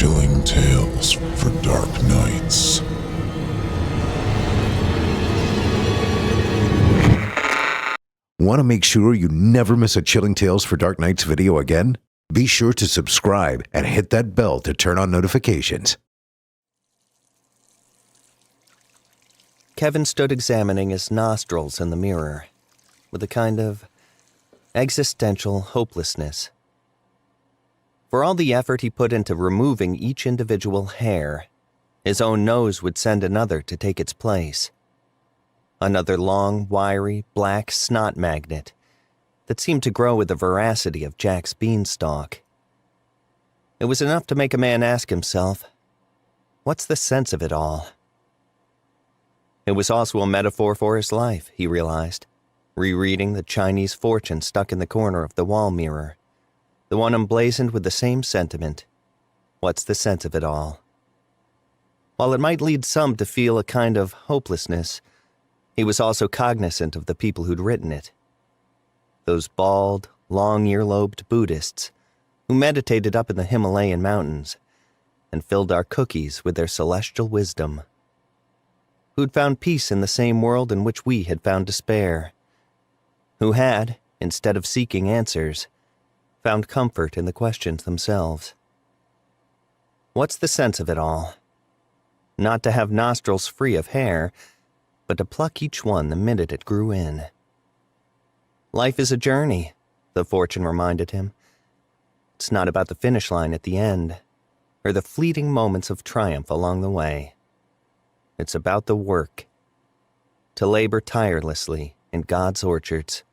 Chilling tales for dark nights. Want to make sure you never miss a Chilling Tales for Dark Nights video again? Be sure to subscribe and hit that bell to turn on notifications. Kevin stood examining his nostrils in the mirror with a kind of existential hopelessness. For all the effort he put into removing each individual hair, his own nose would send another to take its place. Another long, wiry, black snot magnet that seemed to grow with the veracity of Jack's beanstalk. It was enough to make a man ask himself, what's the sense of it all? It was also a metaphor for his life, he realized, rereading the Chinese fortune stuck in the corner of the wall mirror, the one emblazoned with the same sentiment. What's the sense of it all? While it might lead some to feel a kind of hopelessness, he was also cognizant of the people who'd written it. Those bald, long-earlobed Buddhists who meditated up in the Himalayan mountains and filled our cookies with their celestial wisdom. Who'd found peace in the same world in which we had found despair. Who had, instead of seeking answers, found comfort in the questions themselves. What's the sense of it all? Not to have nostrils free of hair, but to pluck each one the minute it grew in. Life is a journey, the fortune reminded him. It's not about the finish line at the end, or the fleeting moments of triumph along the way. It's about the work, to labor tirelessly in God's orchards.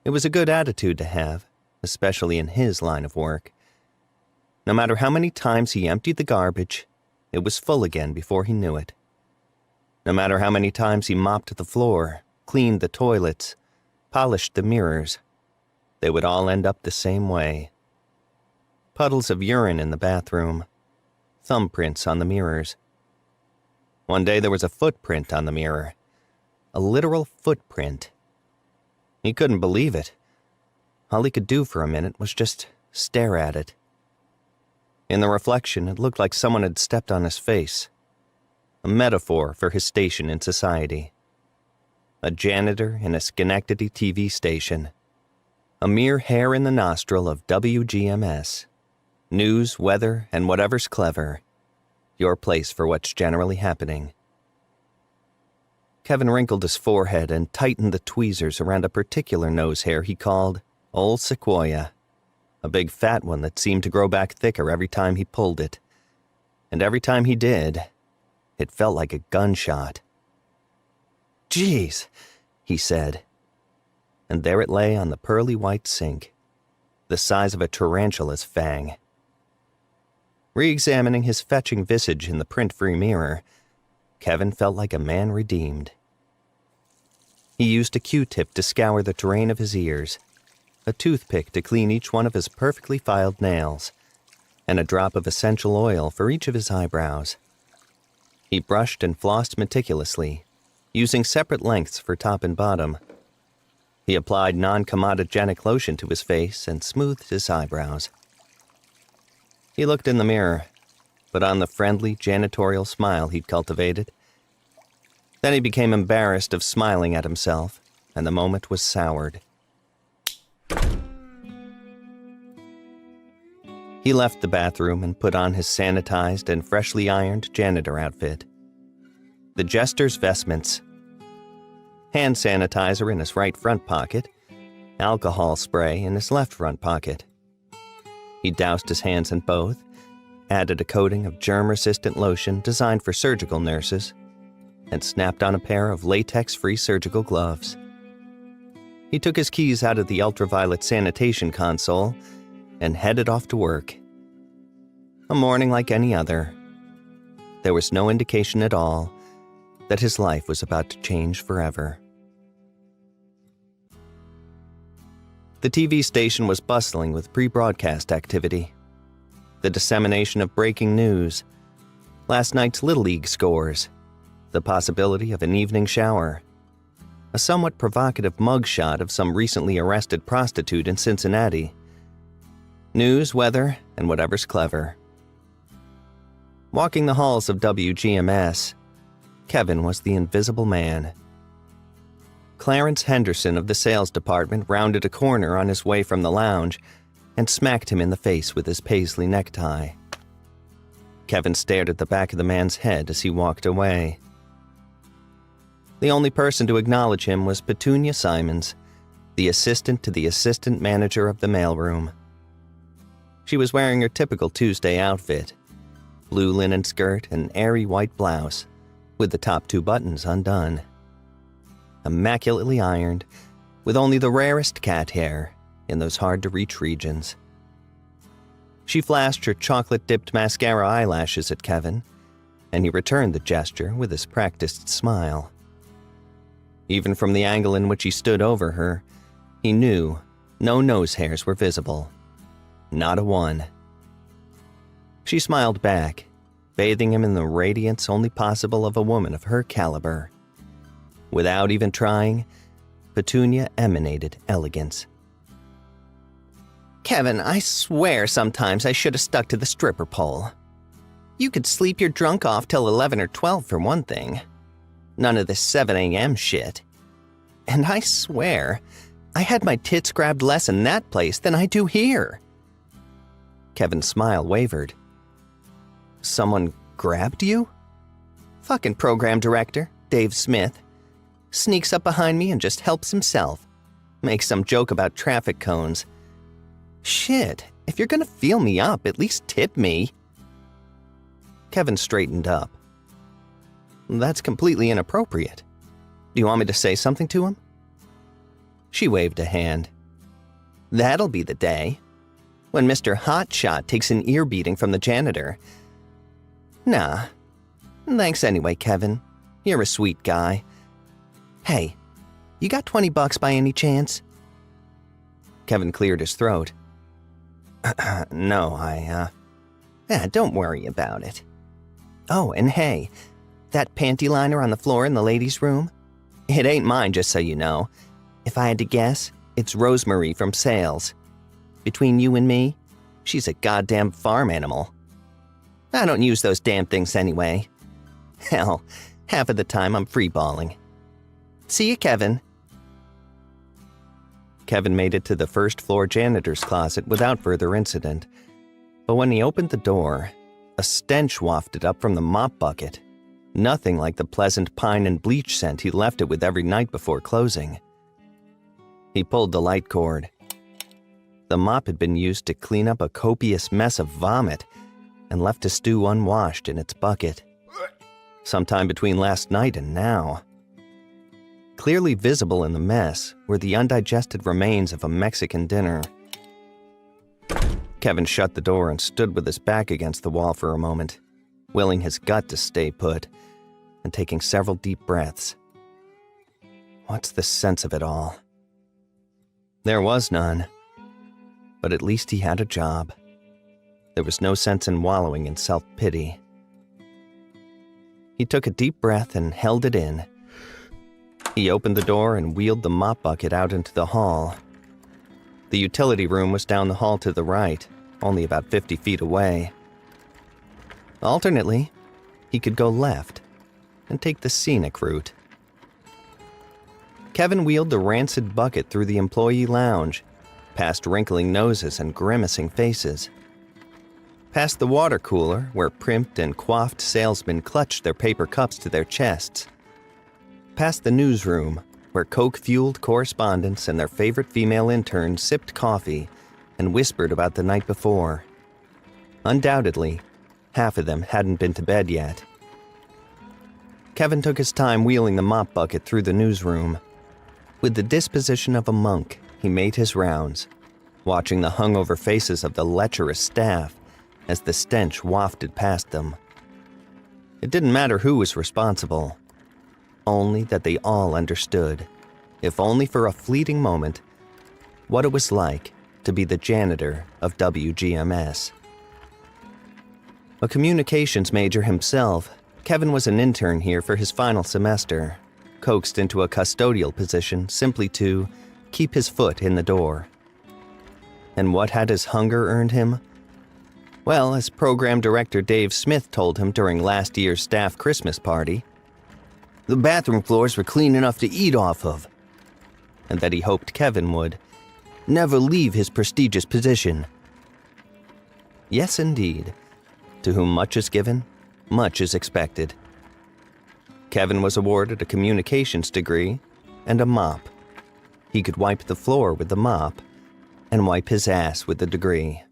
It was a good attitude to have, especially in his line of work. No matter how many times he emptied the garbage, it was full again before he knew it. No matter how many times he mopped the floor, cleaned the toilets, polished the mirrors, they would all end up the same way. Puddles of urine in the bathroom, thumbprints on the mirrors. One day there was a footprint on the mirror, a literal footprint. He couldn't believe it. All he could do for a minute was just stare at it. In the reflection, it looked like someone had stepped on his face. A metaphor for his station in society. A janitor in a Schenectady TV station. A mere hair in the nostril of WGMS. News, weather, and whatever's clever. Your place for what's generally happening. Kevin wrinkled his forehead and tightened the tweezers around a particular nose hair he called Old Sequoia. A big fat one that seemed to grow back thicker every time he pulled it. And every time he did, it felt like a gunshot. "Geez," he said. And there it lay on the pearly white sink, the size of a tarantula's fang. Re-examining his fetching visage in the print-free mirror, Kevin felt like a man redeemed. He used a Q-tip to scour the terrain of his ears, a toothpick to clean each one of his perfectly filed nails, and a drop of essential oil for each of his eyebrows. He brushed and flossed meticulously, using separate lengths for top and bottom. He applied non-comedogenic lotion to his face and smoothed his eyebrows. He looked in the mirror, put on the friendly, janitorial smile he'd cultivated. Then he became embarrassed of smiling at himself, and the moment was soured. He left the bathroom and put on his sanitized and freshly ironed janitor outfit. The jester's vestments. Hand sanitizer in his right front pocket, alcohol spray in his left front pocket. He doused his hands in both, added a coating of germ-resistant lotion designed for surgical nurses, and snapped on a pair of latex-free surgical gloves. He took his keys out of the ultraviolet sanitation console and headed off to work. A morning like any other. There was no indication at all that his life was about to change forever. The TV station was bustling with pre-broadcast activity. The dissemination of breaking news, last night's Little League scores, the possibility of an evening shower, a somewhat provocative mugshot of some recently arrested prostitute in Cincinnati. News, weather, and whatever's clever, Walking the halls of WGMS, Kevin was the invisible man. Clarence Henderson of the sales department rounded a corner on his way from the lounge and smacked him in the face with his paisley necktie. Kevin stared at the back of the man's head as he walked away. The only person to acknowledge him was Petunia Simons, the assistant to the assistant manager of the mailroom. She was wearing her typical Tuesday outfit, blue linen skirt and airy white blouse, with the top 2 buttons undone. Immaculately ironed, with only the rarest cat hair in those hard-to-reach regions. She flashed her chocolate-dipped mascara eyelashes at Kevin, and he returned the gesture with his practiced smile. Even from the angle in which he stood over her, he knew no nose hairs were visible. Not a one. She smiled back, bathing him in the radiance only possible of a woman of her caliber. Without even trying, Petunia emanated elegance. "Kevin, I swear sometimes I should have stuck to the stripper pole. You could sleep your drunk off till 11 or 12 for one thing. None of this 7 a.m. shit. And I swear, I had my tits grabbed less in that place than I do here." Kevin's smile wavered. "Someone grabbed you?" "Fucking program director, Dave Smith. Sneaks up behind me and just helps himself. Makes some joke about traffic cones. Shit, if you're gonna feel me up, at least tip me." Kevin straightened up. "That's completely inappropriate. Do you want me to say something to him?" She waved a hand. "That'll be the day. When Mr. Hotshot takes an ear beating from the janitor. Nah. Thanks anyway, Kevin. You're a sweet guy. Hey, you got $20 by any chance?" Kevin cleared his throat. "No, don't worry about it. Oh, and hey, that panty liner on the floor in the ladies' room? It ain't mine, just so you know. If I had to guess, it's Rosemary from sales. Between you and me, she's a goddamn farm animal. I don't use those damn things anyway. Hell, half of the time I'm freeballing. See you, Kevin." Kevin made it to the first-floor janitor's closet without further incident, but when he opened the door, a stench wafted up from the mop bucket, nothing like the pleasant pine and bleach scent he left it with every night before closing. He pulled the light cord. The mop had been used to clean up a copious mess of vomit and left to stew unwashed in its bucket. Sometime between last night and now. Clearly visible in the mess were the undigested remains of a Mexican dinner. Kevin shut the door and stood with his back against the wall for a moment, willing his gut to stay put and taking several deep breaths. What's the sense of it all? There was none, but at least he had a job. There was no sense in wallowing in self-pity. He took a deep breath and held it in. He opened the door and wheeled the mop bucket out into the hall. The utility room was down the hall to the right, only about 50 feet away. Alternately, he could go left and take the scenic route. Kevin wheeled the rancid bucket through the employee lounge, past wrinkling noses and grimacing faces. Past the water cooler, where primped and coiffed salesmen clutched their paper cups to their chests. Past the newsroom, where coke-fueled correspondents and their favorite female interns sipped coffee and whispered about the night before. Undoubtedly, half of them hadn't been to bed yet. Kevin took his time wheeling the mop bucket through the newsroom. With the disposition of a monk, he made his rounds, watching the hungover faces of the lecherous staff as the stench wafted past them. It didn't matter who was responsible, only that they all understood, if only for a fleeting moment, what it was like to be the janitor of WGMS. A communications major himself, Kevin was an intern here for his final semester, coaxed into a custodial position simply to keep his foot in the door. And what had his hunger earned him? Well, as program director Dave Smith told him during last year's staff Christmas party, the bathroom floors were clean enough to eat off of, and that he hoped Kevin would never leave his prestigious position. Yes, indeed. To whom much is given, much is expected. Kevin was awarded a communications degree and a mop. He could wipe the floor with the mop and wipe his ass with the degree.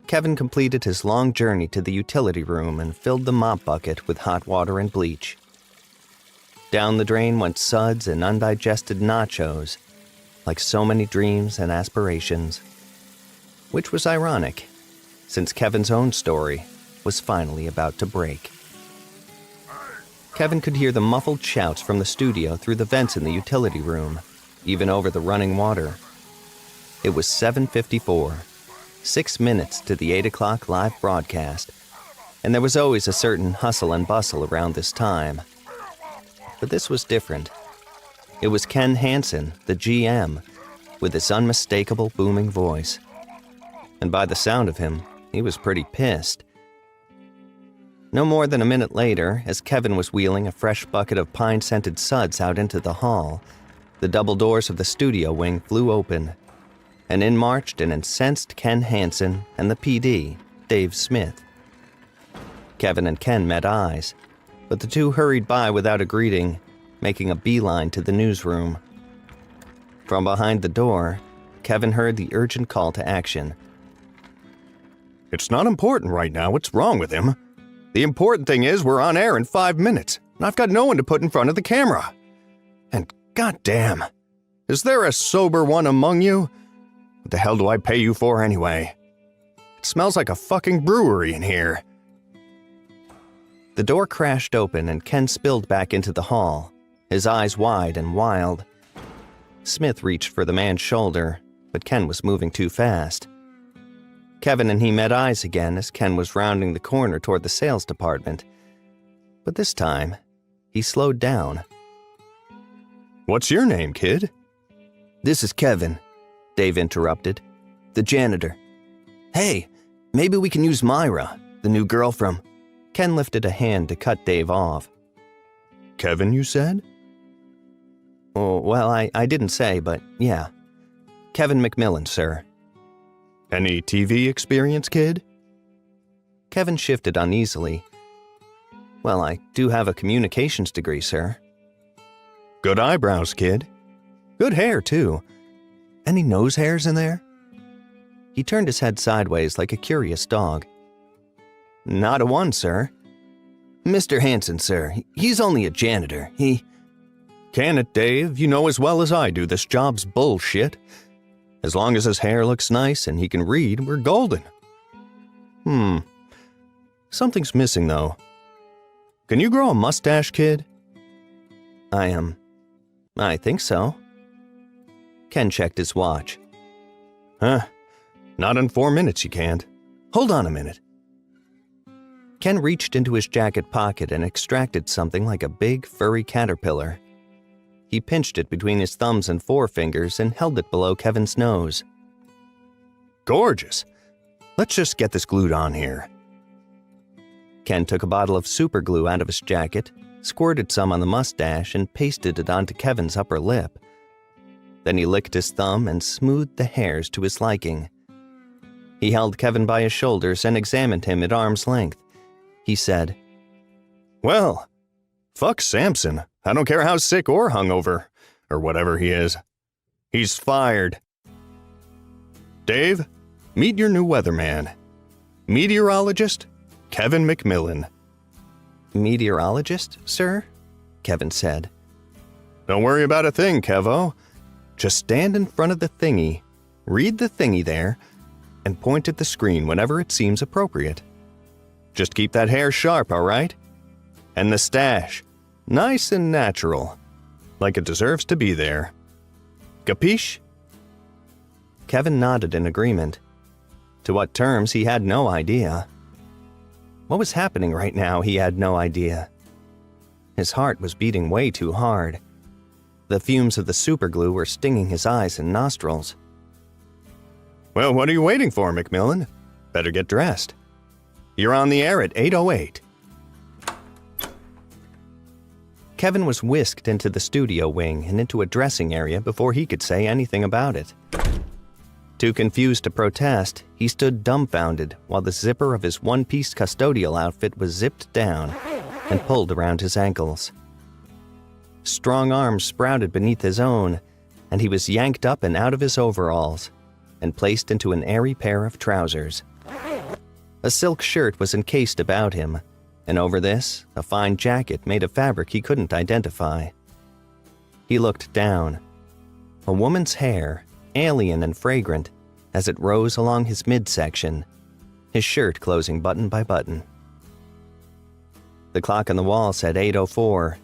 Kevin completed his long journey to the utility room and filled the mop bucket with hot water and bleach. Down the drain went suds and undigested nachos, like so many dreams and aspirations. Which was ironic, since Kevin's own story was finally about to break. Kevin could hear the muffled shouts from the studio through the vents in the utility room, even over the running water. It was 7:54, 6 minutes to the 8 o'clock live broadcast, and there was always a certain hustle and bustle around this time. But this was different. It was Ken Hansen, the GM, with his unmistakable booming voice. And by the sound of him, he was pretty pissed. No more than a minute later, as Kevin was wheeling a fresh bucket of pine-scented suds out into the hall, the double doors of the studio wing flew open, and in marched an incensed Ken Hansen and the PD, Dave Smith. Kevin and Ken met eyes, but the two hurried by without a greeting, making a beeline to the newsroom. From behind the door, Kevin heard the urgent call to action. It's not important right now what's wrong with him. The important thing is we're on air in 5 minutes, and I've got no one to put in front of the camera. And goddamn, is there a sober one among you? What the hell do I pay you for anyway? It smells like a fucking brewery in here. The door crashed open and Ken spilled back into the hall, his eyes wide and wild. Smith reached for the man's shoulder, but Ken was moving too fast. Kevin and he met eyes again as Ken was rounding the corner toward the sales department. But this time, he slowed down. What's your name, kid? This is Kevin, Dave interrupted. The janitor. Hey, maybe we can use Myra, the new girl from... Ken lifted a hand to cut Dave off. Kevin, you said? Oh, well, I didn't say, but yeah. Kevin McMillan, sir. Any TV experience, kid? Kevin shifted uneasily. Well, I do have a communications degree, sir. Good eyebrows, kid. Good hair, too. Any nose hairs in there? He turned his head sideways like a curious dog. Not a one, sir. Mr. Hansen, sir, he's only a janitor. Can it, Dave? You know as well as I do this job's bullshit. As long as his hair looks nice and he can read, we're golden. Something's missing, though. Can you grow a mustache, kid? I think so. Ken checked his watch. Not in 4 minutes you can't. Hold on a minute. Ken reached into his jacket pocket and extracted something like a big, furry caterpillar. He pinched it between his thumbs and forefingers and held it below Kevin's nose. Gorgeous. Let's just get this glued on here. Ken took a bottle of super glue out of his jacket, squirted some on the mustache, and pasted it onto Kevin's upper lip. Then he licked his thumb and smoothed the hairs to his liking. He held Kevin by his shoulders and examined him at arm's length. He said, Well, fuck Samson. I don't care how sick or hungover, or whatever he is. He's fired. Dave, meet your new weatherman. Meteorologist, Kevin McMillan. Meteorologist, sir? Kevin said. Don't worry about a thing, Kevo. Just stand in front of the thingy, read the thingy there, and point at the screen whenever it seems appropriate. Just keep that hair sharp, all right? And the stash, nice and natural, like it deserves to be there. Capiche? Kevin nodded in agreement. To what terms, he had no idea. What was happening right now, he had no idea. His heart was beating way too hard. The fumes of the superglue were stinging his eyes and nostrils. Well, what are you waiting for, McMillan? Better get dressed. You're on the air at 8:08. Kevin was whisked into the studio wing and into a dressing area before he could say anything about it. Too confused to protest, he stood dumbfounded while the zipper of his one-piece custodial outfit was zipped down and pulled around his ankles. Strong arms sprouted beneath his own, and he was yanked up and out of his overalls and placed into an airy pair of trousers. A silk shirt was encased about him, and over this, a fine jacket made of fabric he couldn't identify. He looked down. A woman's hair, alien and fragrant, as it rose along his midsection, his shirt closing button by button. The clock on the wall said 8:04.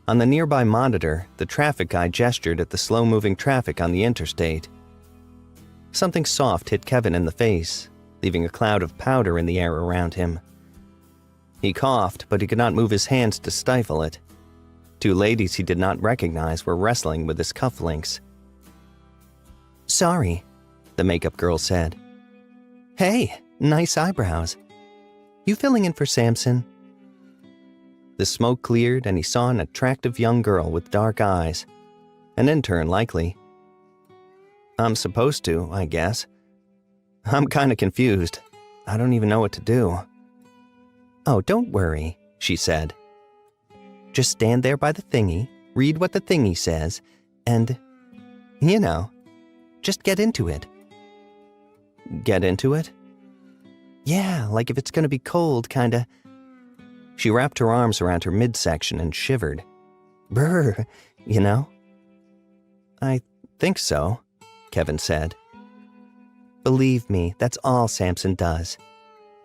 On the nearby monitor, the traffic guy gestured at the slow-moving traffic on the interstate. Something soft hit Kevin in the face, leaving a cloud of powder in the air around him. He coughed, but he could not move his hands to stifle it. Two ladies he did not recognize were wrestling with his cufflinks. "Sorry," the makeup girl said. "Hey, nice eyebrows. You filling in for Samson?" The smoke cleared and he saw an attractive young girl with dark eyes. An intern, likely. "I'm supposed to, I guess. I'm kinda confused. I don't even know what to do." "Oh, don't worry," she said. "Just stand there by the thingy, read what the thingy says, and, just get into it." "Get into it?" "Yeah, like if it's gonna be cold, kinda." She wrapped her arms around her midsection and shivered. "Brr, "I think so," Kevin said. "Believe me, that's all Samson does.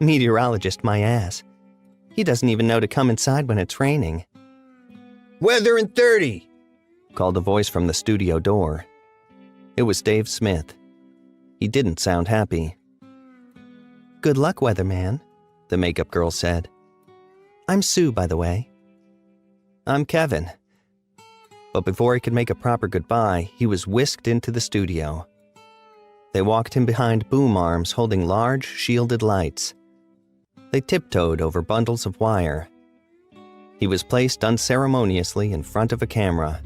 Meteorologist my ass. He doesn't even know to come inside when it's raining." "Weather in 30!" called a voice from the studio door. It was Dave Smith. He didn't sound happy. "Good luck, weatherman," the makeup girl said. "I'm Sue, by the way." "I'm Kevin." But before he could make a proper goodbye, he was whisked into the studio. They walked him behind boom arms holding large, shielded lights. They tiptoed over bundles of wire. He was placed unceremoniously in front of a camera.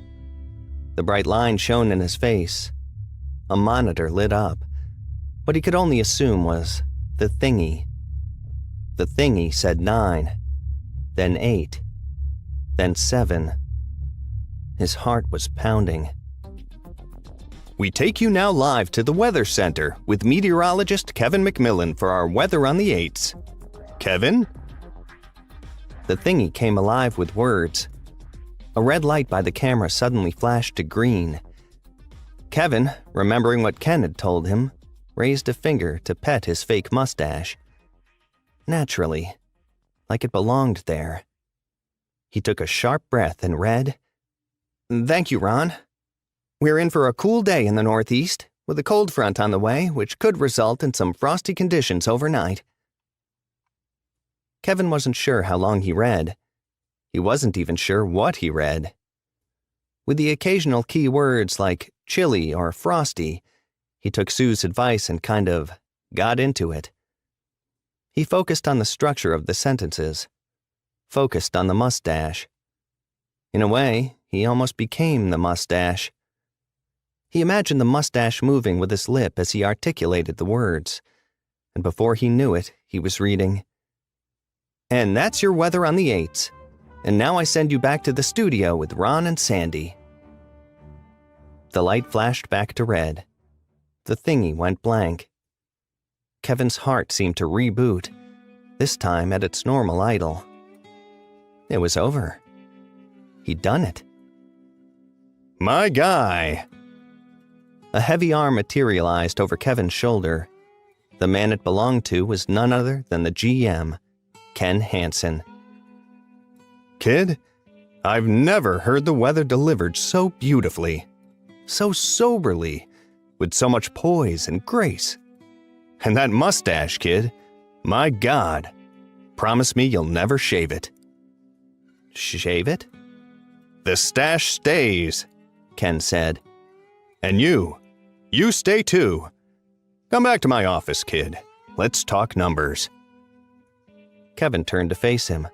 The bright line shone in his face. A monitor lit up. What he could only assume was the thingy. The thingy said 9, then 8, then 7. His heart was pounding. We take you now live to the Weather Center with meteorologist Kevin McMillan for our weather on the 8s. Kevin? The thingy came alive with words. A red light by the camera suddenly flashed to green. Kevin, remembering what Ken had told him, raised a finger to pet his fake mustache. Naturally, like it belonged there. He took a sharp breath and read, "Thank you, Ron. We're in for a cool day in the Northeast, with a cold front on the way, which could result in some frosty conditions overnight." Kevin wasn't sure how long he read. He wasn't even sure what he read. With the occasional key words like chilly or frosty, he took Sue's advice and kind of got into it. He focused on the structure of the sentences, focused on the mustache. In a way, he almost became the mustache. He imagined the mustache moving with his lip as he articulated the words, and before he knew it, he was reading, "And that's your weather on the 8s. And now I send you back to the studio with Ron and Sandy." The light flashed back to red. The thingy went blank. Kevin's heart seemed to reboot, this time at its normal idle. It was over. He'd done it. My guy. A heavy arm materialized over Kevin's shoulder. The man it belonged to was none other than the GM, Ken Hansen. Kid, I've never heard the weather delivered so beautifully, so soberly, with so much poise and grace. And that mustache, kid, my God, promise me you'll never shave it. Shave it? The stash stays, Ken said. And you stay too. Come back to my office, kid. Let's talk numbers. Kevin turned to face him.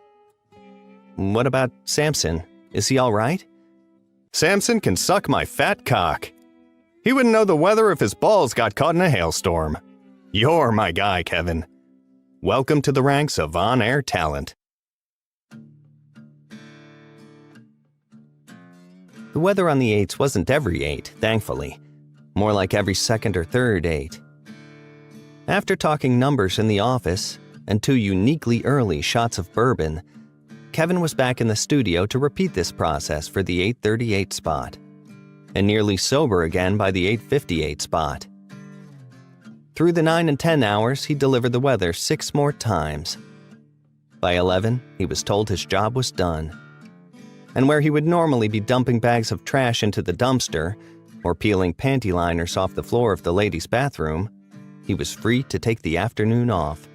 What about Samson? Is he all right? Samson can suck my fat cock. He wouldn't know the weather if his balls got caught in a hailstorm. You're my guy, Kevin. Welcome to the ranks of on-air talent. The weather on the 8s wasn't every 8, thankfully. More like every second or third 8. After talking numbers in the office and 2 uniquely early shots of bourbon, Kevin was back in the studio to repeat this process for the 8:38 spot, and nearly sober again by the 8:58 spot. Through the 9 and 10 hours, he delivered the weather 6 more times. By 11, he was told his job was done. And where he would normally be dumping bags of trash into the dumpster or peeling panty liners off the floor of the ladies' bathroom, he was free to take the afternoon off.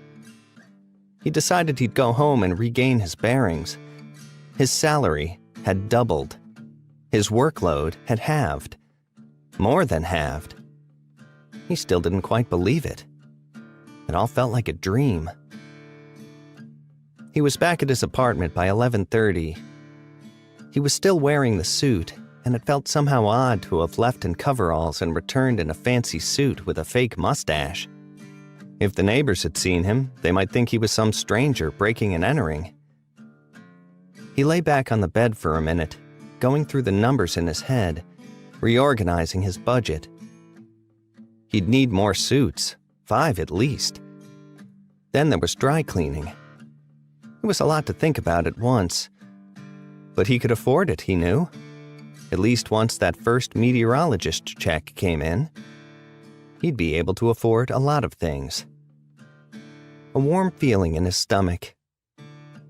He decided he'd go home and regain his bearings. His salary had doubled. His workload had halved. More than halved. He still didn't quite believe it. It all felt like a dream. He was back at his apartment by 11:30. He was still wearing the suit, and it felt somehow odd to have left in coveralls and returned in a fancy suit with a fake mustache. If the neighbors had seen him, they might think he was some stranger breaking and entering. He lay back on the bed for a minute, going through the numbers in his head, reorganizing his budget. He'd need more suits, 5 at least. Then there was dry cleaning. It was a lot to think about at once. But he could afford it, he knew. At least once that first meteorologist check came in. He'd be able to afford a lot of things. A warm feeling in his stomach.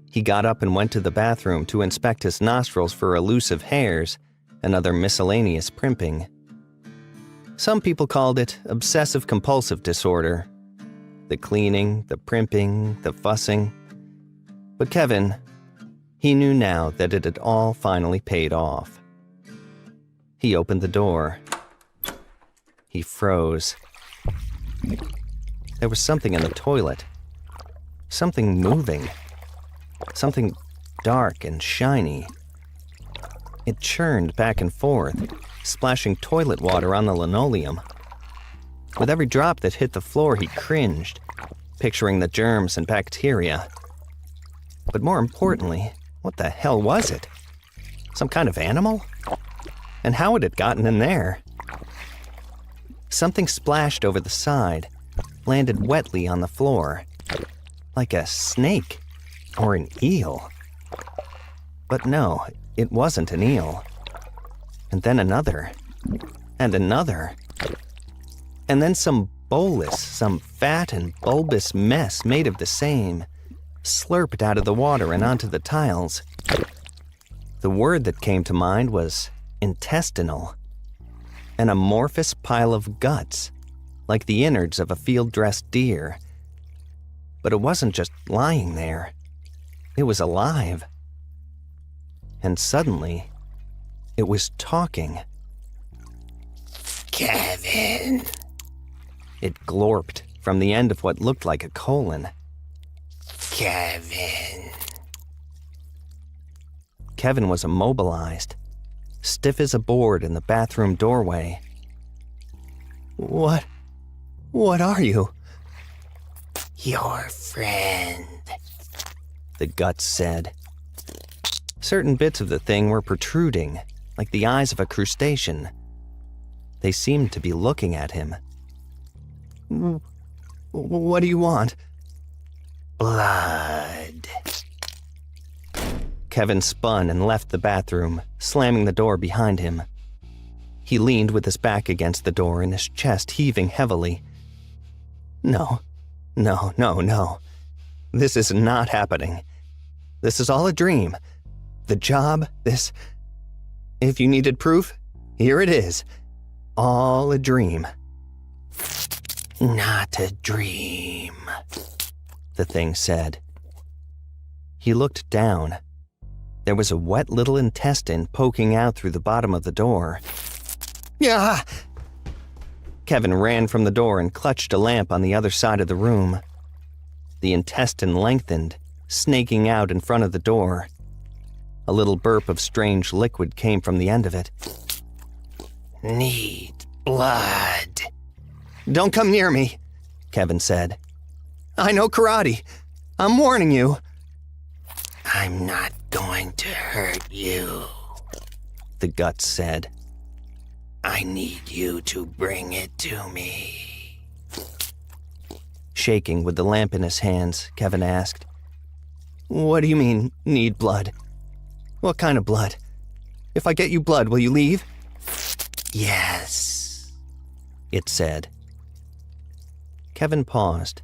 He got up and went to the bathroom to inspect his nostrils for elusive hairs and other miscellaneous primping. Some people called it obsessive-compulsive disorder. The cleaning, the primping, the fussing. But Kevin, he knew now that it had all finally paid off. He opened the door. He froze. There was something in the toilet. Something moving. Something dark and shiny. It churned back and forth, splashing toilet water on the linoleum. With every drop that hit the floor, he cringed, picturing the germs and bacteria. But more importantly, what the hell was it? Some kind of animal? And how had it gotten in there? Something splashed over the side, landed wetly on the floor, like a snake or an eel. But no, it wasn't an eel. And then another, and another. And then some bolus, some fat and bulbous mess made of the same, slurped out of the water and onto the tiles. The word that came to mind was intestinal. An amorphous pile of guts, like the innards of a field-dressed deer. But it wasn't just lying there. It was alive. And suddenly, it was talking. Kevin. It glorped from the end of what looked like a colon. Kevin. Kevin was immobilized, stiff as a board in the bathroom doorway. What are you? Your friend. The guts said. Certain bits of the thing were protruding, like the eyes of a crustacean. They seemed to be looking at him. What do you want? Blood. Kevin spun and left the bathroom, slamming the door behind him. He leaned with his back against the door and his chest heaving heavily. No. This is not happening. This is all a dream. The job, this... If you needed proof, here it is. All a dream. Not a dream, the thing said. He looked down. There was a wet little intestine poking out through the bottom of the door. Yeah! Kevin ran from the door and clutched a lamp on the other side of the room. The intestine lengthened, snaking out in front of the door. A little burp of strange liquid came from the end of it. Need blood. "Don't come near me," Kevin said. "I know karate. I'm warning you." I'm not going to hurt you. The guts said. I need you to bring it to me. Shaking with the lamp in his hands, Kevin asked, "What do you mean, need blood? What kind of blood? If I get you blood, will you leave?" Yes, it said. Kevin paused.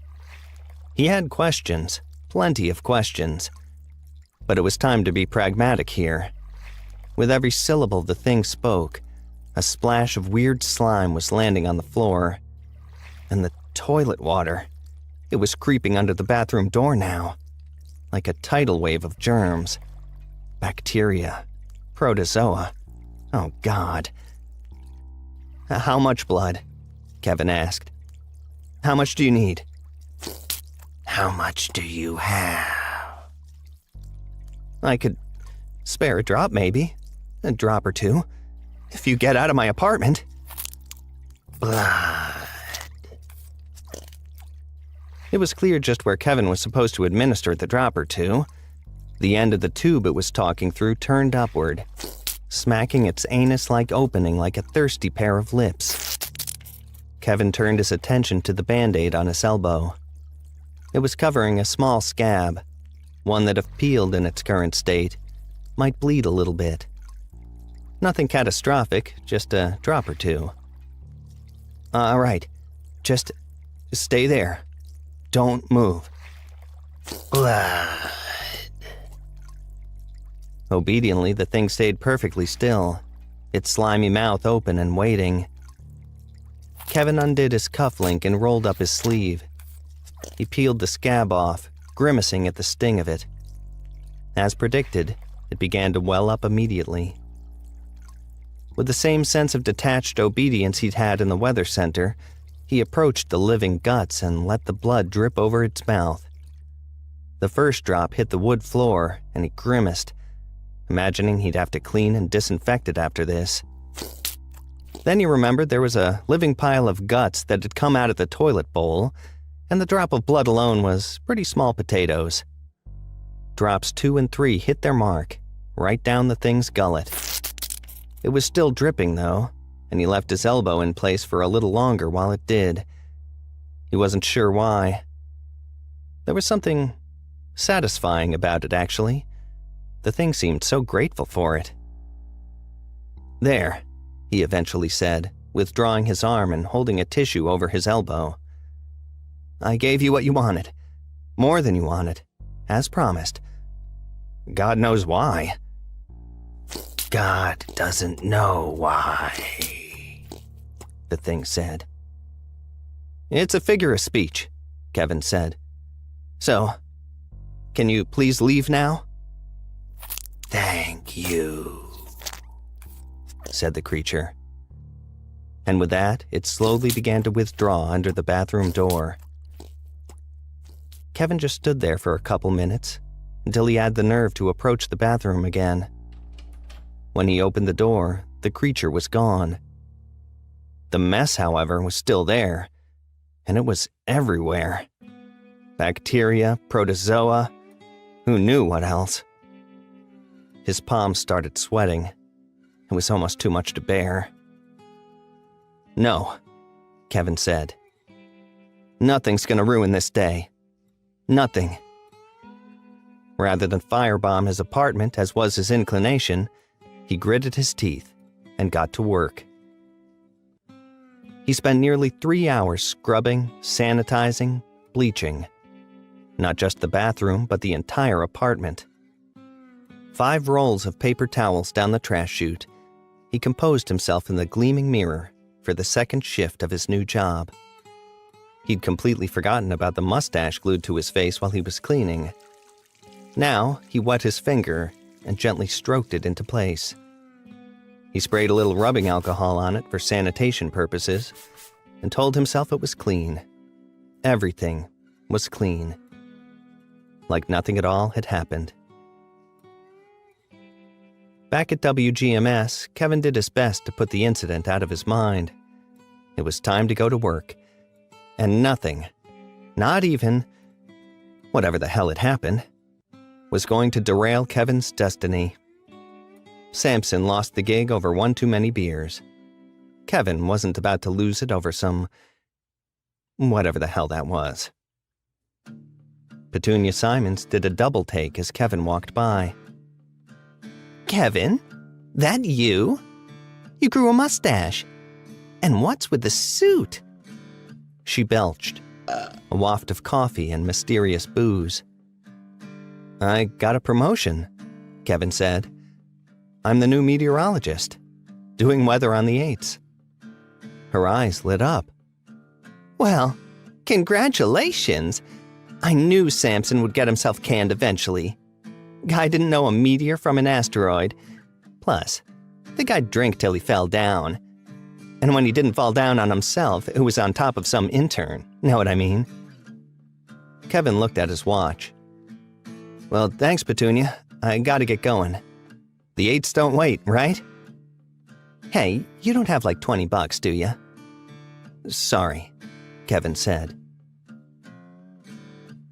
He had questions, plenty of questions. But it was time to be pragmatic here. With every syllable the thing spoke, a splash of weird slime was landing on the floor. And the toilet water, it was creeping under the bathroom door now, like a tidal wave of germs. Bacteria, protozoa. Oh, God. "How much blood?" Kevin asked. "How much do you need?" how much do you have? "I could spare a drop, maybe. A drop or two. If you get out of my apartment." Blood. It was clear just where Kevin was supposed to administer the drop or two. The end of the tube it was talking through turned upward, smacking its anus-like opening like a thirsty pair of lips. Kevin turned his attention to the Band-Aid on his elbow. It was covering a small scab, one that if peeled in its current state, might bleed a little bit. Nothing catastrophic, just a drop or two. "All right, just stay there. Don't move." Blood. Obediently, the thing stayed perfectly still, its slimy mouth open and waiting. Kevin undid his cufflink and rolled up his sleeve. He peeled the scab off, grimacing at the sting of it. As predicted, it began to well up immediately. With the same sense of detached obedience he'd had in the weather center, he approached the living guts and let the blood drip over its mouth. The first drop hit the wood floor, and he grimaced, imagining he'd have to clean and disinfect it after this. Then he remembered there was a living pile of guts that had come out of the toilet bowl, and the drop of blood alone was pretty small potatoes. Drops 2 and 3 hit their mark, right down the thing's gullet. It was still dripping, though, and he left his elbow in place for a little longer while it did. He wasn't sure why. There was something satisfying about it, actually. The thing seemed so grateful for it. "There," he eventually said, withdrawing his arm and holding a tissue over his elbow. "I gave you what you wanted. More than you wanted, as promised. God knows why." God doesn't know why, the thing said. "It's a figure of speech," Kevin said. "So, can you please leave now?" Thank you, said the creature. And with that, it slowly began to withdraw under the bathroom door. Kevin just stood there for a couple minutes, until he had the nerve to approach the bathroom again. When he opened the door, the creature was gone. The mess, however, was still there, and it was everywhere. Bacteria, protozoa, who knew what else? His palms started sweating. It was almost too much to bear. "No," Kevin said. "Nothing's gonna ruin this day. Nothing." Rather than firebomb his apartment, as was his inclination, he gritted his teeth and got to work. He spent nearly 3 hours scrubbing, sanitizing, bleaching. Not just the bathroom, but the entire apartment. 5 rolls of paper towels down the trash chute, he composed himself in the gleaming mirror for the second shift of his new job. He'd completely forgotten about the mustache glued to his face while he was cleaning. Now, he wet his finger and gently stroked it into place. He sprayed a little rubbing alcohol on it for sanitation purposes, and told himself it was clean. Everything was clean. Like nothing at all had happened. Back at WGMS, Kevin did his best to put the incident out of his mind. It was time to go to work. And nothing, not even whatever the hell had happened, was going to derail Kevin's destiny. Samson lost the gig over one too many beers. Kevin wasn't about to lose it over some whatever the hell that was. Petunia Simons did a double take as Kevin walked by. Kevin? That you? You grew a mustache. And what's with the suit? She belched, a waft of coffee and mysterious booze. I got a promotion, Kevin said. I'm the new meteorologist, doing weather on the 8s. Her eyes lit up. Well, congratulations. I knew Samson would get himself canned eventually. Guy didn't know a meteor from an asteroid. Plus, the guy'd drink till he fell down. And when he didn't fall down on himself, it was on top of some intern. Know what I mean? Kevin looked at his watch. Well, thanks, Petunia. I gotta get going. The 8s don't wait, right? Hey, you don't have like $20, do you? Sorry, Kevin said.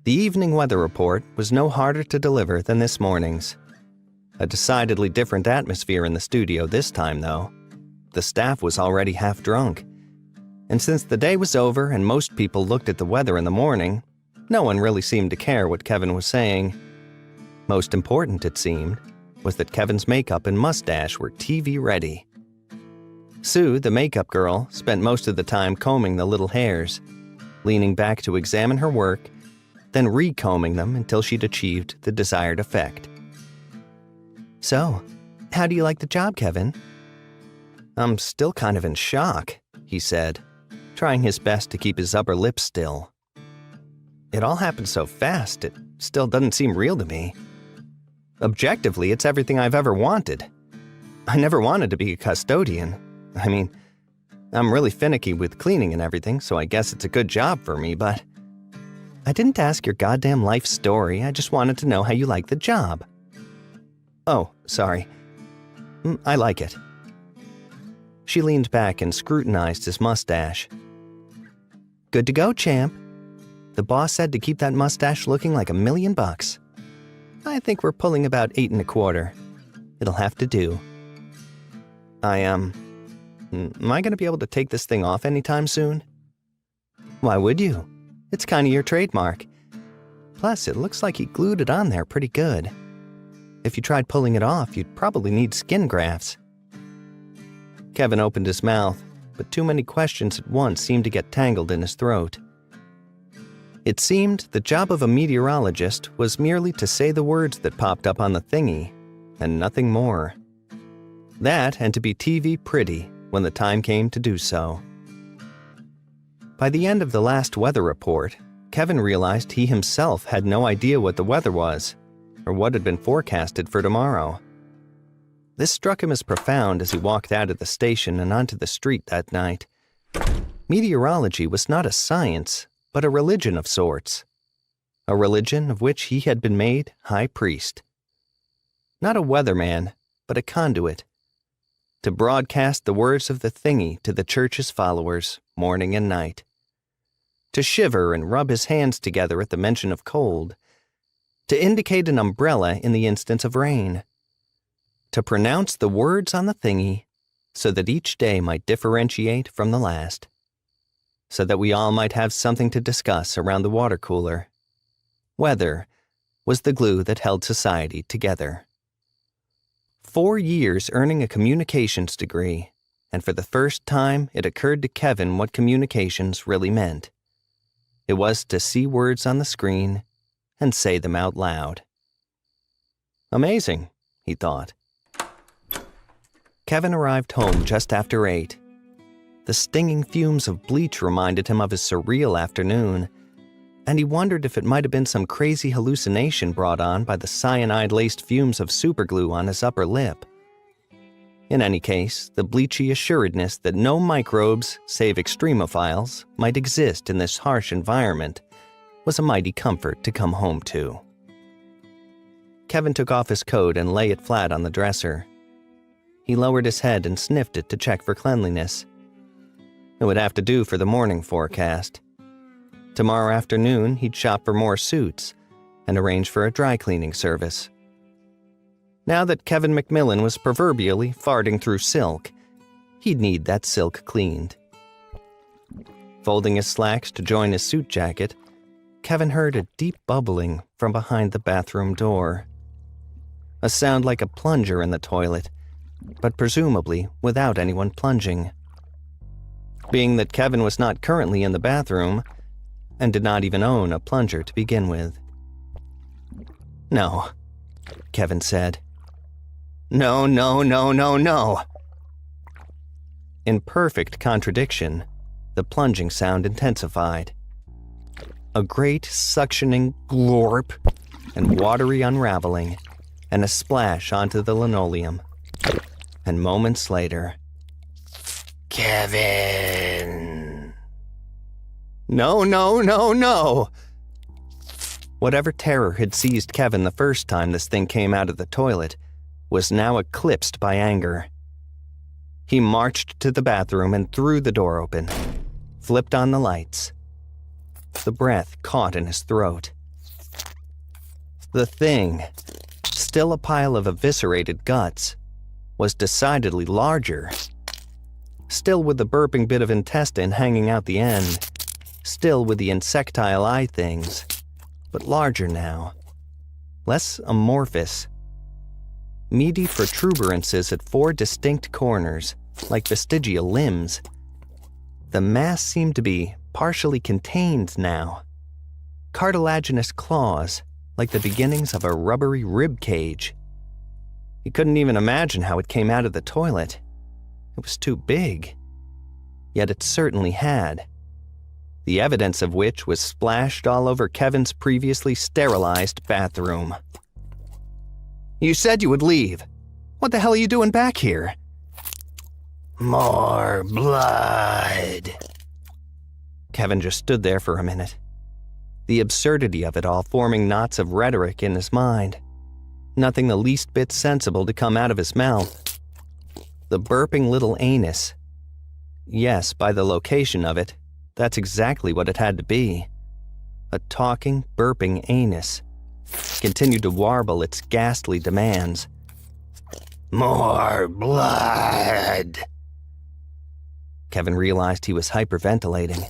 The evening weather report was no harder to deliver than this morning's. A decidedly different atmosphere in the studio this time, though. The staff was already half drunk. And since the day was over and most people looked at the weather in the morning, no one really seemed to care what Kevin was saying. Most important, it seemed, was that Kevin's makeup and mustache were TV ready. Sue, the makeup girl, spent most of the time combing the little hairs, leaning back to examine her work, then recombing them until she'd achieved the desired effect. So, how do you like the job, Kevin? I'm still kind of in shock, he said, trying his best to keep his upper lip still. It all happened so fast, it still doesn't seem real to me. Objectively, it's everything I've ever wanted. I never wanted to be a custodian. I mean, I'm really finicky with cleaning and everything, so I guess it's a good job for me, but I didn't ask your goddamn life story. I just wanted to know how you like the job. Oh, sorry. I like it. She leaned back and scrutinized his mustache. Good to go, champ. The boss said to keep that mustache looking like $1 million. I think we're pulling about 8 1/4. It'll have to do. Am I going to be able to take this thing off anytime soon? Why would you? It's kind of your trademark. Plus, it looks like he glued it on there pretty good. If you tried pulling it off, you'd probably need skin grafts. Kevin opened his mouth, but too many questions at once seemed to get tangled in his throat. It seemed the job of a meteorologist was merely to say the words that popped up on the thingy, and nothing more. That and to be TV pretty when the time came to do so. By the end of the last weather report, Kevin realized he himself had no idea what the weather was, or what had been forecasted for tomorrow. This struck him as profound as he walked out of the station and onto the street that night. Meteorology was not a science, but a religion of sorts. A religion of which he had been made high priest. Not a weatherman, but a conduit. To broadcast the words of the thingy to the church's followers, morning and night. To shiver and rub his hands together at the mention of cold. To indicate an umbrella in the instance of rain. To pronounce the words on the thingy so that each day might differentiate from the last. So that we all might have something to discuss around the water cooler. Weather was the glue that held society together. 4 years earning a communications degree, and for the first time it occurred to Kevin what communications really meant. It was to see words on the screen and say them out loud. Amazing, he thought. Kevin arrived home just after 8. The stinging fumes of bleach reminded him of his surreal afternoon, and he wondered if it might have been some crazy hallucination brought on by the cyanide-laced fumes of superglue on his upper lip. In any case, the bleachy assuredness that no microbes, save extremophiles, might exist in this harsh environment was a mighty comfort to come home to. Kevin took off his coat and lay it flat on the dresser. He lowered his head and sniffed it to check for cleanliness. It would have to do for the morning forecast. Tomorrow afternoon, he'd shop for more suits and arrange for a dry cleaning service. Now that Kevin McMillan was proverbially farting through silk, he'd need that silk cleaned. Folding his slacks to join his suit jacket, Kevin heard a deep bubbling from behind the bathroom door. A sound like a plunger in the toilet, but presumably without anyone plunging. Being that Kevin was not currently in the bathroom, and did not even own a plunger to begin with. "No," Kevin said. "No, no, no, no, no." In perfect contradiction, the plunging sound intensified. A great suctioning glorp and watery unraveling, and a splash onto the linoleum. And moments later, "Kevin!" "No, no, no, no!" Whatever terror had seized Kevin the first time this thing came out of the toilet was now eclipsed by anger. He marched to the bathroom and threw the door open, flipped on the lights. The breath caught in his throat. The thing, still a pile of eviscerated guts, was decidedly larger. Still with the burping bit of intestine hanging out the end. Still with the insectile eye things, but larger now. Less amorphous. Meaty protuberances at 4 distinct corners, like vestigial limbs. The mass seemed to be partially contained now. Cartilaginous claws, like the beginnings of a rubbery rib cage. He couldn't even imagine how it came out of the toilet. It was too big. Yet it certainly had. The evidence of which was splashed all over Kevin's previously sterilized bathroom. "You said you would leave. What the hell are you doing back here?" "More blood." Kevin just stood there for a minute. The absurdity of it all forming knots of rhetoric in his mind. Nothing the least bit sensible to come out of his mouth. The burping little anus. Yes, by the location of it, that's exactly what it had to be. A talking, burping anus. Continued to warble its ghastly demands. "More blood." Kevin realized he was hyperventilating.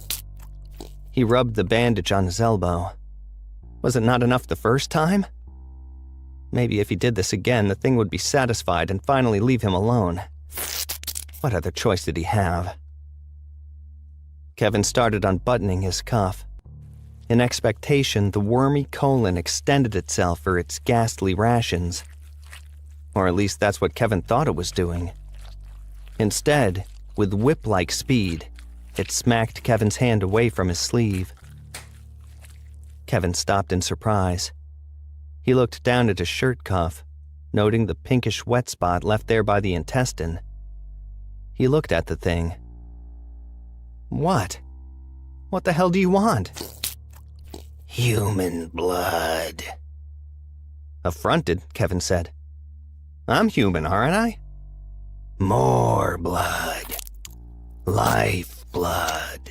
He rubbed the bandage on his elbow. Was it not enough the first time? Maybe if he did this again, the thing would be satisfied and finally leave him alone. What other choice did he have? Kevin started unbuttoning his cuff. In expectation, the wormy colon extended itself for its ghastly rations. Or at least that's what Kevin thought it was doing. Instead, with whip-like speed, it smacked Kevin's hand away from his sleeve. Kevin stopped in surprise. He looked down at his shirt cuff, noting the pinkish wet spot left there by the intestine. He looked at the thing. "What? What the hell do you want?" "Human blood." Affronted, Kevin said. "I'm human, aren't I?" "More blood. Life blood."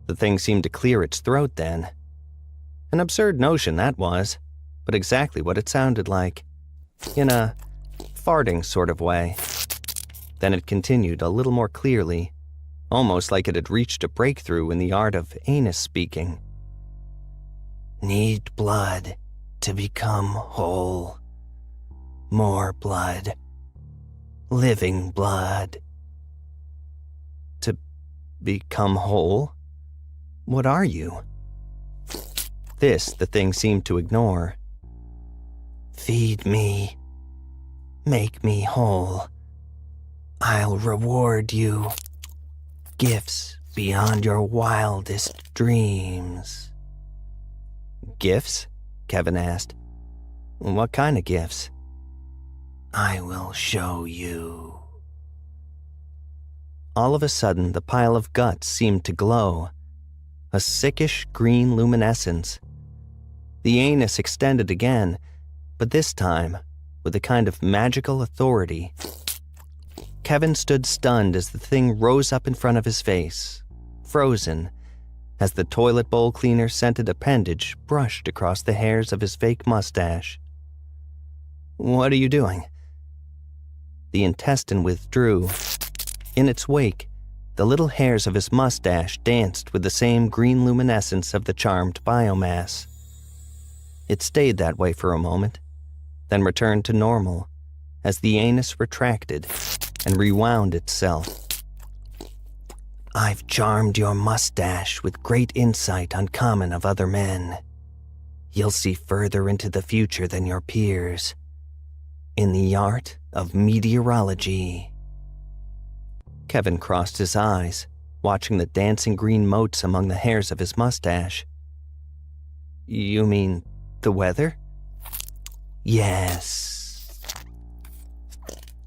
The thing seemed to clear its throat then. An absurd notion that was, but exactly what it sounded like. In a farting sort of way. Then it continued a little more clearly, almost like it had reached a breakthrough in the art of anus speaking. "Need blood to become whole. More blood. Living blood." To become whole? What are you? This the thing seemed to ignore. "Feed me. Make me whole. I'll reward you. Gifts beyond your wildest dreams." "Gifts?" Kevin asked. "What kind of gifts?" I will show you. All of a sudden, the pile of guts seemed to glow, a sickish green luminescence. The anus extended again, but this time with a kind of magical authority. Kevin stood stunned as the thing rose up in front of his face, frozen, as the toilet bowl cleaner scented appendage brushed across the hairs of his fake mustache. "What are you doing?" The intestine withdrew. In its wake, the little hairs of his mustache danced with the same green luminescence of the charmed biomass. It stayed that way for a moment, then returned to normal as the anus retracted and rewound itself. "I've charmed your mustache with great insight uncommon of other men. You'll see further into the future than your peers. In the art of meteorology." Kevin crossed his eyes, watching the dancing green motes among the hairs of his mustache. "You mean the weather?" "Yes."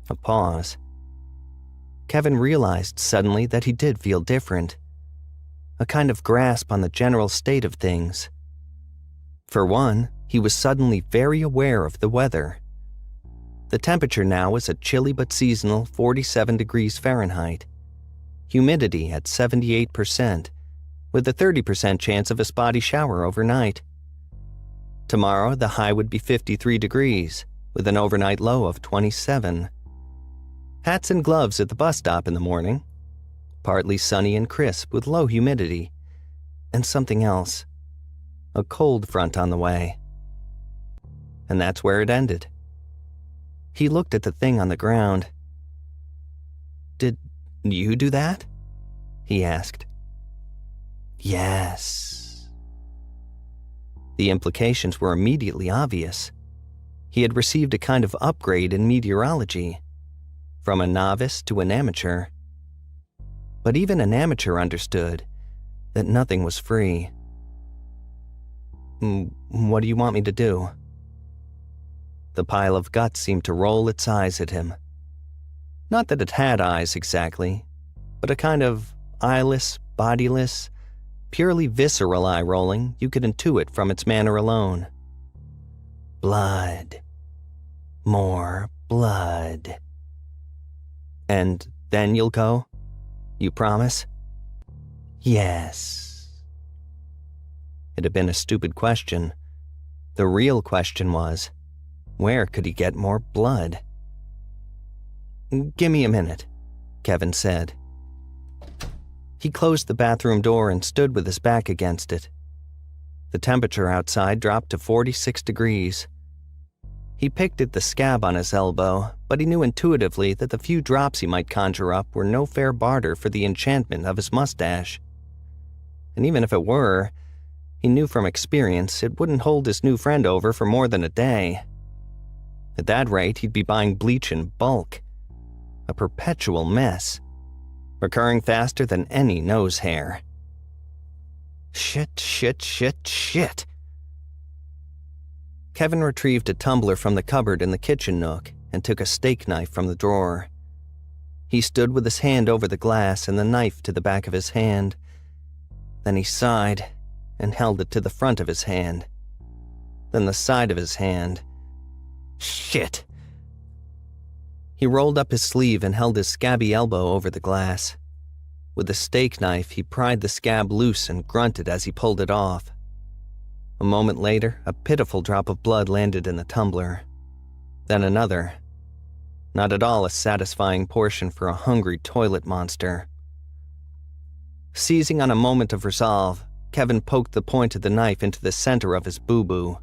A pause. Kevin realized suddenly that he did feel different. A kind of grasp on the general state of things. For one, he was suddenly very aware of the weather. The temperature now was a chilly but seasonal 47 degrees Fahrenheit. Humidity at 78%, with a 30% chance of a spotty shower overnight. Tomorrow, the high would be 53 degrees, with an overnight low of 27. Hats and gloves at the bus stop in the morning. Partly sunny and crisp with low humidity. And something else. A cold front on the way. And that's where it ended. He looked at the thing on the ground. "Did you do that?" he asked. "Yes." The implications were immediately obvious. He had received a kind of upgrade in meteorology, from a novice to an amateur. But even an amateur understood that nothing was free. "What do you want me to do?" The pile of guts seemed to roll its eyes at him. Not that it had eyes exactly, but a kind of eyeless, bodiless, purely visceral eye rolling you could intuit from its manner alone. "Blood. More blood." "And then you'll go? You promise?" "Yes." It had been a stupid question. The real question was, where could he get more blood? "Give me a minute," Kevin said. He closed the bathroom door and stood with his back against it. The temperature outside dropped to 46 degrees. He picked at the scab on his elbow, but he knew intuitively that the few drops he might conjure up were no fair barter for the enchantment of his mustache. And even if it were, he knew from experience it wouldn't hold his new friend over for more than a day. At that rate, he'd be buying bleach in bulk. A perpetual mess, recurring faster than any nose hair. Shit. Kevin retrieved a tumbler from the cupboard in the kitchen nook and took a steak knife from the drawer. He stood with his hand over the glass and the knife to the back of his hand. Then he sighed and held it to the front of his hand. Then the side of his hand. Shit. He rolled up his sleeve and held his scabby elbow over the glass. With the steak knife, he pried the scab loose and grunted as he pulled it off. A moment later, a pitiful drop of blood landed in the tumbler. Then another. Not at all a satisfying portion for a hungry toilet monster. Seizing on a moment of resolve, Kevin poked the point of the knife into the center of his boo-boo.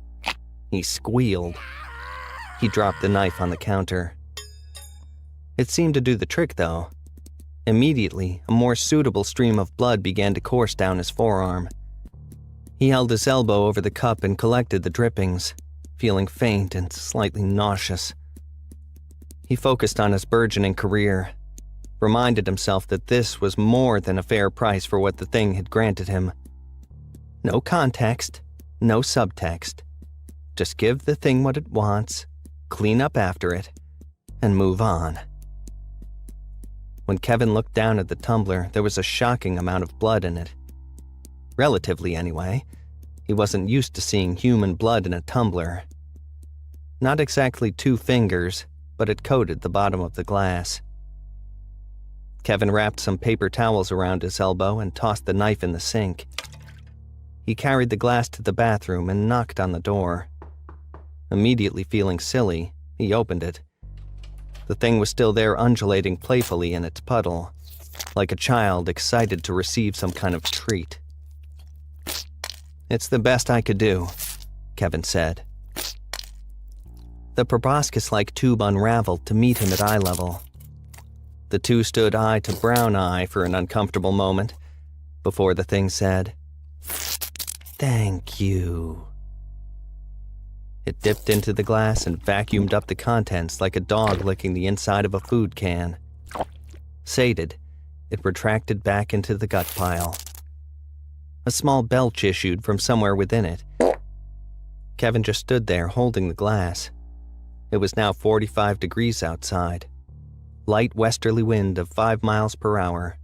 He squealed. He dropped the knife on the counter. It seemed to do the trick, though. Immediately, a more suitable stream of blood began to course down his forearm. He held his elbow over the cup and collected the drippings, feeling faint and slightly nauseous. He focused on his burgeoning career, reminded himself that this was more than a fair price for what the thing had granted him. No context, no subtext. Just give the thing what it wants, clean up after it, and move on. When Kevin looked down at the tumbler, there was a shocking amount of blood in it. Relatively, anyway. He wasn't used to seeing human blood in a tumbler. Not exactly 2 fingers, but it coated the bottom of the glass. Kevin wrapped some paper towels around his elbow and tossed the knife in the sink. He carried the glass to the bathroom and knocked on the door. Immediately feeling silly, he opened it. The thing was still there, undulating playfully in its puddle, like a child excited to receive some kind of treat. "It's the best I could do," Kevin said. The proboscis-like tube unraveled to meet him at eye level. The two stood eye to brown eye for an uncomfortable moment before the thing said, "Thank you." It dipped into the glass and vacuumed up the contents like a dog licking the inside of a food can. Sated, it retracted back into the gut pile. A small belch issued from somewhere within it. Kevin just stood there holding the glass. It was now 45 degrees outside. Light westerly wind of 5 miles per hour.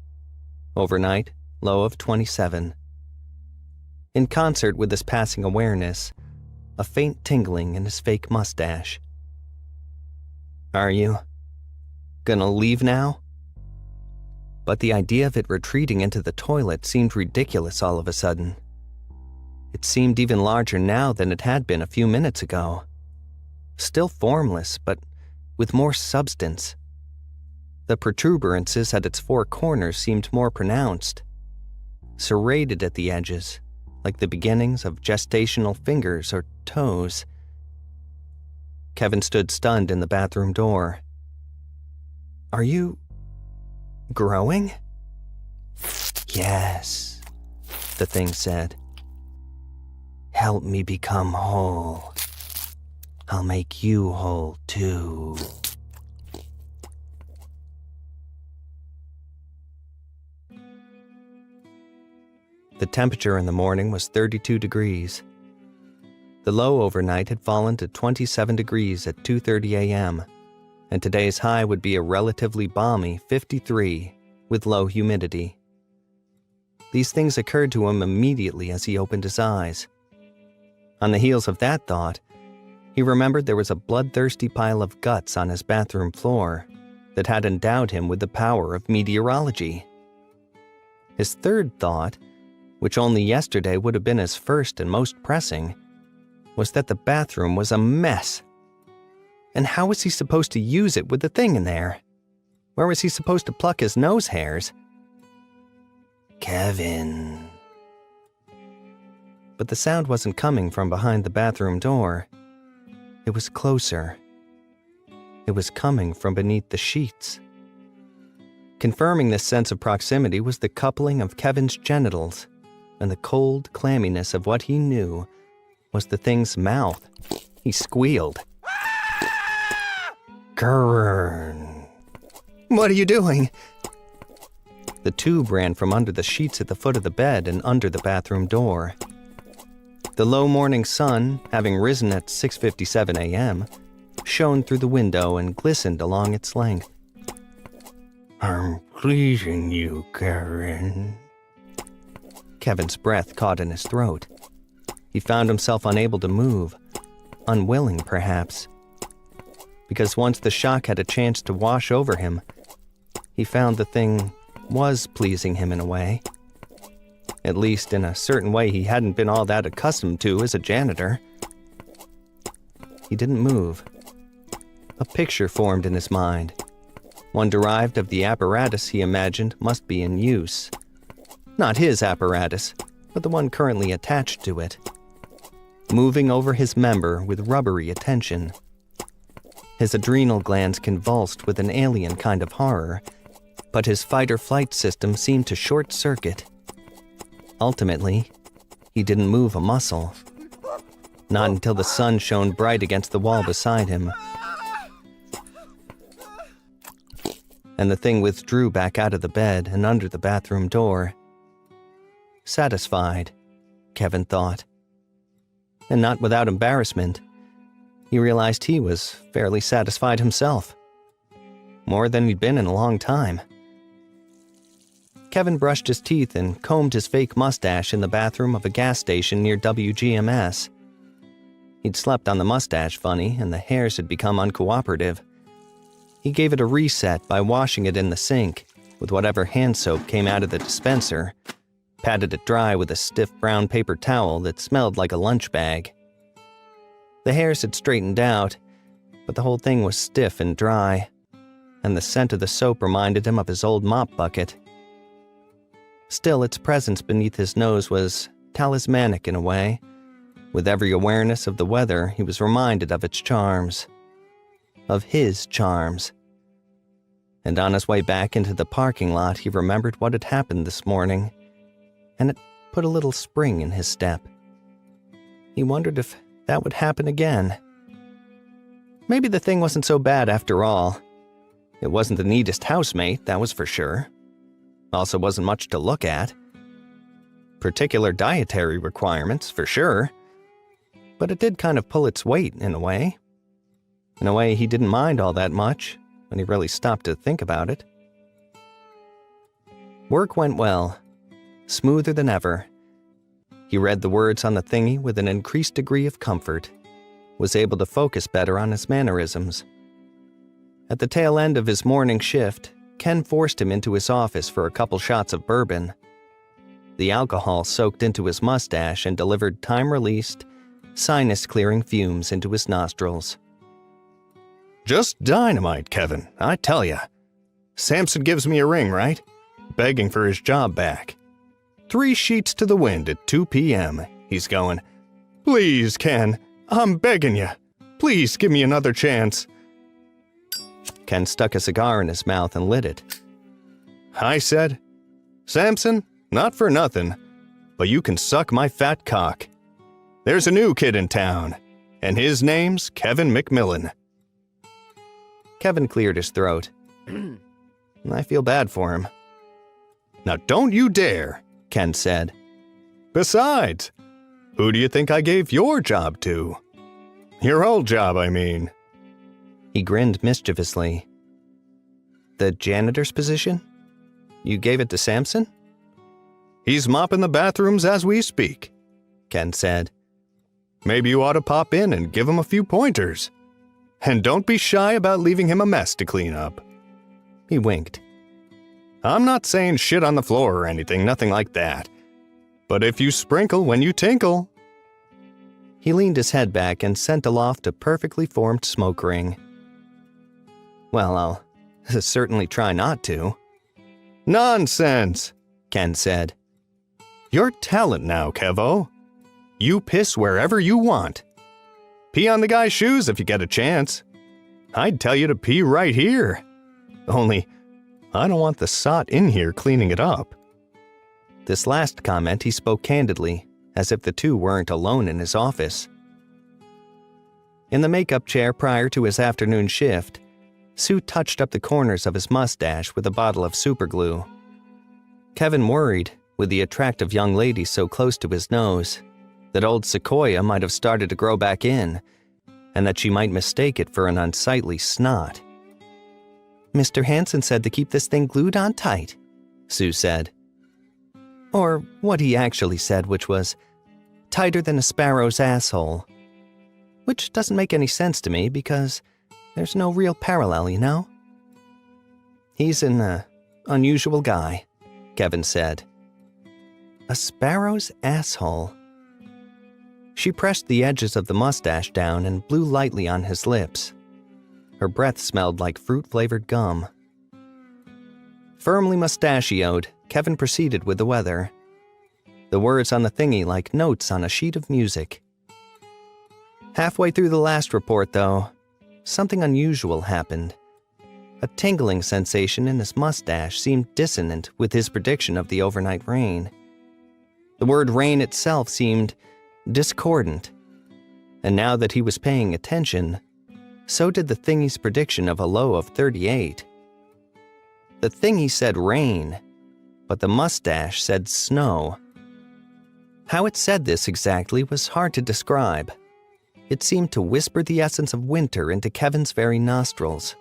Overnight, low of 27. In concert with this passing awareness, a faint tingling in his fake mustache. "Are you gonna leave now?" But the idea of it retreating into the toilet seemed ridiculous all of a sudden. It seemed even larger now than it had been a few minutes ago. Still formless, but with more substance. The protuberances at its 4 corners seemed more pronounced, serrated at the edges, like the beginnings of gestational fingers or toes. Kevin stood stunned in the bathroom door. "Are you growing?" "Yes," the thing said. "Help me become whole. I'll make you whole too." The temperature in the morning was 32 degrees. The low overnight had fallen to 27 degrees at 2:30 a.m., and today's high would be a relatively balmy 53 with low humidity. These things occurred to him immediately as he opened his eyes. On the heels of that thought, he remembered there was a bloodthirsty pile of guts on his bathroom floor that had endowed him with the power of meteorology. His third thought, which only yesterday would have been his first and most pressing, was that the bathroom was a mess. And how was he supposed to use it with the thing in there? Where was he supposed to pluck his nose hairs? "Kevin." But the sound wasn't coming from behind the bathroom door. It was closer. It was coming from beneath the sheets. Confirming this sense of proximity was the coupling of Kevin's genitals and the cold clamminess of what he knew was the thing's mouth. He squealed. "Grrrn." "What are you doing?" The tube ran from under the sheets at the foot of the bed and under the bathroom door. The low morning sun, having risen at 6:57 a.m., shone through the window and glistened along its length. "I'm pleasing you, Kevin." Kevin's breath caught in his throat. He found himself unable to move, unwilling perhaps. Because once the shock had a chance to wash over him, he found the thing was pleasing him in a way. At least in a certain way he hadn't been all that accustomed to as a janitor. He didn't move. A picture formed in his mind, one derived of the apparatus he imagined must be in use. Not his apparatus, but the one currently attached to it. Moving over his member with rubbery attention. His adrenal glands convulsed with an alien kind of horror, but his fight-or-flight system seemed to short-circuit. Ultimately, he didn't move a muscle. Not until the sun shone bright against the wall beside him. And the thing withdrew back out of the bed and under the bathroom door. Satisfied, Kevin thought. And not without embarrassment. He realized he was fairly satisfied himself. more than he'd been in a long time. Kevin brushed his teeth and combed his fake mustache in the bathroom of a gas station near WGMS. He'd slept on the mustache funny, and the hairs had become uncooperative. He gave it a reset by washing it in the sink with whatever hand soap came out of the dispenser, patted it dry with a stiff brown paper towel that smelled like a lunch bag. The hairs had straightened out, but the whole thing was stiff and dry, and the scent of the soap reminded him of his old mop bucket. Still, its presence beneath his nose was talismanic in a way. With every awareness of the weather, he was reminded of its charms. Of his charms. And on his way back into the parking lot, he remembered what had happened this morning, and it put a little spring in his step. He wondered if that would happen again. Maybe the thing wasn't so bad after all. It wasn't the neatest housemate, that was for sure. Also wasn't much to look at. Particular dietary requirements, for sure. But it did kind of pull its weight, in a way. In a way he didn't mind all that much, when he really stopped to think about it. Work went well, smoother than ever. He read the words on the thingy with an increased degree of comfort, was able to focus better on his mannerisms. At the tail end of his morning shift, Ken forced him into his office for a couple shots of bourbon. The alcohol soaked into his mustache and delivered time-released, sinus-clearing fumes into his nostrils. Just dynamite, Kevin, I tell ya. Samson gives me a ring, right? Begging for his job back. 3 sheets to the wind at 2 p.m. He's going, "Please, Ken, I'm begging you. Please give me another chance." Ken stuck a cigar in his mouth and lit it. I said, "Samson, not for nothing, but you can suck my fat cock. There's a new kid in town, and his name's Kevin McMillan." Kevin cleared his throat. I feel bad for him. "Now don't you dare," Ken said. "Besides, who do you think I gave your job to? Your old job, I mean." He grinned mischievously. "The janitor's position? You gave it to Samson?" "He's mopping the bathrooms as we speak," Ken said. "Maybe you ought to pop in and give him a few pointers. And don't be shy about leaving him a mess to clean up." He winked. "I'm not saying shit on the floor or anything, nothing like that. But if you sprinkle when you tinkle." He leaned his head back and sent aloft a perfectly formed smoke ring. "Well, I'll certainly try not to." "Nonsense," Ken said. "You're talent now, Kevo. You piss wherever you want. Pee on the guy's shoes if you get a chance. I'd tell you to pee right here. Only, I don't want the sot in here cleaning it up." This last comment he spoke candidly, as if the two weren't alone in his office. In the makeup chair prior to his afternoon shift, Sue touched up the corners of his mustache with a bottle of superglue. Kevin worried, with the attractive young lady so close to his nose, that old Sequoia might have started to grow back in, and that she might mistake it for an unsightly snot. "Mr. Hanson said to keep this thing glued on tight," Sue said. Or what he actually said, which was, "tighter than a sparrow's asshole." Which doesn't make any sense to me because there's no real parallel, you know? "He's an unusual guy," Kevin said. A sparrow's asshole. She pressed the edges of the mustache down and blew lightly on his lips. Her breath smelled like fruit-flavored gum. Firmly mustachioed, Kevin proceeded with the weather. The words on the thingy like notes on a sheet of music. Halfway through the last report, though, something unusual happened. A tingling sensation in his mustache seemed dissonant with his prediction of the overnight rain. The word rain itself seemed discordant. And now that he was paying attention, so did the thingy's prediction of a low of 38. The thingy said rain, but the mustache said snow. How it said this exactly was hard to describe. It seemed to whisper the essence of winter into Kevin's very nostrils.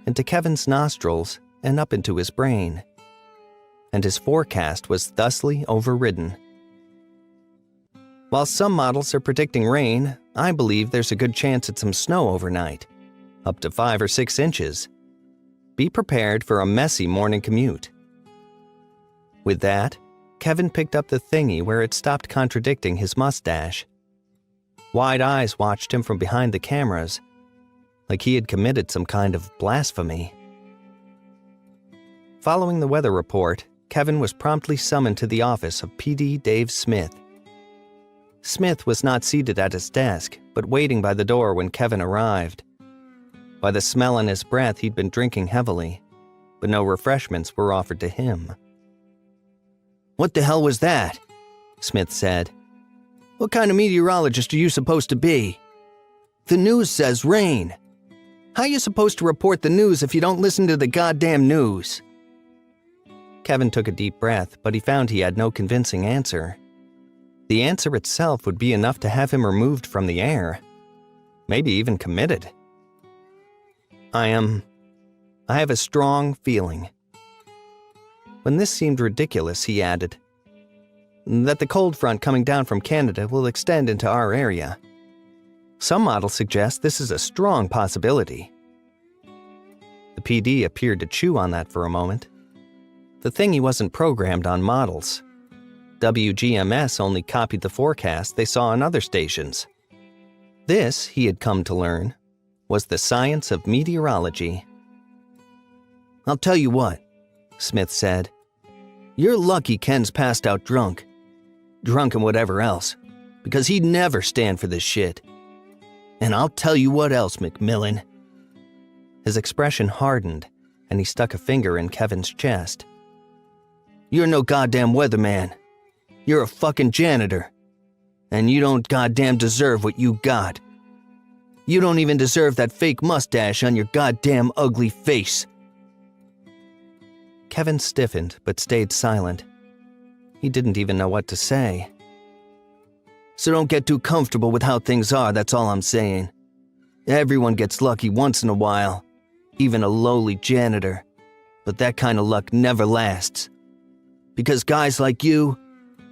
into Kevin's nostrils and up into his brain. And his forecast was thusly overridden. While some models are predicting rain, I believe there's a good chance at some snow overnight, up to 5 or 6 inches. Be prepared for a messy morning commute. With that, Kevin picked up the thingy where it stopped contradicting his mustache. Wide eyes watched him from behind the cameras, like he had committed some kind of blasphemy. Following the weather report, Kevin was promptly summoned to the office of PD Dave Smith. Smith was not seated at his desk, but waiting by the door when Kevin arrived. By the smell on his breath, he'd been drinking heavily, but no refreshments were offered to him. "What the hell was that?" Smith said. "What kind of meteorologist are you supposed to be? The news says rain. How are you supposed to report the news if you don't listen to the goddamn news?" Kevin took a deep breath, but he found he had no convincing answer. The answer itself would be enough to have him removed from the air. Maybe even committed. I have a strong feeling. When this seemed ridiculous, he added, that the cold front coming down from Canada will extend into our area. Some models suggest this is a strong possibility. The PD appeared to chew on that for a moment. The thingy wasn't programmed on models. WGMS only copied the forecast they saw on other stations. This, he had come to learn, was the science of meteorology. "I'll tell you what," Smith said. "You're lucky Ken's passed out drunk and whatever else, because he'd never stand for this shit. And I'll tell you what else, McMillan." His expression hardened, and he stuck a finger in Kevin's chest. "You're no goddamn weatherman. You're a fucking janitor. And you don't goddamn deserve what you got. You don't even deserve that fake mustache on your goddamn ugly face." Kevin stiffened but stayed silent. He didn't even know what to say. "So don't get too comfortable with how things are, that's all I'm saying. Everyone gets lucky once in a while, even a lowly janitor. But that kind of luck never lasts. Because guys like you,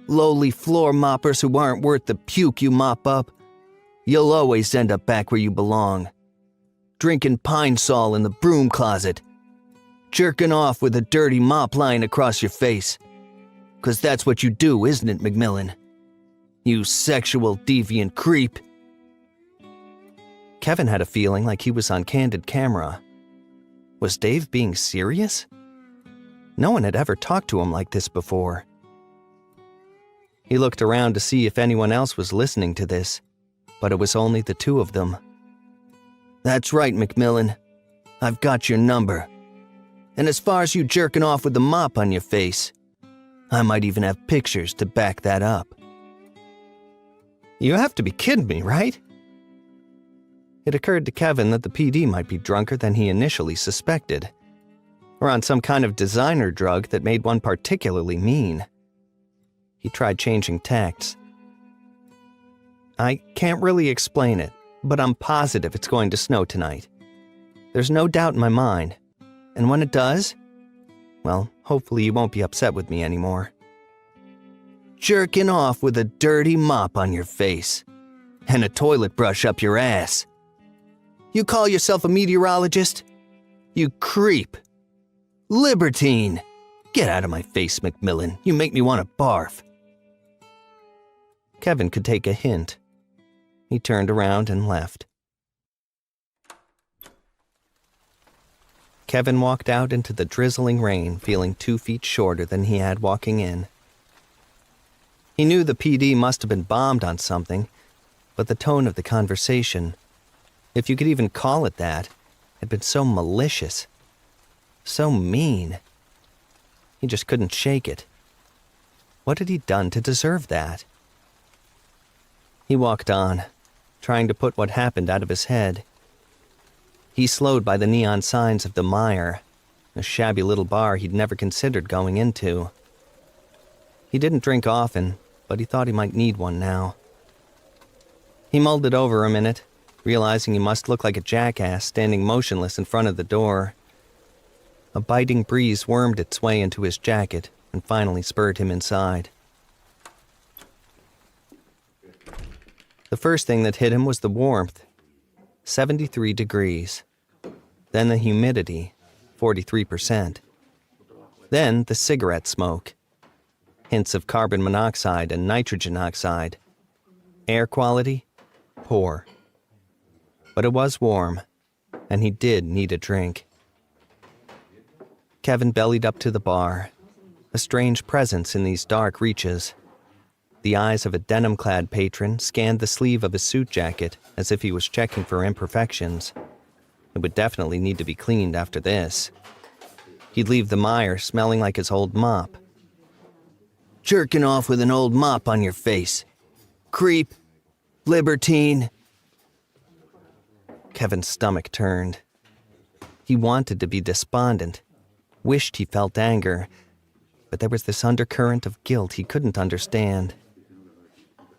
lowly floor moppers who aren't worth the puke you mop up, you'll always end up back where you belong. Drinking Pine Sol in the broom closet. Jerking off with a dirty mop lying across your face. 'Cause that's what you do, isn't it, McMillan? You sexual deviant creep." Kevin had a feeling like he was on candid camera. Was Dave being serious? No one had ever talked to him like this before. He looked around to see if anyone else was listening to this, but it was only the two of them. "That's right, McMillan. I've got your number. And as far as you jerking off with the mop on your face, I might even have pictures to back that up." You have to be kidding me, right? It occurred to Kevin that the PD might be drunker than he initially suspected, or on some kind of designer drug that made one particularly mean. He tried changing tacts. "I can't really explain it, but I'm positive it's going to snow tonight. There's no doubt in my mind. And when it does, well, hopefully you won't be upset with me anymore." "Jerking off with a dirty mop on your face and a toilet brush up your ass. You call yourself a meteorologist? You creep. Libertine. Get out of my face, McMillan. You make me want to barf." Kevin could take a hint. He turned around and left. Kevin walked out into the drizzling rain, feeling 2 feet shorter than he had walking in. He knew the PD must have been bombed on something, but the tone of the conversation, if you could even call it that, had been so malicious, so mean. He just couldn't shake it. What had he done to deserve that? He walked on, trying to put what happened out of his head. He slowed by the neon signs of the Mire, a shabby little bar he'd never considered going into. He didn't drink often, but he thought he might need one now. He mulled it over a minute, realizing he must look like a jackass standing motionless in front of the door, A biting breeze wormed its way into his jacket and finally spurred him inside. The first thing that hit him was the warmth, 73 degrees. Then the humidity, 43%. Then the cigarette smoke. Hints of carbon monoxide and nitrogen oxide. Air quality, poor. But it was warm, and he did need a drink. Kevin bellied up to the bar, a strange presence in these dark reaches. The eyes of a denim-clad patron scanned the sleeve of his suit jacket as if he was checking for imperfections. It would definitely need to be cleaned after this. He'd leave the mire smelling like his old mop. Jerking off with an old mop on your face. Creep. Libertine. Kevin's stomach turned. He wanted to be despondent, wished he felt anger, but there was this undercurrent of guilt he couldn't understand.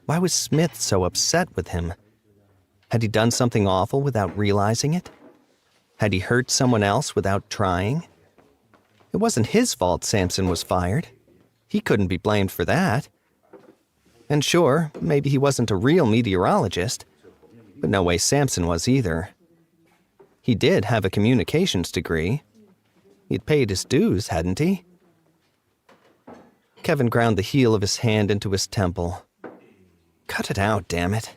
Why was Smith so upset with him? Had he done something awful without realizing it? Had he hurt someone else without trying? It wasn't his fault Sampson was fired. He couldn't be blamed for that. And sure, maybe he wasn't a real meteorologist, but no way Sampson was either. He did have a communications degree. He'd paid his dues, hadn't he? Kevin ground the heel of his hand into his temple. Cut it out, damn it.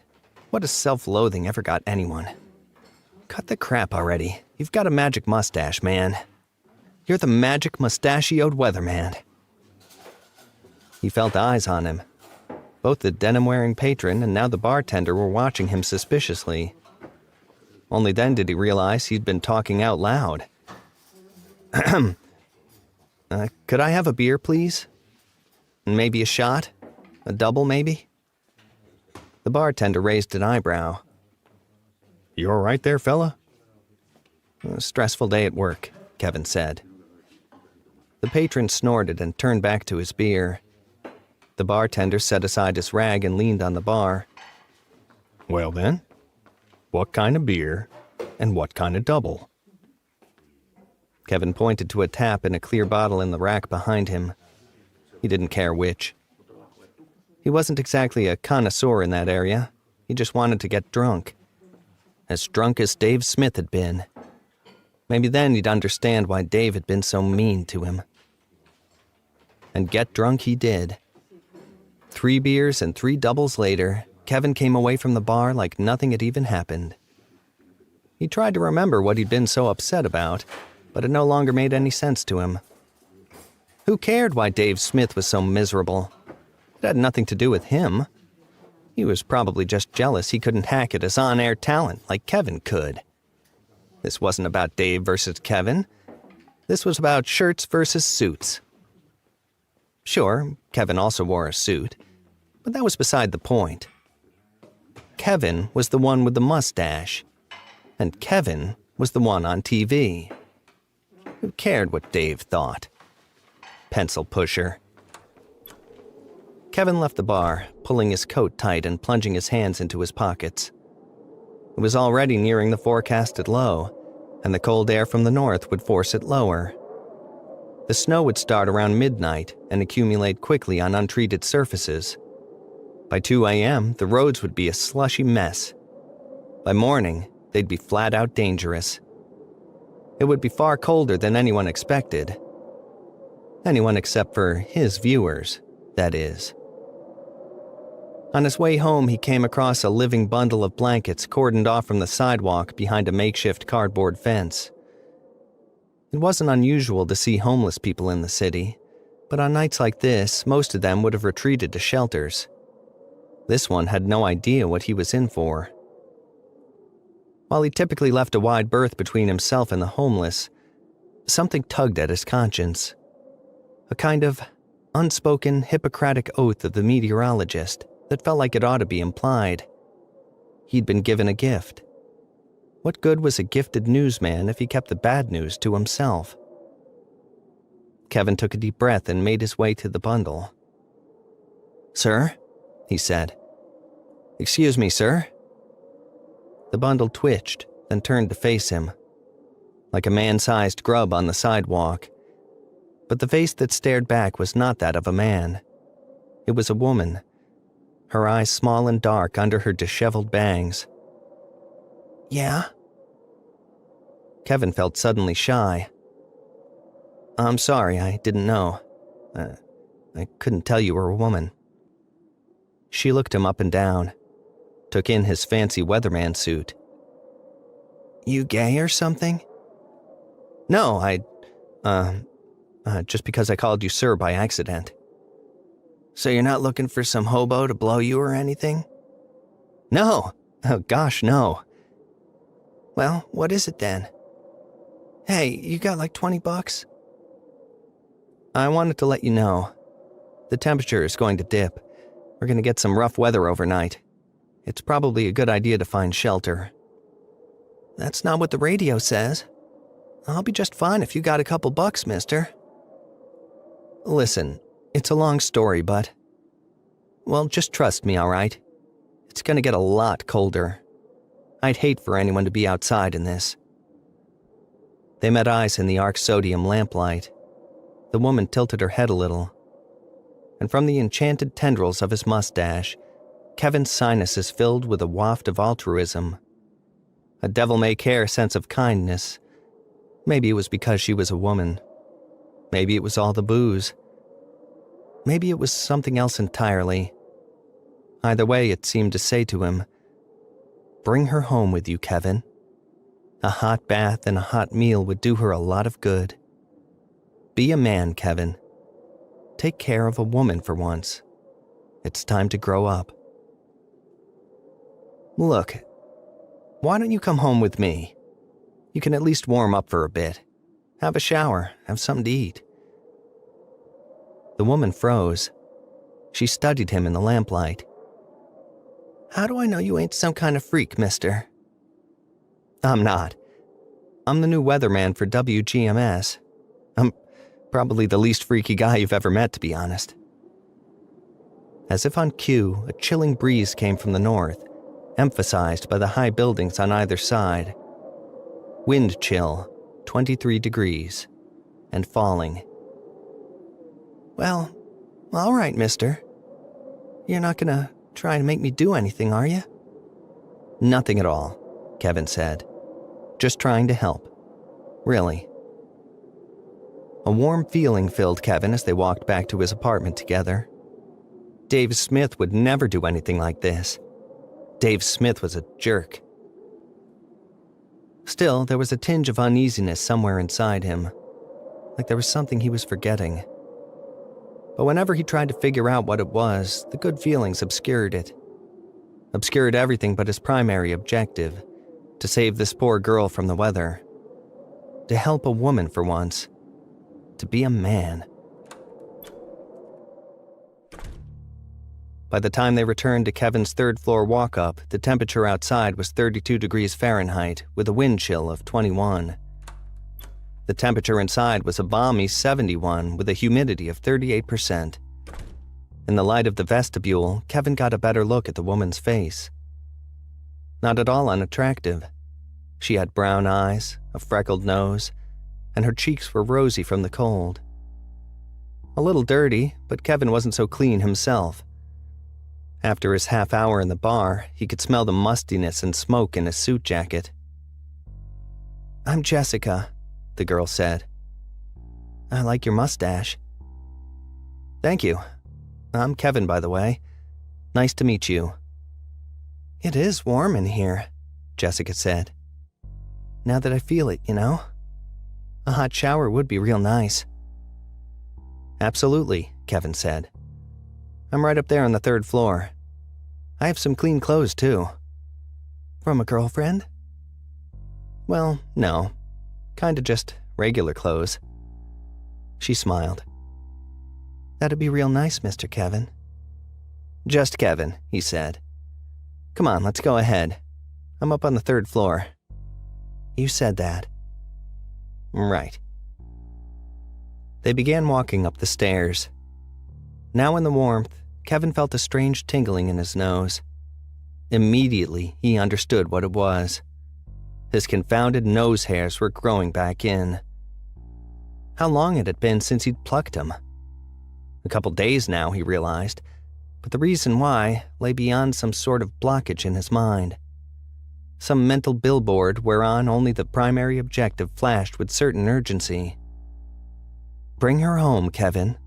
What has self-loathing ever got anyone? Cut the crap already. You've got a magic mustache, man. You're the magic mustachioed weatherman. He felt eyes on him. Both the denim-wearing patron and now the bartender were watching him suspiciously. Only then did he realize he'd been talking out loud. Could I have a beer, please? Maybe a shot? A double, maybe? The bartender raised an eyebrow. You all right there, fella? A stressful day at work, Kevin said. The patron snorted and turned back to his beer. The bartender set aside his rag and leaned on the bar. Well then, what kind of beer and what kind of double? Kevin pointed to a tap in a clear bottle in the rack behind him. He didn't care which. He wasn't exactly a connoisseur in that area. He just wanted to get drunk. As drunk as Dave Smith had been. Maybe then he'd understand why Dave had been so mean to him. And get drunk he did. 3 beers and 3 doubles later, Kevin came away from the bar like nothing had even happened. He tried to remember what he'd been so upset about, but it no longer made any sense to him. Who cared why Dave Smith was so miserable? It had nothing to do with him. He was probably just jealous he couldn't hack at his on-air talent like Kevin could. This wasn't about Dave versus Kevin. This was about shirts versus suits. Sure, Kevin also wore a suit, but that was beside the point. Kevin was the one with the mustache, and Kevin was the one on TV. Who cared what Dave thought? Pencil pusher. Kevin left the bar, pulling his coat tight and plunging his hands into his pockets. It was already nearing the forecasted low, and the cold air from the north would force it lower. The snow would start around midnight and accumulate quickly on untreated surfaces. By 2 a.m., the roads would be a slushy mess. By morning, they'd be flat-out dangerous. It would be far colder than anyone expected. Anyone except for his viewers, that is. On his way home, he came across a living bundle of blankets cordoned off from the sidewalk behind a makeshift cardboard fence. It wasn't unusual to see homeless people in the city, but on nights like this, most of them would have retreated to shelters. This one had no idea what he was in for. While he typically left a wide berth between himself and the homeless, something tugged at his conscience. A kind of unspoken Hippocratic oath of the meteorologist that felt like it ought to be implied. He'd been given a gift. What good was a gifted newsman if he kept the bad news to himself? Kevin took a deep breath and made his way to the bundle. "Sir?" he said. "Excuse me, sir?" The bundle twitched, then turned to face him. like a man-sized grub on the sidewalk. But the face that stared back was not that of a man. It was a woman, her eyes small and dark under her disheveled bangs. "Yeah?" Kevin felt suddenly shy. "I'm sorry, I didn't know. I couldn't tell you were a woman." She looked him up and down, took in his fancy weatherman suit. "You gay or something?" "No, just because I called you sir by accident." "So you're not looking for some hobo to blow you or anything?" "No. Oh gosh, no." "Well, what is it then?" "Hey, you got like $20? "I wanted to let you know. The temperature is going to dip. We're going to get some rough weather overnight. It's probably a good idea to find shelter." "That's not what the radio says. I'll be just fine if you got a couple bucks, mister." "Listen, it's a long story, but... Well, just trust me, all right? It's going to get a lot colder. I'd hate for anyone to be outside in this." They met eyes in the arc sodium lamplight. The woman tilted her head a little, and from the enchanted tendrils of his mustache, Kevin's sinuses filled with a waft of altruism, a devil-may-care sense of kindness. Maybe it was because she was a woman. Maybe it was all the booze. Maybe it was something else entirely. Either way, it seemed to say to him, "Bring her home with you, Kevin. A hot bath and a hot meal would do her a lot of good. Be a man, Kevin. Take care of a woman for once. It's time to grow up." "Look, why don't you come home with me? You can at least warm up for a bit. Have a shower, have something to eat." The woman froze. She studied him in the lamplight. "How do I know you ain't some kind of freak, mister?" "I'm not. I'm the new weatherman for WGMS. I'm probably the least freaky guy you've ever met, to be honest." As if on cue, a chilling breeze came from the north, emphasized by the high buildings on either side. Wind chill, 23 degrees, and falling. "Well, all right, mister. You're not gonna try to make me do anything, are you?" "Nothing at all," Kevin said. "Just trying to help. Really." A warm feeling filled Kevin as they walked back to his apartment together. Dave Smith would never do anything like this. Dave Smith was a jerk. Still, there was a tinge of uneasiness somewhere inside him, like there was something he was forgetting. But whenever he tried to figure out what it was, the good feelings obscured it. Obscured everything but his primary objective, to save this poor girl from the weather. To help a woman for once. To be a man. By the time they returned to Kevin's third-floor walk-up, the temperature outside was 32 degrees Fahrenheit with a wind chill of 21. The temperature inside was a balmy 71 with a humidity of 38%. In the light of the vestibule, Kevin got a better look at the woman's face. Not at all unattractive. She had brown eyes, a freckled nose, and her cheeks were rosy from the cold. A little dirty, but Kevin wasn't so clean himself. After his half hour in the bar, he could smell the mustiness and smoke in his suit jacket. "I'm Jessica," the girl said. "I like your mustache." "Thank you. I'm Kevin, by the way. Nice to meet you." "It is warm in here," Jessica said. "Now that I feel it, you know. A hot shower would be real nice." "Absolutely," Kevin said. "I'm right up there on the third floor. I have some clean clothes, too." "From a girlfriend?" "Well, no. Kinda just regular clothes." She smiled. "That'd be real nice, Mr. Kevin." "Just Kevin," he said. "Come on, let's go ahead. I'm up on the third floor." "You said that." "Right." They began walking up the stairs. Now in the warmth, Kevin felt a strange tingling in his nose. Immediately, he understood what it was. His confounded nose hairs were growing back in. How long it had been since he'd plucked them? A couple days now, he realized, but the reason why lay beyond some sort of blockage in his mind. Some mental billboard whereon only the primary objective flashed with certain urgency. Bring her home, Kevin,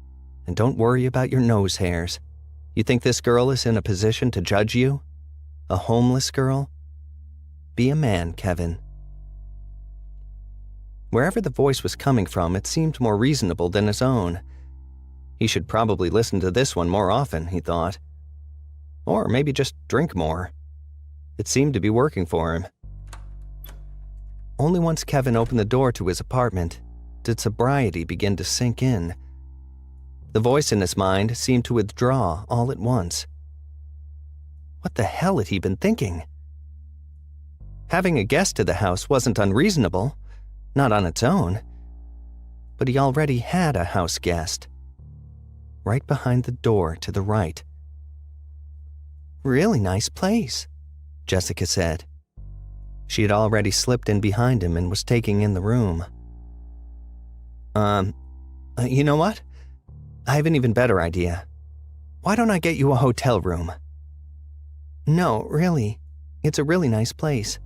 and don't worry about your nose hairs. You think this girl is in a position to judge you? A homeless girl? Be a man, Kevin. Wherever the voice was coming from, it seemed more reasonable than his own. He should probably listen to this one more often, he thought. Or maybe just drink more. It seemed to be working for him. Only once Kevin opened the door to his apartment did sobriety begin to sink in. The voice in his mind seemed to withdraw all at once. What the hell had he been thinking? Having a guest to the house wasn't unreasonable, not on its own. But he already had a house guest. Right behind the door to the right. Really nice place, Jessica said. She had already slipped in behind him and was taking in the room. You know what? I have an even better idea. Why don't I get you a hotel room? No, really. It's a really nice place.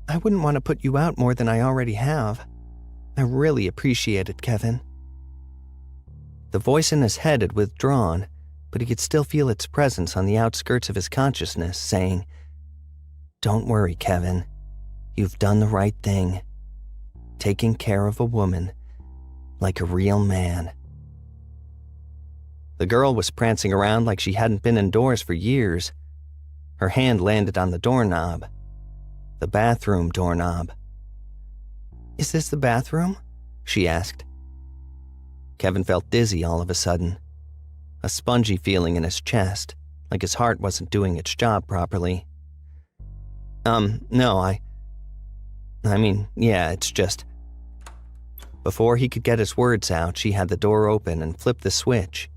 I wouldn't want to put you out more than I already have. I really appreciate it, Kevin. The voice in his head had withdrawn, but he could still feel its presence on the outskirts of his consciousness, saying, Don't worry, Kevin. You've done the right thing. Taking care of a woman like a real man. The girl was prancing around like she hadn't been indoors for years. Her hand landed on the doorknob. The bathroom doorknob. Is this the bathroom? She asked. Kevin felt dizzy all of a sudden. A spongy feeling in his chest, like his heart wasn't doing its job properly. No, I mean, yeah, it's just... Before he could get his words out, she had the door open and flipped the switch.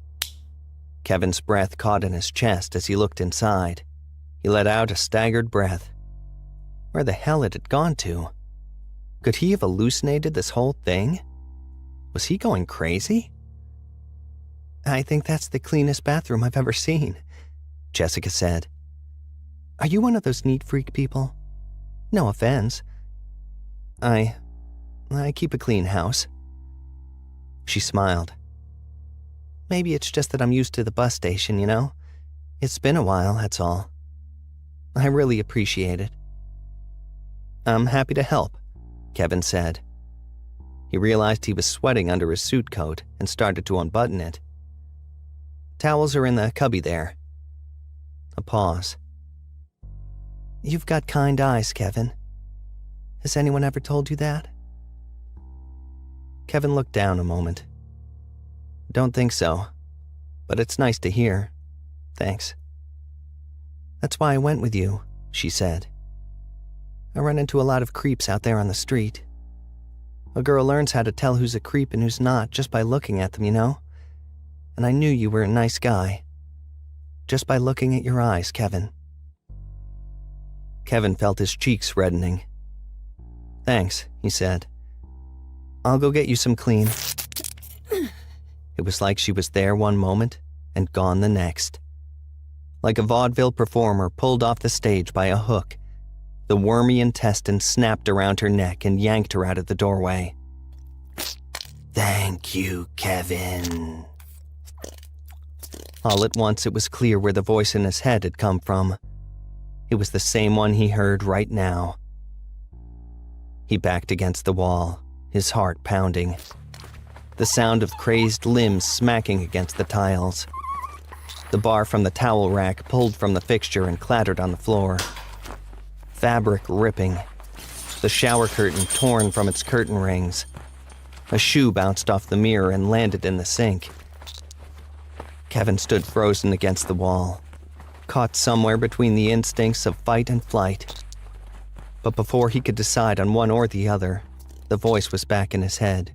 Kevin's breath caught in his chest as he looked inside. He let out a staggered breath. Where the hell had it gone to? Could he have hallucinated this whole thing? Was he going crazy? I think that's the cleanest bathroom I've ever seen, Jessica said. Are you one of those neat freak people? No offense. I keep a clean house. She smiled. Maybe it's just that I'm used to the bus station, you know? It's been a while, that's all. I really appreciate it. I'm happy to help, Kevin said. He realized he was sweating under his suit coat and started to unbutton it. Towels are in the cubby there. A pause. You've got kind eyes, Kevin. Has anyone ever told you that? Kevin looked down a moment. Don't think so, but it's nice to hear. Thanks. That's why I went with you, she said. I run into a lot of creeps out there on the street. A girl learns how to tell who's a creep and who's not just by looking at them, you know? And I knew you were a nice guy. Just by looking at your eyes, Kevin. Kevin felt his cheeks reddening. Thanks, he said. I'll go get you some clean. It was like she was there one moment and gone the next. Like a vaudeville performer pulled off the stage by a hook, the wormy intestine snapped around her neck and yanked her out of the doorway. Thank you, Kevin. All at once it was clear where the voice in his head had come from. It was the same one he heard right now. He backed against the wall, his heart pounding. The sound of crazed limbs smacking against the tiles. The bar from the towel rack pulled from the fixture and clattered on the floor. Fabric ripping. The shower curtain torn from its curtain rings. A shoe bounced off the mirror and landed in the sink. Kevin stood frozen against the wall, caught somewhere between the instincts of fight and flight. But before he could decide on one or the other, the voice was back in his head.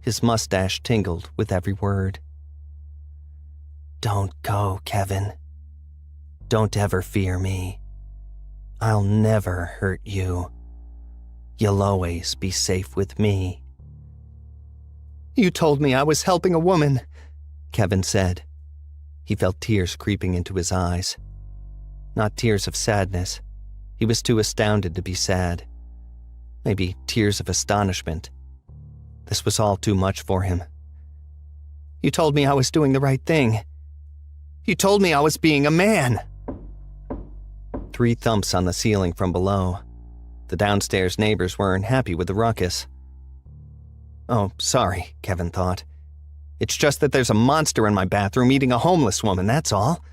His mustache tingled with every word. Don't go, Kevin. Don't ever fear me. I'll never hurt you. You'll always be safe with me." "You told me I was helping a woman," Kevin said. He felt tears creeping into his eyes. Not tears of sadness. He was too astounded to be sad. Maybe tears of astonishment. This was all too much for him. "You told me I was doing the right thing. You told me I was being a man." 3 thumps on the ceiling from below. The downstairs neighbors weren't happy with the ruckus. "Oh, sorry," Kevin thought. "It's just that there's a monster in my bathroom eating a homeless woman, that's all.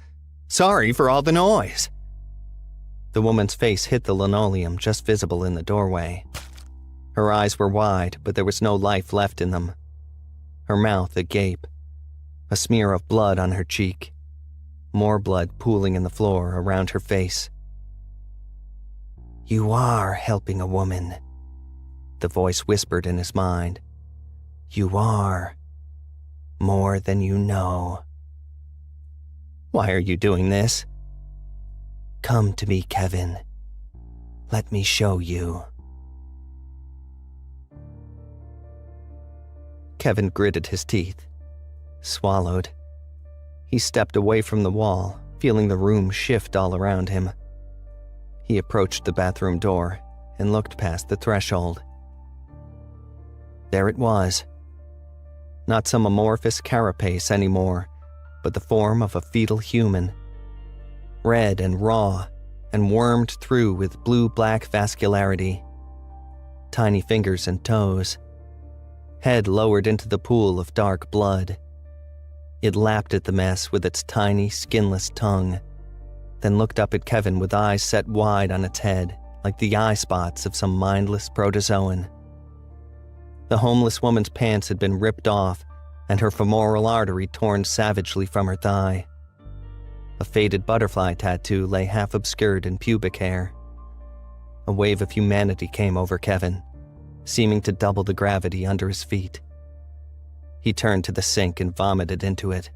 Sorry for all the noise." The woman's face hit the linoleum just visible in the doorway. Her eyes were wide, but there was no life left in them. Her mouth agape. A smear of blood on her cheek. More blood pooling in the floor around her face. "You are helping a woman," the voice whispered in his mind. "You are. More than you know." "Why are you doing this?" "Come to me, Kevin. Let me show you." Kevin gritted his teeth, swallowed. He stepped away from the wall, feeling the room shift all around him. He approached the bathroom door and looked past the threshold. There it was. Not some amorphous carapace anymore, but the form of a fetal human. Red and raw, and wormed through with blue-black vascularity. Tiny fingers and toes. Head lowered into the pool of dark blood. It lapped at the mess with its tiny, skinless tongue, then looked up at Kevin with eyes set wide on its head, like the eye spots of some mindless protozoan. The homeless woman's pants had been ripped off, and her femoral artery torn savagely from her thigh. A faded butterfly tattoo lay half obscured in pubic hair. A wave of humanity came over Kevin, seeming to double the gravity under his feet. He turned to the sink and vomited into it.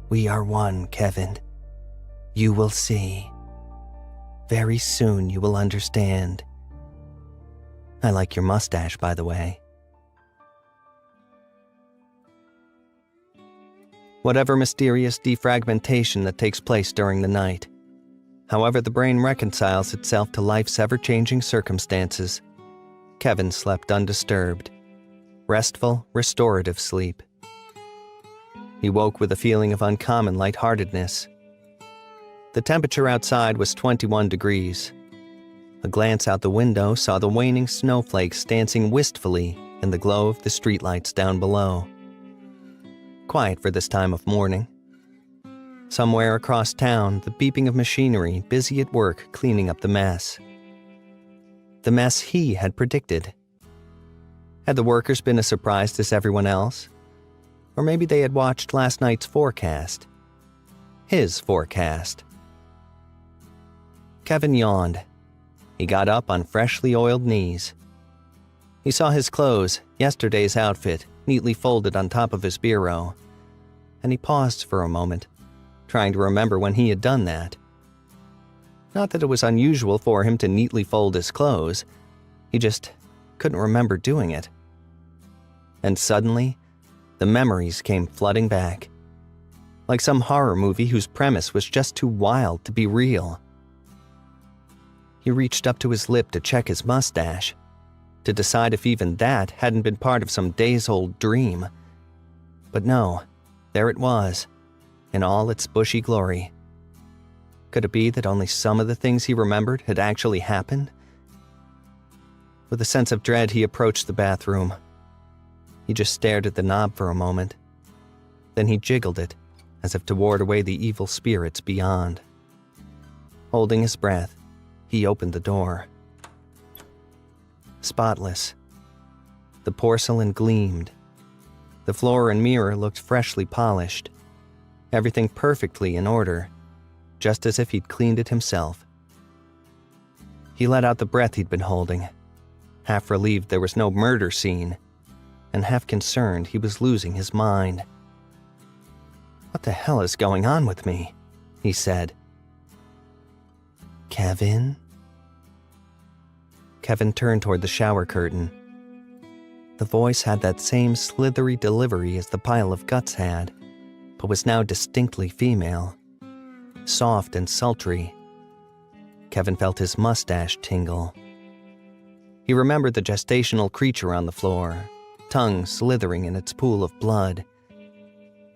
"We are one, Kevin. You will see. Very soon you will understand. I like your mustache, by the way." Whatever mysterious defragmentation that takes place during the night, however the brain reconciles itself to life's ever-changing circumstances, Kevin slept undisturbed. Restful, restorative sleep. He woke with a feeling of uncommon lightheartedness. The temperature outside was 21 degrees. A glance out the window saw the waning snowflakes dancing wistfully in the glow of the streetlights down below. Quiet for this time of morning. Somewhere across town, the beeping of machinery busy at work cleaning up the mess. The mess he had predicted. Had the workers been as surprised as everyone else? Or maybe they had watched last night's forecast. His forecast. Kevin yawned. He got up on freshly oiled knees. He saw his clothes, yesterday's outfit, neatly folded on top of his bureau. And he paused for a moment, trying to remember when he had done that. Not that it was unusual for him to neatly fold his clothes. He just couldn't remember doing it. And suddenly, the memories came flooding back. Like some horror movie whose premise was just too wild to be real. He reached up to his lip to check his mustache, to decide if even that hadn't been part of some days-old dream. But no, there it was, in all its bushy glory. Could it be that only some of the things he remembered had actually happened? With a sense of dread, he approached the bathroom. He just stared at the knob for a moment. Then he jiggled it, as if to ward away the evil spirits beyond. Holding his breath, he opened the door. Spotless. The porcelain gleamed. The floor and mirror looked freshly polished. Everything perfectly in order, just as if he'd cleaned it himself. He let out the breath he'd been holding, half relieved there was no murder scene, and half concerned he was losing his mind. "What the hell is going on with me?" he said. "Kevin?" Kevin turned toward the shower curtain. The voice had that same slithery delivery as the pile of guts had, but was now distinctly female. Soft and sultry. Kevin felt his mustache tingle. He remembered the gestational creature on the floor, tongue slithering in its pool of blood.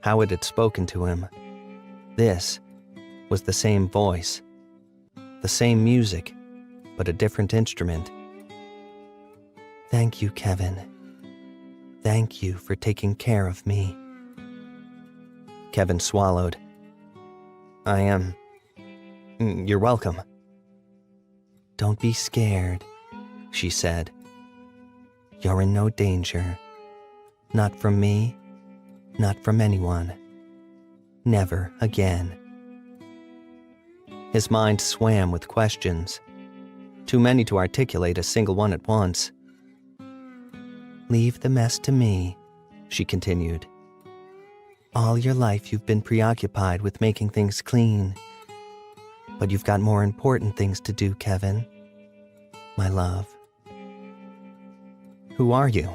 How it had spoken to him. This was the same voice. The same music, but a different instrument. Thank you, Kevin. Thank you for taking care of me. Kevin swallowed. You're welcome. Don't be scared, she said. You're in no danger. Not from me, not from anyone. Never again. His mind swam with questions, too many to articulate a single one at once. Leave the mess to me, she continued. All your life you've been preoccupied with making things clean. But you've got more important things to do, Kevin. My love. Who are you?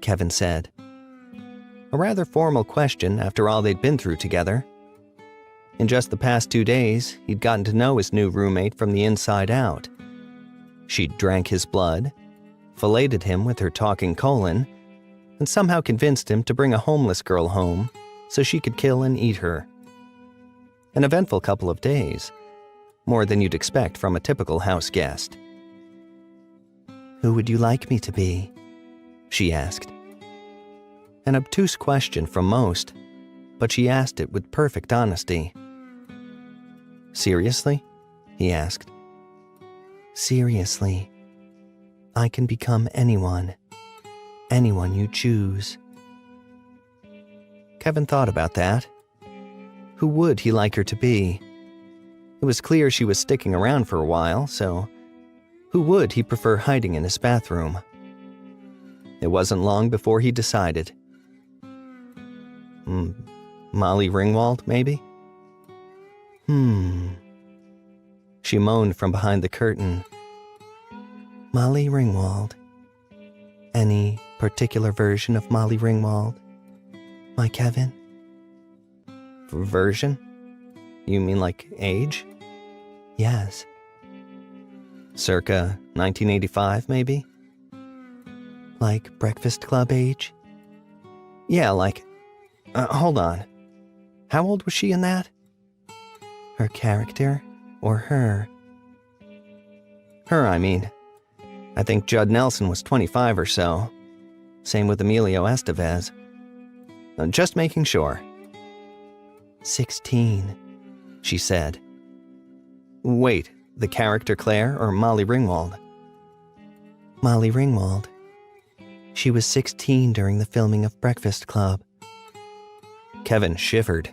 Kevin said. A rather formal question after all they'd been through together. In just the past 2 days, he'd gotten to know his new roommate from the inside out. She'd drank his blood, filleted him with her talking colon, and somehow convinced him to bring a homeless girl home so she could kill and eat her. An eventful couple of days, more than you'd expect from a typical house guest. Who would you like me to be? She asked. An obtuse question from most, but she asked it with perfect honesty. Seriously? He asked. Seriously. I can become anyone. Anyone you choose. Kevin thought about that. Who would he like her to be? It was clear she was sticking around for a while, so who would he prefer hiding in his bathroom? It wasn't long before he decided. Molly Ringwald, maybe? She moaned from behind the curtain. Molly Ringwald. Any particular version of Molly Ringwald? My Kevin? Version? You mean like age? Yes. Circa 1985, maybe? Like Breakfast Club age? Yeah, like... hold on. How old was she in that? Her character or her? Her, I mean. I think Judd Nelson was 25 or so. Same with Emilio Estevez. Just making sure. 16, she said. Wait, the character Claire or Molly Ringwald? Molly Ringwald. She was 16 during the filming of Breakfast Club. Kevin shivered.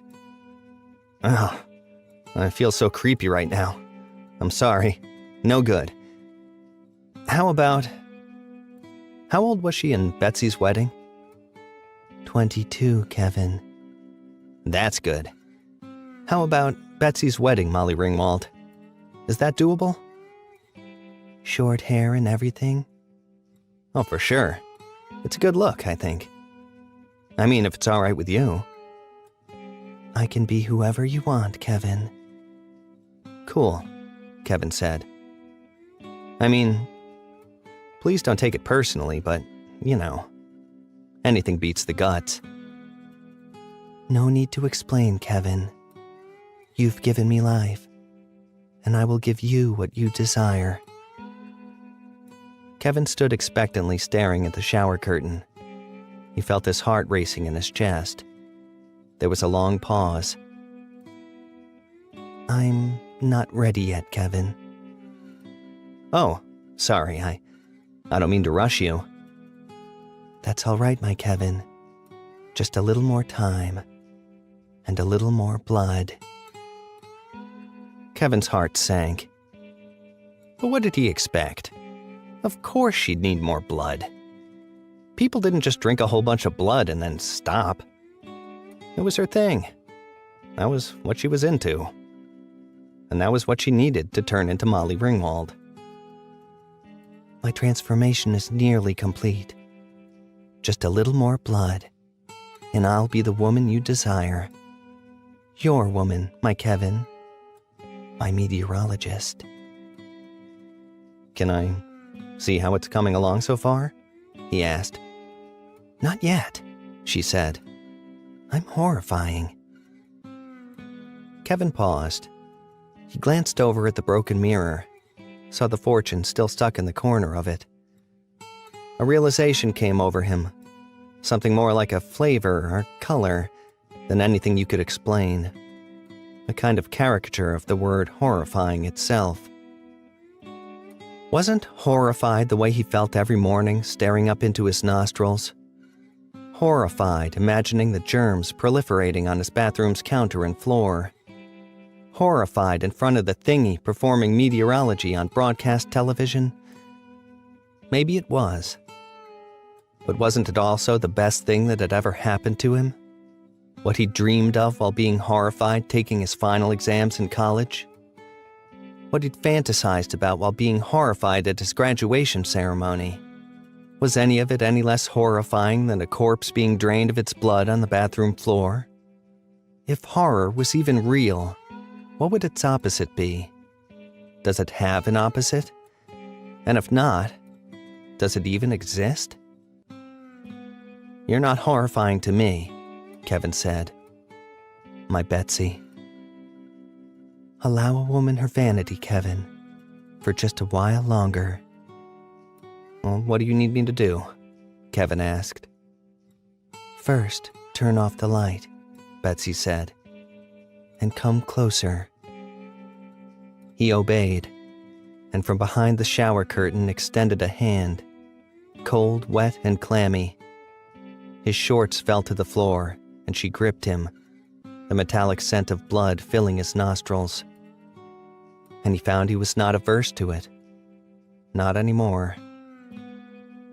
Oh, I feel so creepy right now. I'm sorry. No good. How old was she in Betsy's wedding? 22, Kevin. That's good. How about Betsy's wedding, Molly Ringwald? Is that doable? Short hair and everything? Oh, for sure. It's a good look, I think. I mean, if it's all right with you. I can be whoever you want, Kevin. Cool, Kevin said. I mean, please don't take it personally, but, you know, anything beats the guts. No need to explain, Kevin. You've given me life, and I will give you what you desire. Kevin stood expectantly staring at the shower curtain. He felt his heart racing in his chest. There was a long pause. I'm not ready yet, Kevin. Oh, sorry, I don't mean to rush you. That's all right, my Kevin. Just a little more time. And a little more blood. Kevin's heart sank. But what did he expect? Of course she'd need more blood. People didn't just drink a whole bunch of blood and then stop. It was her thing. That was what she was into. And that was what she needed to turn into Molly Ringwald. My transformation is nearly complete. Just a little more blood, and I'll be the woman you desire. Your woman, my Kevin. My meteorologist. Can I see how it's coming along so far? He asked. Not yet, she said. I'm horrifying. Kevin paused. He glanced over at the broken mirror, saw the fortune still stuck in the corner of it. A realization came over him, something more like a flavor or color than anything you could explain, a kind of caricature of the word horrifying itself. Wasn't horrified the way he felt every morning staring up into his nostrils? Horrified imagining the germs proliferating on his bathroom's counter and floor. Horrified in front of the thingy performing meteorology on broadcast television? Maybe it was. But wasn't it also the best thing that had ever happened to him? What he dreamed of while being horrified taking his final exams in college? What he'd fantasized about while being horrified at his graduation ceremony? Was any of it any less horrifying than a corpse being drained of its blood on the bathroom floor? If horror was even real, what would its opposite be? Does it have an opposite? And if not, does it even exist? You're not horrifying to me, Kevin said. My Betsy. Allow a woman her vanity, Kevin, for just a while longer. Well, what do you need me to do? Kevin asked. First, turn off the light, Betsy said, and come closer. He obeyed, and from behind the shower curtain extended a hand, cold, wet, and clammy. His shorts fell to the floor, and she gripped him, the metallic scent of blood filling his nostrils. And he found he was not averse to it. Not anymore.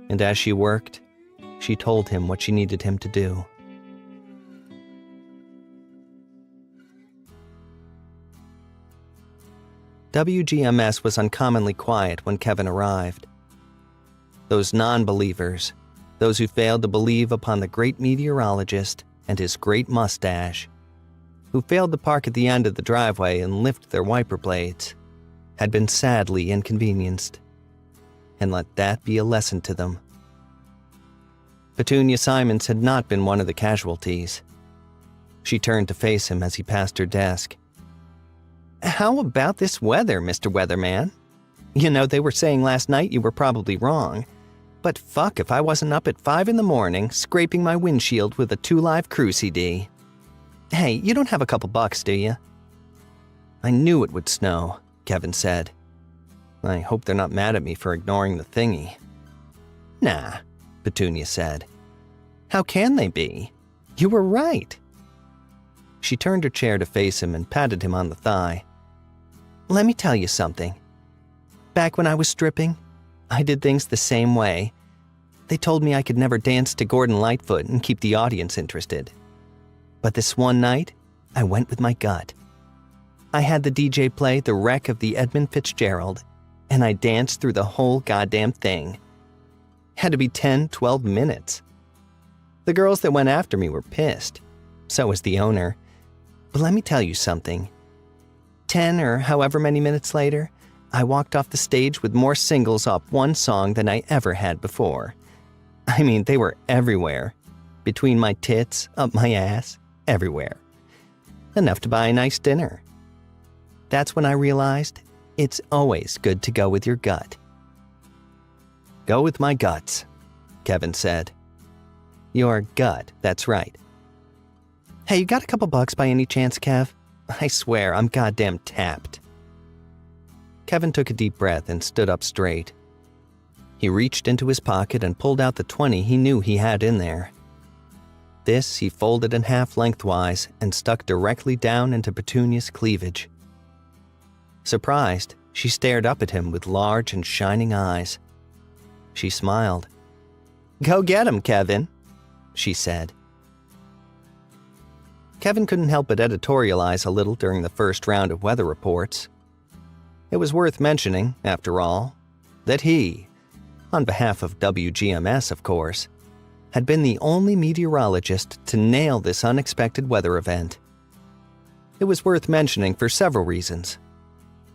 And as she worked, she told him what she needed him to do. WGMS was uncommonly quiet when Kevin arrived. Those non-believers, those who failed to believe upon the great meteorologist and his great mustache, who failed to park at the end of the driveway and lift their wiper blades, had been sadly inconvenienced. And let that be a lesson to them. Petunia Simons had not been one of the casualties. She turned to face him as he passed her desk. How about this weather, Mr. Weatherman? You know, they were saying last night you were probably wrong. But fuck if I wasn't up at 5 a.m, scraping my windshield with a 2 Live Crew CD. Hey, you don't have a couple bucks, do you? I knew it would snow, Kevin said. I hope they're not mad at me for ignoring the thingy. Nah, Petunia said. How can they be? You were right. She turned her chair to face him and patted him on the thigh. Let me tell you something. Back when I was stripping, I did things the same way. They told me I could never dance to Gordon Lightfoot and keep the audience interested. But this one night, I went with my gut. I had the DJ play The Wreck of the Edmund Fitzgerald, and I danced through the whole goddamn thing. Had to be 10, 12 minutes. The girls that went after me were pissed. So was the owner. But let me tell you something. 10 or however many minutes later, I walked off the stage with more singles off one song than I ever had before. I mean, they were everywhere. Between my tits, up my ass, everywhere. Enough to buy a nice dinner. That's when I realized it's always good to go with your gut. Go with my guts, Kevin said. Your gut, that's right. Hey, you got a couple bucks by any chance, Kev? I swear, I'm goddamn tapped. Kevin took a deep breath and stood up straight. He reached into his pocket and pulled out the 20 he knew he had in there. This he folded in half lengthwise and stuck directly down into Petunia's cleavage. Surprised, she stared up at him with large and shining eyes. She smiled. Go get him, Kevin, she said. Kevin couldn't help but editorialize a little during the first round of weather reports. It was worth mentioning, after all, that he, on behalf of WGMS, of course, had been the only meteorologist to nail this unexpected weather event. It was worth mentioning for several reasons.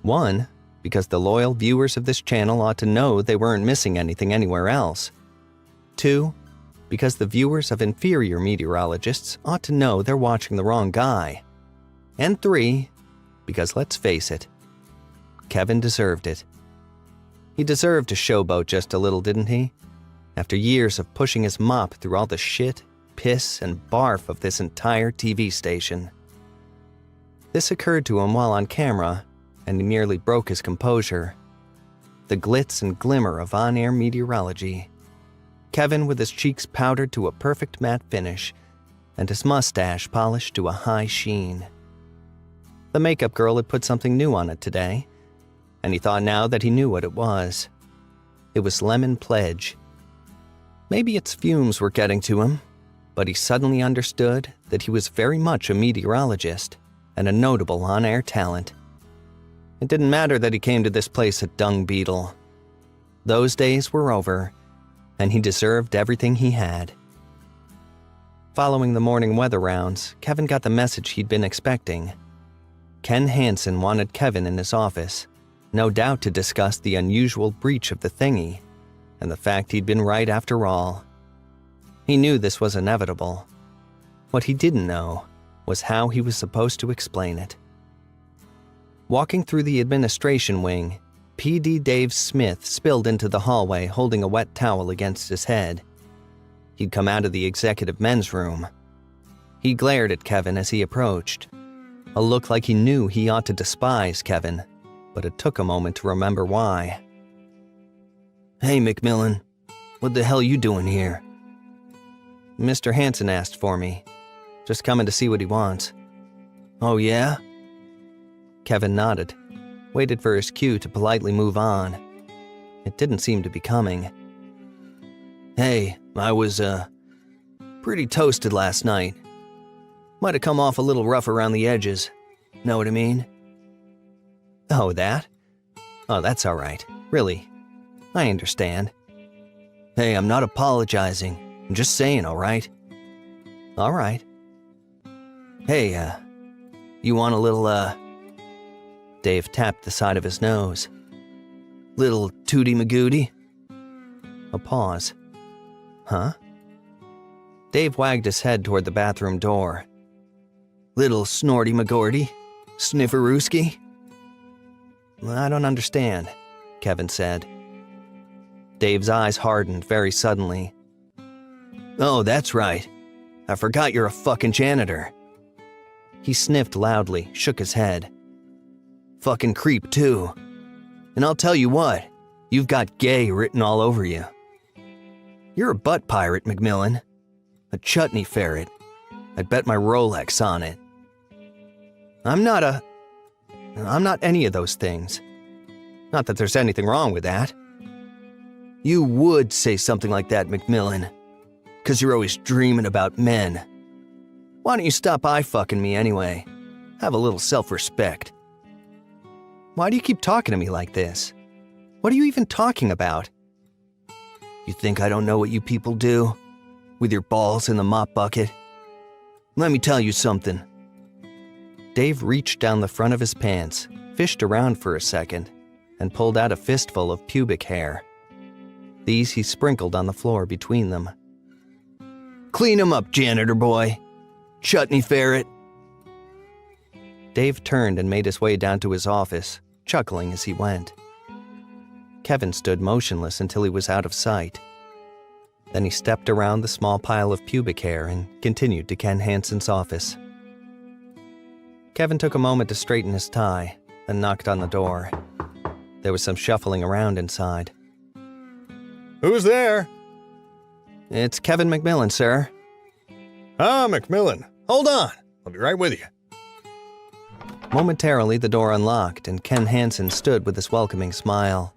One, because the loyal viewers of this channel ought to know they weren't missing anything anywhere else. Two, because the viewers of inferior meteorologists ought to know they're watching the wrong guy. And three, because let's face it, Kevin deserved it. He deserved to showboat just a little, didn't he? After years of pushing his mop through all the shit, piss, and barf of this entire TV station. This occurred to him while on camera, and he nearly broke his composure. The glitz and glimmer of on-air meteorology. Kevin with his cheeks powdered to a perfect matte finish, and his mustache polished to a high sheen. The makeup girl had put something new on it today, and he thought now that he knew what it was. It was Lemon Pledge. Maybe its fumes were getting to him, but he suddenly understood that he was very much a meteorologist and a notable on-air talent. It didn't matter that he came to this place a dung beetle. Those days were over, and he deserved everything he had. Following the morning weather rounds, Kevin got the message he'd been expecting. Ken Hansen wanted Kevin in his office, no doubt to discuss the unusual breach of the thingy, and the fact he'd been right after all. He knew this was inevitable. What he didn't know was how he was supposed to explain it. Walking through the administration wing, PD Dave Smith spilled into the hallway holding a wet towel against his head. He'd come out of the executive men's room. He glared at Kevin as he approached, a look like he knew he ought to despise Kevin, but it took a moment to remember why. "Hey, McMillan, what the hell you doing here?" "Mr. Hansen asked for me. Just coming to see what he wants." "Oh, yeah?" Kevin nodded, waited for his cue to politely move on. It didn't seem to be coming. "Hey, I was, pretty toasted last night. Might have come off a little rough around the edges. Know what I mean?" "Oh, that? Oh, that's all right. Really. I understand." "Hey, I'm not apologizing. I'm just saying, all right?" "All right." "Hey, you want a little, Dave tapped the side of his nose. "Little Tootie Magootie?" A pause. "Huh?" Dave wagged his head toward the bathroom door. "Little Snorty McGorty? Snifferooski?" "I don't understand," Kevin said. Dave's eyes hardened very suddenly. "Oh, that's right. I forgot you're a fucking janitor." He sniffed loudly, shook his head. "Fucking creep, too. And I'll tell you what, you've got gay written all over you. You're a butt pirate, McMillan. A chutney ferret. I'd bet my Rolex on it." I'm not any of those things. Not that there's anything wrong with that." "You would say something like that, McMillan. 'Cause you're always dreaming about men. Why don't you stop eye-fucking me anyway? Have a little self-respect." "Why do you keep talking to me like this? What are you even talking about?" "You think I don't know what you people do? With your balls in the mop bucket? Let me tell you something." Dave reached down the front of his pants, fished around for a second, and pulled out a fistful of pubic hair. These he sprinkled on the floor between them. "Clean 'em up, janitor boy. Chutney ferret." Dave turned and made his way down to his office, chuckling as he went. Kevin stood motionless until he was out of sight. Then he stepped around the small pile of pubic hair and continued to Ken Hansen's office. Kevin took a moment to straighten his tie, then knocked on the door. There was some shuffling around inside. Who's there? "It's Kevin McMillan, sir." Ah, McMillan. Hold on. I'll be right with you. Momentarily, the door unlocked, and Ken Hansen stood with his welcoming smile.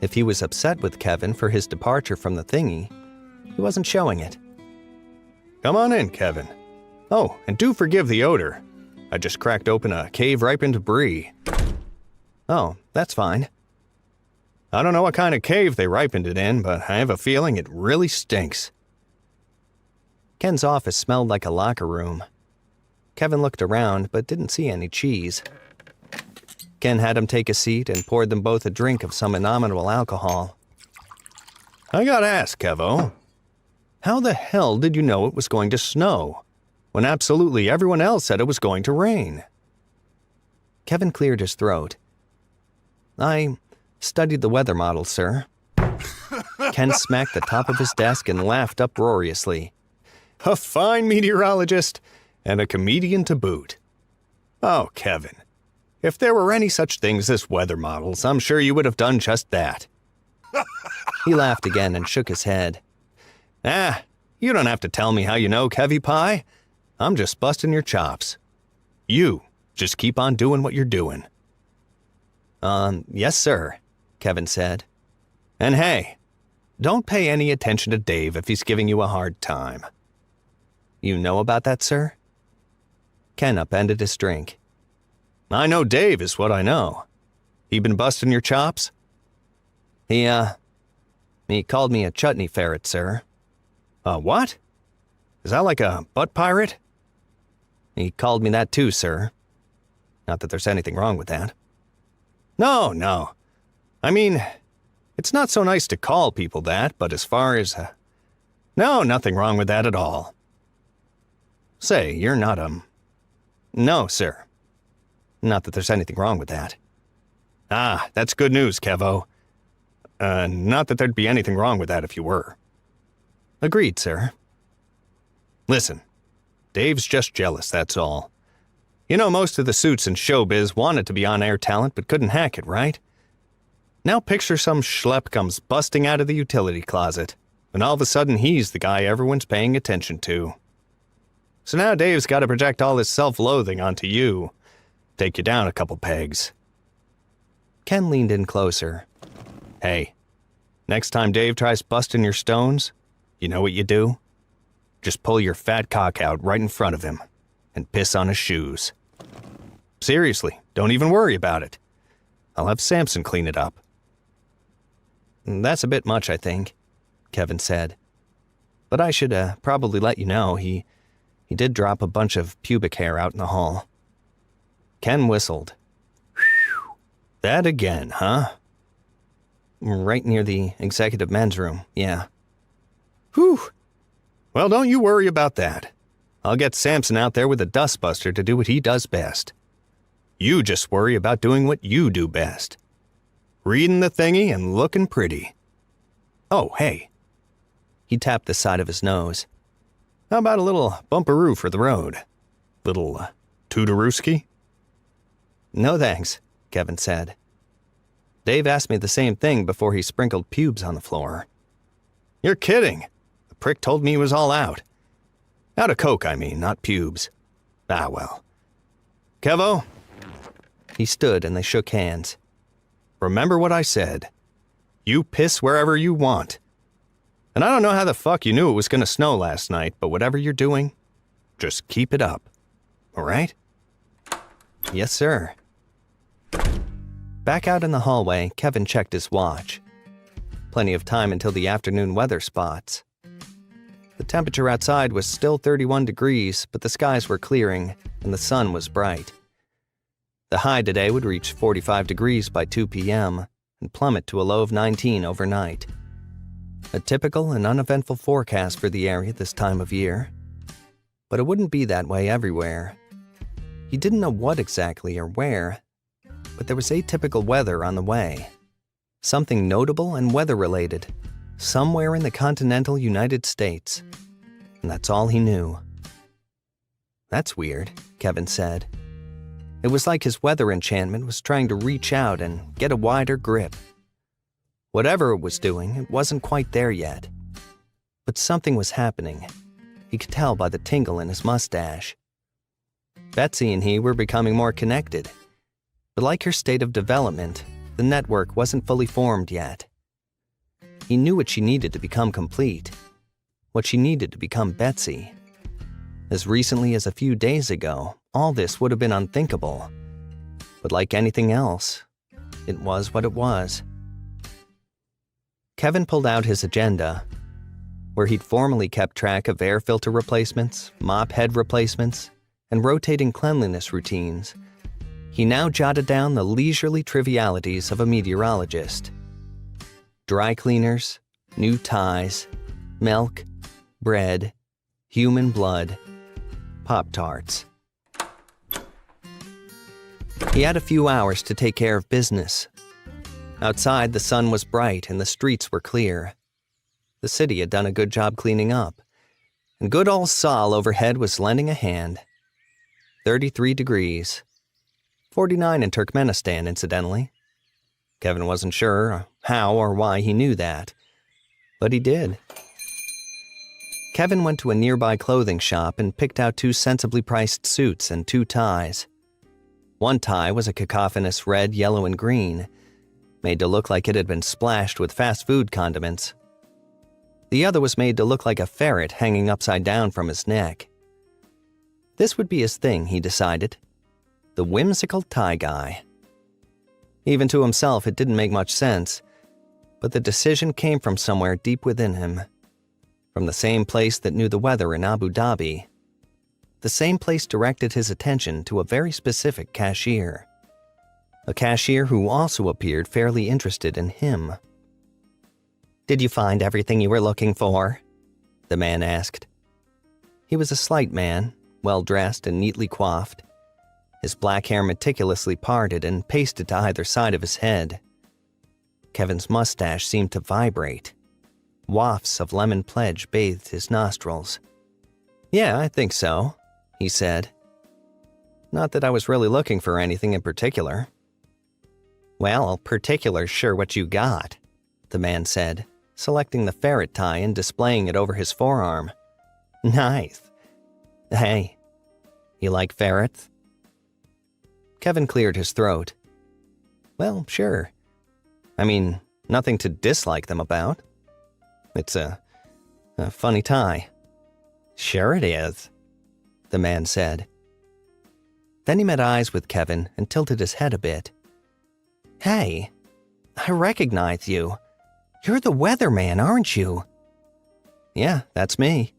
If he was upset with Kevin for his departure from the thingy, he wasn't showing it. Come on in, Kevin. Oh, and do forgive the odor. I just cracked open a cave-ripened brie. "Oh, that's fine." I don't know what kind of cave they ripened it in, but I have a feeling it really stinks. Ken's office smelled like a locker room. Kevin looked around but didn't see any cheese. Ken had him take a seat and poured them both a drink of some innominable alcohol. I gotta ask, Kevo, how the hell did you know it was going to snow when absolutely everyone else said it was going to rain? Kevin cleared his throat. I studied the weather model, sir. Ken smacked the top of his desk and laughed uproariously. A fine meteorologist and a comedian to boot. Oh, Kevin, if there were any such things as weather models, I'm sure you would have done just that. He laughed again and shook his head. You don't have to tell me how you know, Kevy Pie. I'm just busting your chops. You just keep on doing what you're doing. Yes, sir, Kevin said. And hey, don't pay any attention to Dave if he's giving you a hard time. You know about that, sir? Ken upended his drink. I know Dave is what I know. He been busting your chops? He called me a chutney ferret, sir. A what? Is that like a butt pirate? He called me that too, sir. Not that there's anything wrong with that. No. I mean, it's not so nice to call people that, but as far as... No, nothing wrong with that at all. Say, you're not, No, sir. Not that there's anything wrong with that. Ah, that's good news, Kevo. Not that there'd be anything wrong with that if you were. Agreed, sir. Listen, Dave's just jealous, that's all. You know, most of the suits in showbiz wanted to be on-air talent but couldn't hack it, right? Now picture some schlep comes busting out of the utility closet, and all of a sudden he's the guy everyone's paying attention to. So now Dave's got to project all his self-loathing onto you. Take you down a couple pegs. Ken leaned in closer. Hey, next time Dave tries busting your stones, you know what you do? Just pull your fat cock out right in front of him and piss on his shoes. Seriously, don't even worry about it. I'll have Samson clean it up. That's a bit much, I think, Kevin said. But I should probably let you know he did drop a bunch of pubic hair out in the hall. Ken whistled. Whew. That again, huh? Right near the executive men's room, yeah. Whew. Well, don't you worry about that. I'll get Samson out there with a dustbuster to do what he does best. You just worry about doing what you do best. Reading the thingy and looking pretty. Oh, hey. He tapped the side of his nose. How about a little bumperoo for the road? Little tootarooski? No thanks, Kevin said. Dave asked me the same thing before he sprinkled pubes on the floor. You're kidding. The prick told me he was all out. Out of coke, I mean, not pubes. Ah, well. Kevo? He stood and they shook hands. Remember what I said. You piss wherever you want. And I don't know how the fuck you knew it was gonna snow last night, but whatever you're doing, just keep it up. All right? Yes, sir. Back out in the hallway, Kevin checked his watch. Plenty of time until the afternoon weather spots. The temperature outside was still 31 degrees, but the skies were clearing and the sun was bright. The high today would reach 45 degrees by 2 p.m. and plummet to a low of 19 overnight. A typical and uneventful forecast for the area this time of year. But it wouldn't be that way everywhere. He didn't know what exactly or where, but there was atypical weather on the way. Something notable and weather-related, somewhere in the continental United States. And that's all he knew. That's weird, Kevin said. It was like his weather enchantment was trying to reach out and get a wider grip. Whatever it was doing, it wasn't quite there yet. But something was happening. He could tell by the tingle in his mustache. Betsy and he were becoming more connected. But like her state of development, the network wasn't fully formed yet. He knew what she needed to become complete. What she needed to become Betsy. As recently as a few days ago, all this would have been unthinkable. But like anything else, it was what it was. Kevin pulled out his agenda, where he'd formerly kept track of air filter replacements, mop head replacements, and rotating cleanliness routines. He now jotted down the leisurely trivialities of a meteorologist. Dry cleaners, new ties, milk, bread, human blood, Pop-Tarts. He had a few hours to take care of business. Outside, the sun was bright and the streets were clear. The city had done a good job cleaning up, and good old Sol overhead was lending a hand. 33 degrees. 49 in Turkmenistan, incidentally. Kevin wasn't sure how or why he knew that, but he did. Kevin went to a nearby clothing shop and picked out 2 sensibly priced suits and 2 ties. One tie was a cacophonous red, yellow, and green, made to look like it had been splashed with fast food condiments. The other was made to look like a ferret hanging upside down from his neck. This would be his thing, he decided. The whimsical tie guy. Even to himself, it didn't make much sense, but the decision came from somewhere deep within him. From the same place that knew the weather in Abu Dhabi. The same place directed his attention to a very specific cashier. A cashier who also appeared fairly interested in him. "Did you find everything you were looking for?" the man asked. He was a slight man, well-dressed and neatly coiffed. His black hair meticulously parted and pasted to either side of his head. Kevin's mustache seemed to vibrate. Wafts of lemon pledge bathed his nostrils. "Yeah, I think so," he said. "Not that I was really looking for anything in particular." "Well, particular's sure what you got," the man said, selecting the ferret tie and displaying it over his forearm. "Nice. Hey, you like ferrets?" Kevin cleared his throat. "Well, sure. I mean, nothing to dislike them about. It's a funny tie." "Sure it is," the man said. Then he met eyes with Kevin and tilted his head a bit. "Hey, I recognize you. You're the weatherman, aren't you?" "Yeah, that's me."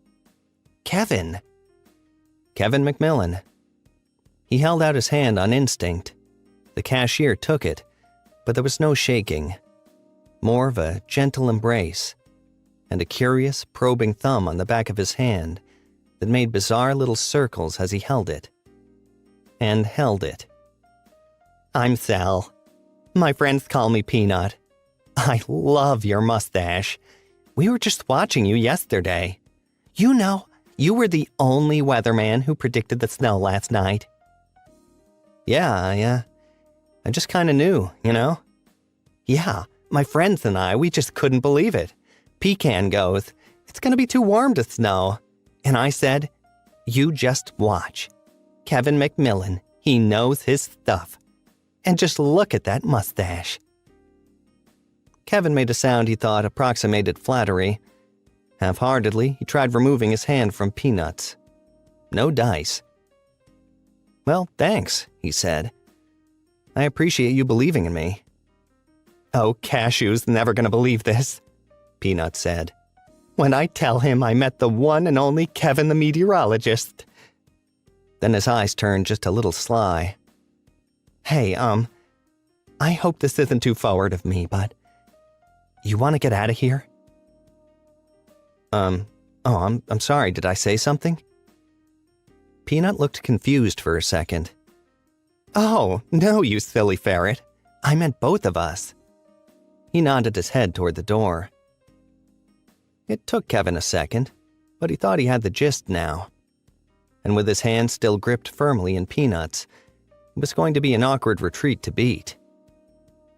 "Kevin." "Kevin McMillan." He held out his hand on instinct. The cashier took it, but there was no shaking. More of a gentle embrace, and a curious, probing thumb on the back of his hand that made bizarre little circles as he held it. And held it. "I'm Sal. My friends call me Peanut. I love your mustache. We were just watching you yesterday. You know, you were the only weatherman who predicted the snow last night." Yeah, I just kind of knew, you know? "Yeah, my friends and I, we just couldn't believe it. Pecan goes, 'It's gonna be too warm to snow.' And I said, 'You just watch. Kevin McMillan, he knows his stuff. And just look at that mustache.'" Kevin made a sound he thought approximated flattery. Half-heartedly, he tried removing his hand from Peanut's. No dice. "Well, thanks," he said. "I appreciate you believing in me." "Oh, Cashew's never gonna believe this," Peanut said. "When I tell him I met the one and only Kevin the meteorologist." Then his eyes turned just a little sly. "Hey, I hope this isn't too forward of me, but you want to get out of here?" I'm sorry, did I say something?" Peanut looked confused for a second. "Oh, no, you silly ferret. I meant both of us." He nodded his head toward the door. It took Kevin a second, but he thought he had the gist now. And with his hand still gripped firmly in Peanut's, it was going to be an awkward retreat to beat.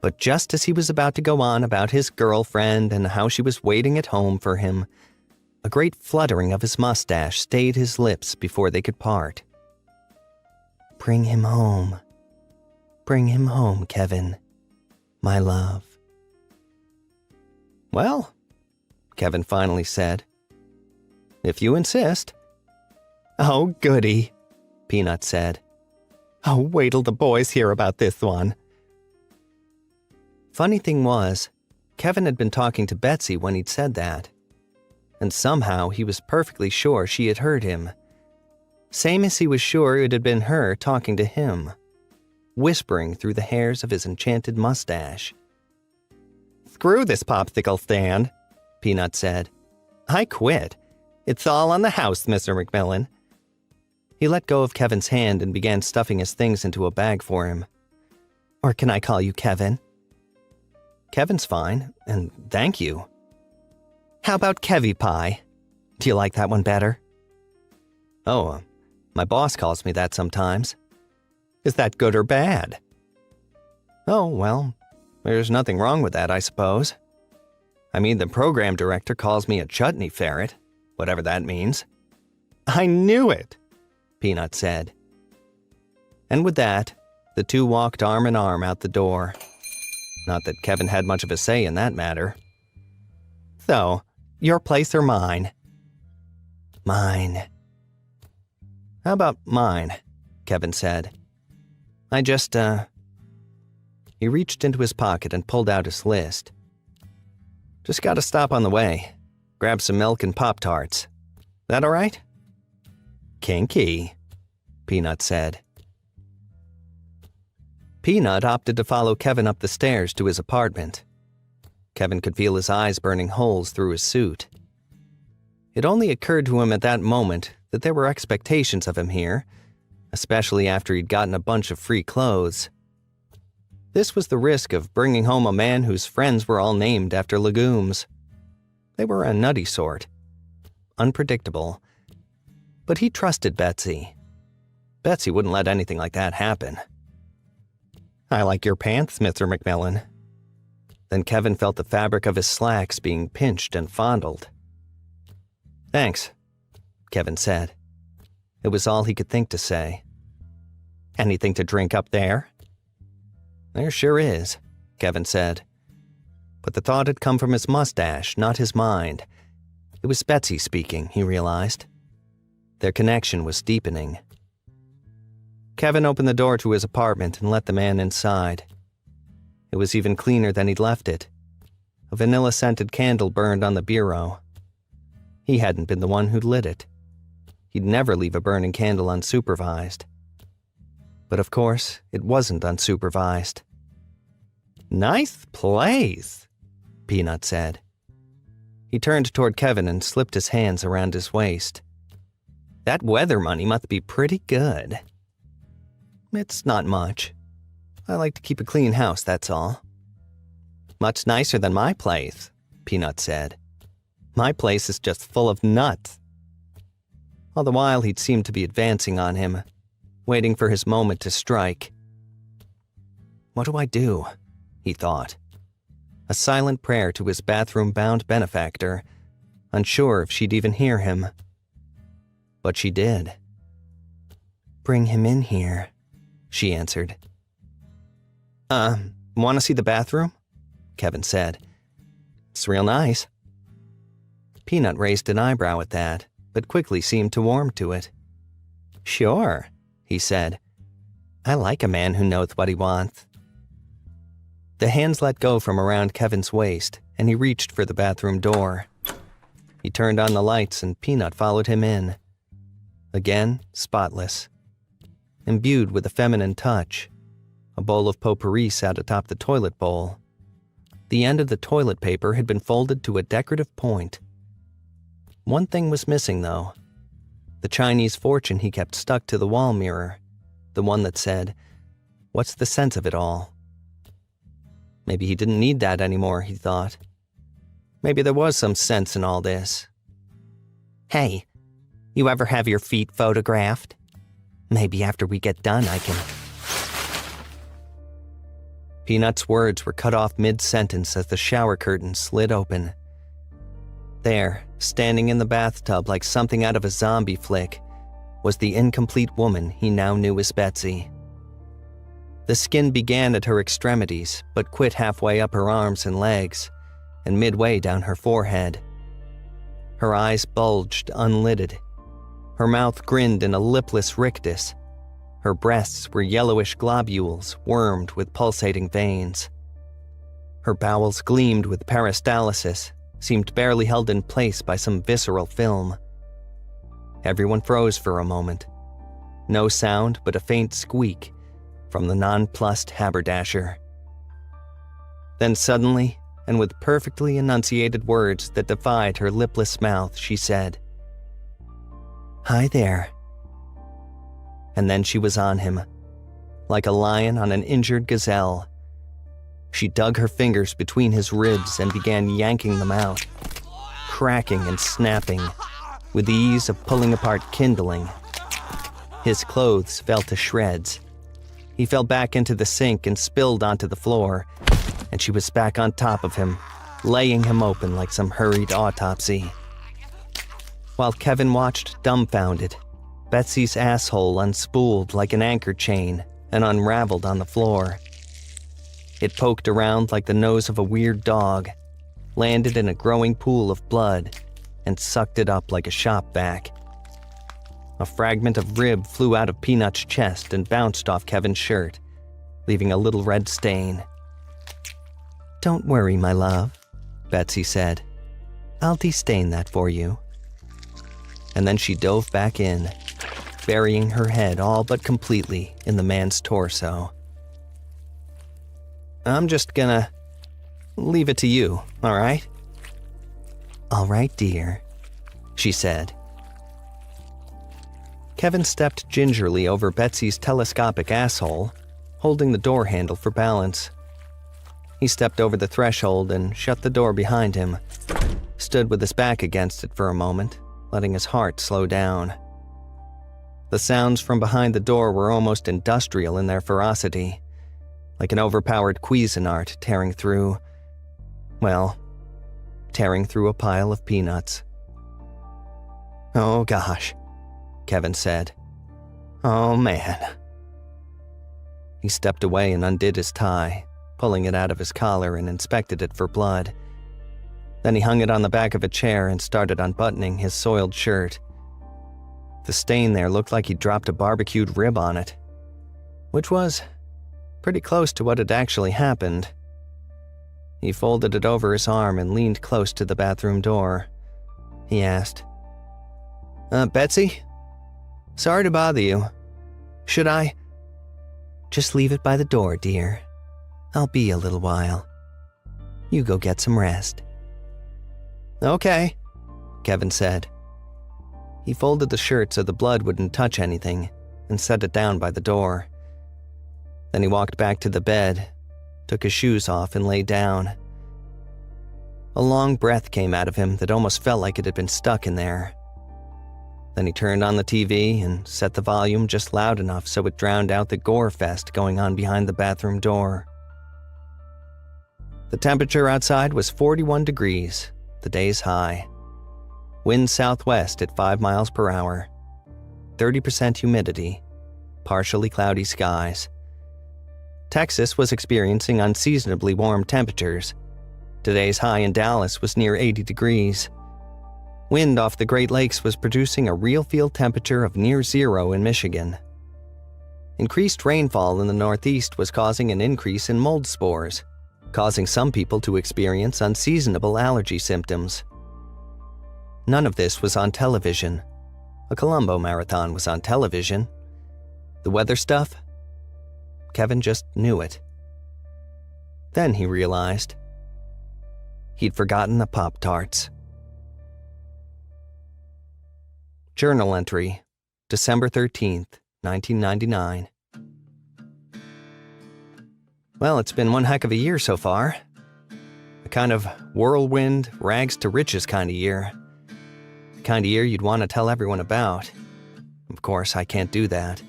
But just as he was about to go on about his girlfriend and how she was waiting at home for him, a great fluttering of his mustache stayed his lips before they could part. "Bring him home. Bring him home, Kevin. My love." "Well," Kevin finally said, "if you insist." "Oh, goody," Peanut said. "Oh, wait till the boys hear about this one." Funny thing was, Kevin had been talking to Betsy when he'd said that. And somehow he was perfectly sure she had heard him. Same as he was sure it had been her talking to him, whispering through the hairs of his enchanted mustache. Screw this popsicle stand, Peanut said. I quit. It's all on the house, Mr. McMillan. He let go of Kevin's hand and began stuffing his things into a bag for him. Or can I call you Kevin? Kevin's fine, and thank you. How about Kevy Pie? Do you like that one better? Oh, my boss calls me that sometimes. Is that good or bad? Oh, well, there's nothing wrong with that, I suppose. I mean, the program director calls me a chutney ferret, whatever that means. I knew it, Peanut said. And with that, the two walked arm in arm out the door. Not that Kevin had much of a say in that matter. So, your place or mine? Mine. How about mine? Kevin said. He reached into his pocket and pulled out his list. Just gotta stop on the way. Grab some milk and Pop-Tarts. That all right? Kinky, Peanut said. Peanut opted to follow Kevin up the stairs to his apartment. Kevin could feel his eyes burning holes through his suit. It only occurred to him at that moment that there were expectations of him here, especially after he'd gotten a bunch of free clothes. This was the risk of bringing home a man whose friends were all named after legumes. They were a nutty sort. Unpredictable. But he trusted Betsy. Betsy wouldn't let anything like that happen. I like your pants, Mr. McMillan. Then Kevin felt the fabric of his slacks being pinched and fondled. Thanks, Kevin said. It was all he could think to say. Anything to drink up there? There sure is, Kevin said. But the thought had come from his mustache, not his mind. It was Betsy speaking, he realized. Their connection was deepening. Kevin opened the door to his apartment and let the man inside. It was even cleaner than he'd left it. A vanilla-scented candle burned on the bureau. He hadn't been the one who'd lit it. He'd never leave a burning candle unsupervised. But of course, it wasn't unsupervised. Nice place, Peanut said. He turned toward Kevin and slipped his hands around his waist. That weather money must be pretty good. It's not much. I like to keep a clean house, that's all. Much nicer than my place, Peanut said. My place is just full of nuts. All the while he'd seemed to be advancing on him, waiting for his moment to strike. What do I do? He thought. A silent prayer to his bathroom-bound benefactor, unsure if she'd even hear him. But she did. Bring him in here, she answered. Want to see the bathroom? Kevin said. It's real nice. Peanut raised an eyebrow at that, but quickly seemed to warm to it. Sure, he said. I like a man who knows what he wants. The hands let go from around Kevin's waist, and he reached for the bathroom door. He turned on the lights, and Peanut followed him in. Again, spotless. Imbued with a feminine touch. A bowl of potpourri sat atop the toilet bowl. The end of the toilet paper had been folded to a decorative point. One thing was missing, though. The Chinese fortune he kept stuck to the wall mirror. The one that said, "What's the sense of it all?" Maybe he didn't need that anymore, he thought. Maybe there was some sense in all this. Hey, you ever have your feet photographed? Maybe after we get done I can... Peanut's words were cut off mid-sentence as the shower curtain slid open. There, standing in the bathtub like something out of a zombie flick, was the incomplete woman he now knew as Betsy. The skin began at her extremities, but quit halfway up her arms and legs, and midway down her forehead. Her eyes bulged unlidded. Her mouth grinned in a lipless rictus. Her breasts were yellowish globules, wormed with pulsating veins. Her bowels gleamed with peristalsis, seemed barely held in place by some visceral film. Everyone froze for a moment. No sound but a faint squeak from the nonplussed haberdasher. Then suddenly, and with perfectly enunciated words that defied her lipless mouth, she said, "Hi there." And then she was on him, like a lion on an injured gazelle. She dug her fingers between his ribs and began yanking them out, cracking and snapping, with the ease of pulling apart kindling. His clothes fell to shreds. He fell back into the sink and spilled onto the floor, and she was back on top of him, laying him open like some hurried autopsy. While Kevin watched dumbfounded, Betsy's asshole unspooled like an anchor chain and unraveled on the floor. It poked around like the nose of a weird dog, landed in a growing pool of blood, and sucked it up like a shop vac. A fragment of rib flew out of Peanut's chest and bounced off Kevin's shirt, leaving a little red stain. "Don't worry, my love," Betsy said. "I'll destain that for you." And then she dove back in, burying her head all but completely in the man's torso. "I'm just gonna leave it to you, all right?" "All right, dear," she said. Kevin stepped gingerly over Betsy's telescopic asshole, holding the door handle for balance. He stepped over the threshold and shut the door behind him, stood with his back against it for a moment, letting his heart slow down. The sounds from behind the door were almost industrial in their ferocity, like an overpowered Cuisinart tearing through a pile of peanuts. "Oh gosh," Kevin said. "Oh man." He stepped away and undid his tie, pulling it out of his collar and inspected it for blood. Then he hung it on the back of a chair and started unbuttoning his soiled shirt. The stain there looked like he'd dropped a barbecued rib on it, which was pretty close to what had actually happened. He folded it over his arm and leaned close to the bathroom door. He asked, "Betsy? Sorry to bother you. Should I?" "Just leave it by the door, dear. I'll be a little while. You go get some rest." "Okay," Kevin said. He folded the shirt so the blood wouldn't touch anything and set it down by the door. Then he walked back to the bed, took his shoes off and lay down. A long breath came out of him that almost felt like it had been stuck in there. Then he turned on the TV and set the volume just loud enough so it drowned out the gore fest going on behind the bathroom door. The temperature outside was 41 degrees, the day's high. Wind southwest at 5 miles per hour. 30% humidity. Partially cloudy skies. Texas was experiencing unseasonably warm temperatures. Today's high in Dallas was near 80 degrees. Wind off the Great Lakes was producing a real field temperature of near zero in Michigan. Increased rainfall in the Northeast was causing an increase in mold spores, causing some people to experience unseasonable allergy symptoms. None of this was on television. A Colombo Marathon was on television. The weather stuff? Kevin just knew it. Then he realized he'd forgotten the Pop-Tarts. Journal entry, December 13th, 1999. Well, it's been one heck of a year so far. A kind of whirlwind, rags to riches kind of year. The kind of year you'd want to tell everyone about. Of course, I can't do that.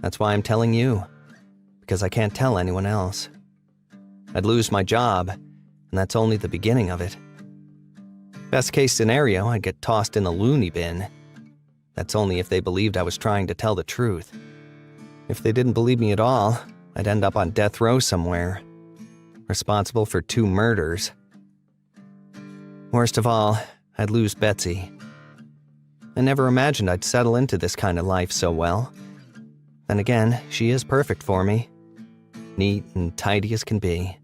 That's why I'm telling you, because I can't tell anyone else. I'd lose my job, and that's only the beginning of it. Best case scenario, I'd get tossed in the loony bin. That's only if they believed I was trying to tell the truth. If they didn't believe me at all, I'd end up on death row somewhere, responsible for 2 murders. Worst of all, I'd lose Betsy. I never imagined I'd settle into this kind of life so well. Then again, she is perfect for me. Neat and tidy as can be.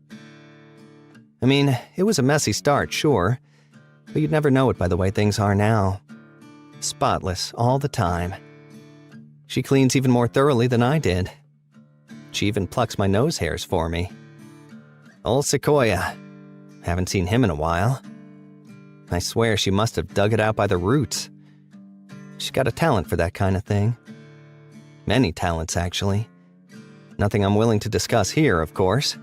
I mean, it was a messy start, sure, but you'd never know it by the way things are now. Spotless all the time. She cleans even more thoroughly than I did. She even plucks my nose hairs for me. Old Sequoia. Haven't seen him in a while. I swear she must have dug it out by the roots. She's got a talent for that kind of thing. Many talents, actually. Nothing I'm willing to discuss here, of course.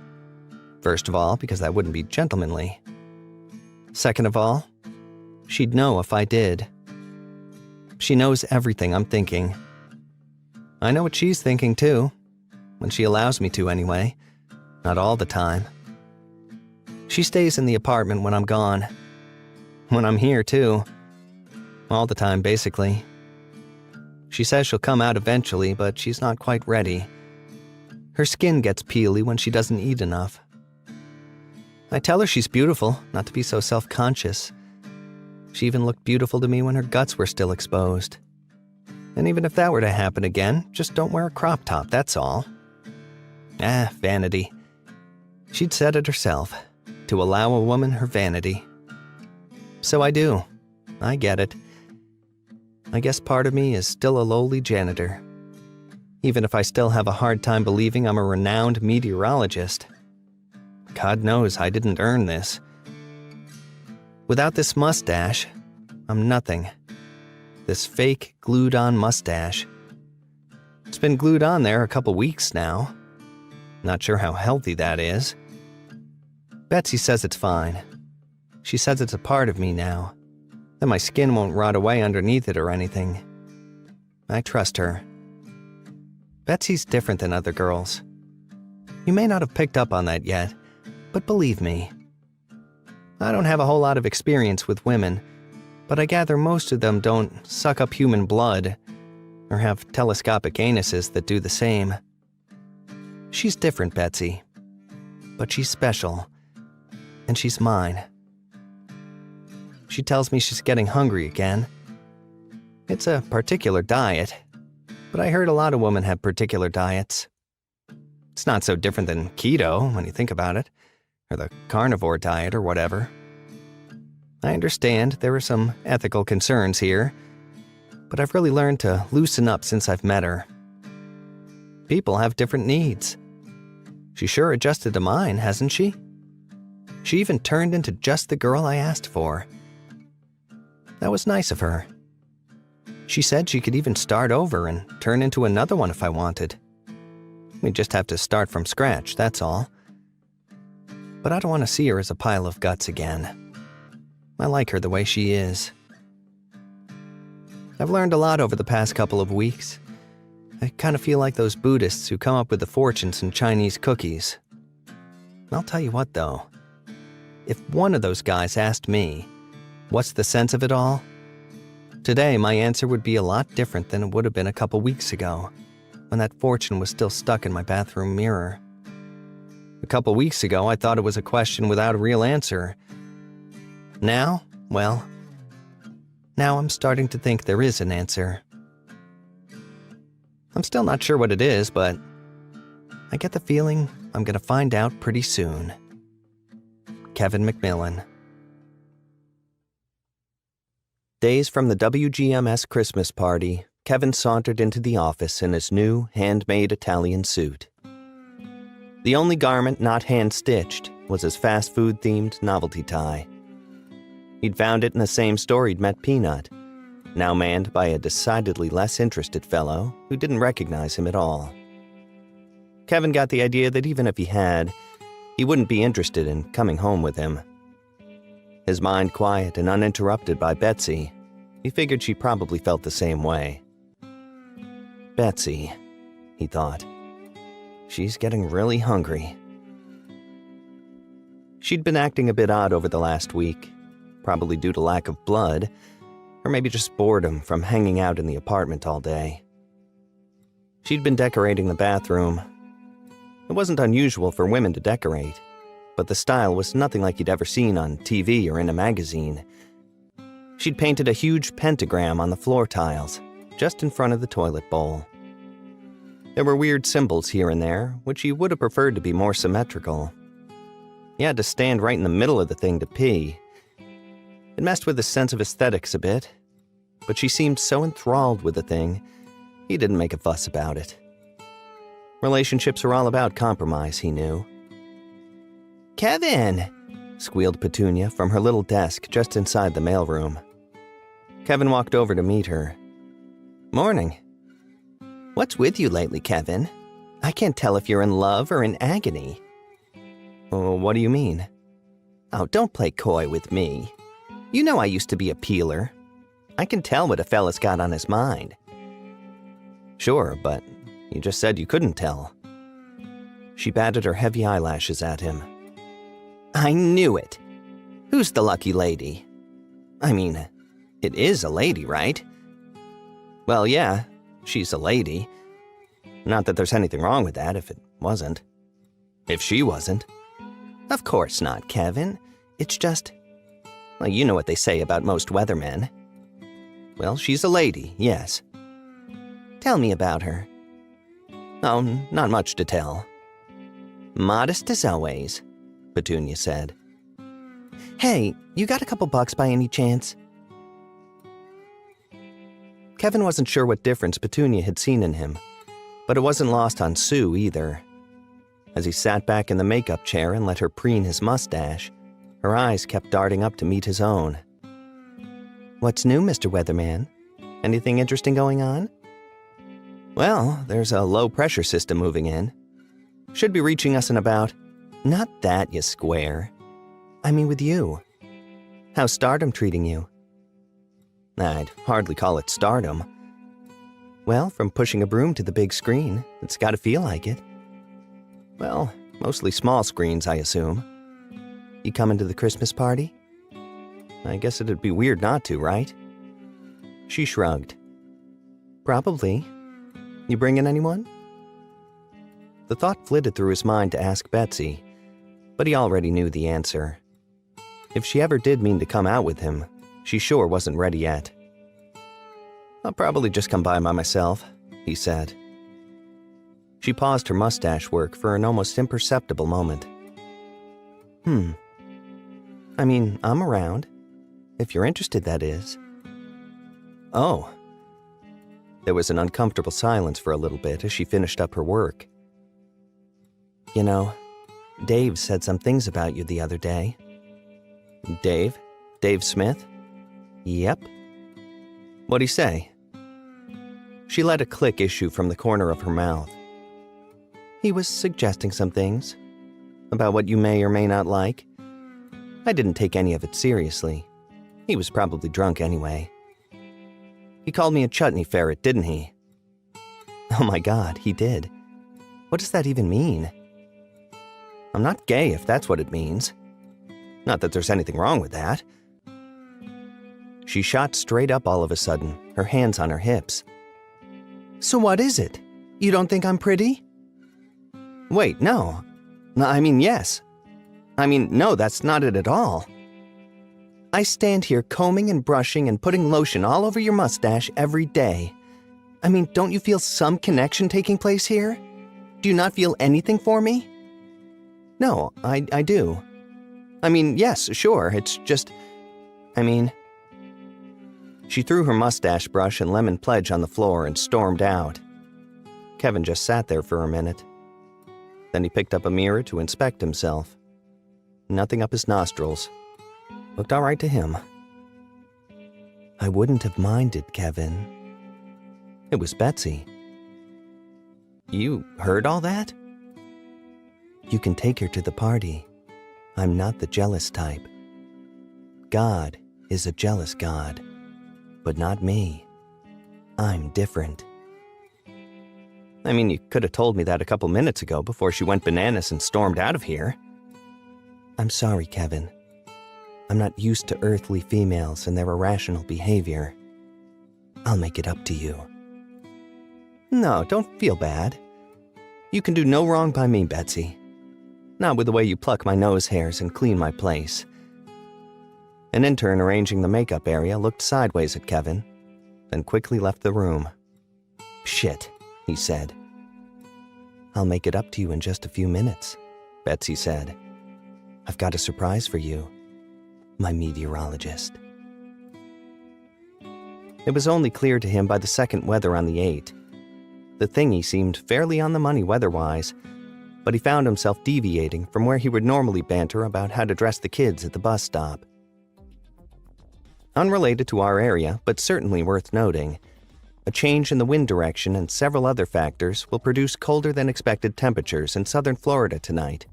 First of all, because that wouldn't be gentlemanly. Second of all, she'd know if I did. She knows everything I'm thinking. I know what she's thinking, too. When she allows me to, anyway. Not all the time. She stays in the apartment when I'm gone. When I'm here, too. All the time, basically. She says she'll come out eventually, but she's not quite ready. Her skin gets peely when she doesn't eat enough. I tell her she's beautiful, not to be so self-conscious. She even looked beautiful to me when her guts were still exposed. And even if that were to happen again, just don't wear a crop top, that's all. Vanity. She'd said it herself, to allow a woman her vanity. So I do. I get it. I guess part of me is still a lowly janitor. Even if I still have a hard time believing I'm a renowned meteorologist. God knows I didn't earn this. Without this mustache, I'm nothing. This fake, glued-on mustache. It's been glued on there a couple weeks now. Not sure how healthy that is. Betsy says it's fine. She says it's a part of me now. That my skin won't rot away underneath it or anything. I trust her. Betsy's different than other girls. You may not have picked up on that yet, but believe me. I don't have a whole lot of experience with women, but I gather most of them don't suck up human blood or have telescopic anuses that do the same. She's different, Betsy, but she's special, and she's mine. She tells me she's getting hungry again. It's a particular diet, but I heard a lot of women have particular diets. It's not so different than keto when you think about it, or the carnivore diet or whatever. I understand there are some ethical concerns here, but I've really learned to loosen up since I've met her. People have different needs. She sure adjusted to mine, hasn't she? She even turned into just the girl I asked for. That was nice of her. She said she could even start over and turn into another one if I wanted. We'd just have to start from scratch, that's all. But I don't want to see her as a pile of guts again. I like her the way she is. I've learned a lot over the past couple of weeks. I kind of feel like those Buddhists who come up with the fortunes in Chinese cookies. I'll tell you what, though. If one of those guys asked me, what's the sense of it all? Today, my answer would be a lot different than it would have been a couple weeks ago, when that fortune was still stuck in my bathroom mirror. A couple weeks ago, I thought it was a question without a real answer. Now, well, now I'm starting to think there is an answer. I'm still not sure what it is, but I get the feeling I'm going to find out pretty soon. Kevin McMillan. Days from the WGMS Christmas party, Kevin sauntered into the office in his new, handmade Italian suit. The only garment not hand-stitched was his fast food-themed novelty tie. He'd found it in the same store he'd met Peanut, now manned by a decidedly less interested fellow who didn't recognize him at all. Kevin got the idea that even if he had, he wouldn't be interested in coming home with him. His mind quiet and uninterrupted by Betsy, he figured she probably felt the same way. Betsy, he thought. She's getting really hungry. She'd been acting a bit odd over the last week, probably due to lack of blood, or maybe just boredom from hanging out in the apartment all day. She'd been decorating the bathroom. It wasn't unusual for women to decorate, but the style was nothing like you'd ever seen on TV or in a magazine. She'd painted a huge pentagram on the floor tiles, just in front of the toilet bowl. There were weird symbols here and there, which she would have preferred to be more symmetrical. He had to stand right in the middle of the thing to pee. It messed with his sense of aesthetics a bit, but she seemed so enthralled with the thing, he didn't make a fuss about it. Relationships are all about compromise, he knew. Kevin! Squealed Petunia from her little desk just inside the mailroom. Kevin walked over to meet her. Morning. What's with you lately, Kevin? I can't tell if you're in love or in agony. Oh, what do you mean? Oh, don't play coy with me. You know I used to be a peeler. I can tell what a fella's got on his mind. Sure, but you just said you couldn't tell. She batted her heavy eyelashes at him. I knew it. Who's the lucky lady? I mean, it is a lady, right? Well, yeah, she's a lady. Not that there's anything wrong with that if it wasn't. If she wasn't. Of course not, Kevin. It's just... Well, you know what they say about most weathermen. Well, she's a lady, yes. Tell me about her. Oh, not much to tell. Modest as always, Petunia said. Hey, you got a couple bucks by any chance? Kevin wasn't sure what difference Petunia had seen in him, but it wasn't lost on Sue either. As he sat back in the makeup chair and let her preen his mustache, her eyes kept darting up to meet his own. What's new, Mr. Weatherman? Anything interesting going on? Well, there's a low-pressure system moving in. Should be reaching us in about... Not that, you square. I mean with you. How's stardom treating you? I'd hardly call it stardom. Well, from pushing a broom to the big screen, it's gotta feel like it. Well, mostly small screens, I assume. You coming to the Christmas party? I guess it'd be weird not to, right? She shrugged. Probably. You bringing anyone? The thought flitted through his mind to ask Betsy, but he already knew the answer. If she ever did mean to come out with him, she sure wasn't ready yet. I'll probably just come by myself, he said. She paused her mustache work for an almost imperceptible moment. I mean, I'm around. If you're interested, that is. Oh. There was an uncomfortable silence for a little bit as she finished up her work. You know, Dave said some things about you the other day. Dave? Dave Smith? Yep. What'd he say? She let a click issue from the corner of her mouth. He was suggesting some things. About what you may or may not like? I didn't take any of it seriously. He was probably drunk anyway. He called me a chutney ferret, didn't he? Oh my God, he did. What does that even mean? I'm not gay if that's what it means. Not that there's anything wrong with that. She shot straight up all of a sudden, her hands on her hips. So what is it? You don't think I'm pretty? Wait, no. I mean, yes. I mean, no, that's not it at all. I stand here combing and brushing and putting lotion all over your mustache every day. I mean, don't you feel some connection taking place here? Do you not feel anything for me? No, I do. I mean, yes, sure, it's just... I mean... She threw her mustache brush and lemon pledge on the floor and stormed out. Kevin just sat there for a minute. Then he picked up a mirror to inspect himself. Nothing up his nostrils. Looked all right to him. I wouldn't have minded, Kevin. It was Betsy. You heard all that? You can take her to the party. I'm not the jealous type. God is a jealous God, but not me. I'm different. I mean, you could have told me that a couple minutes ago before she went bananas and stormed out of here. I'm sorry, Kevin. I'm not used to earthly females and their irrational behavior. I'll make it up to you. No, don't feel bad. You can do no wrong by me, Betsy. Not with the way you pluck my nose hairs and clean my place. An intern arranging the makeup area looked sideways at Kevin, then quickly left the room. Shit, he said. I'll make it up to you in just a few minutes, Betsy said. I've got a surprise for you, my meteorologist. It was only clear to him by the second weather on the 8. The thingy seemed fairly on the money weather-wise, but he found himself deviating from where he would normally banter about how to dress the kids at the bus stop. Unrelated to our area, but certainly worth noting, a change in the wind direction and several other factors will produce colder than expected temperatures in southern Florida tonight,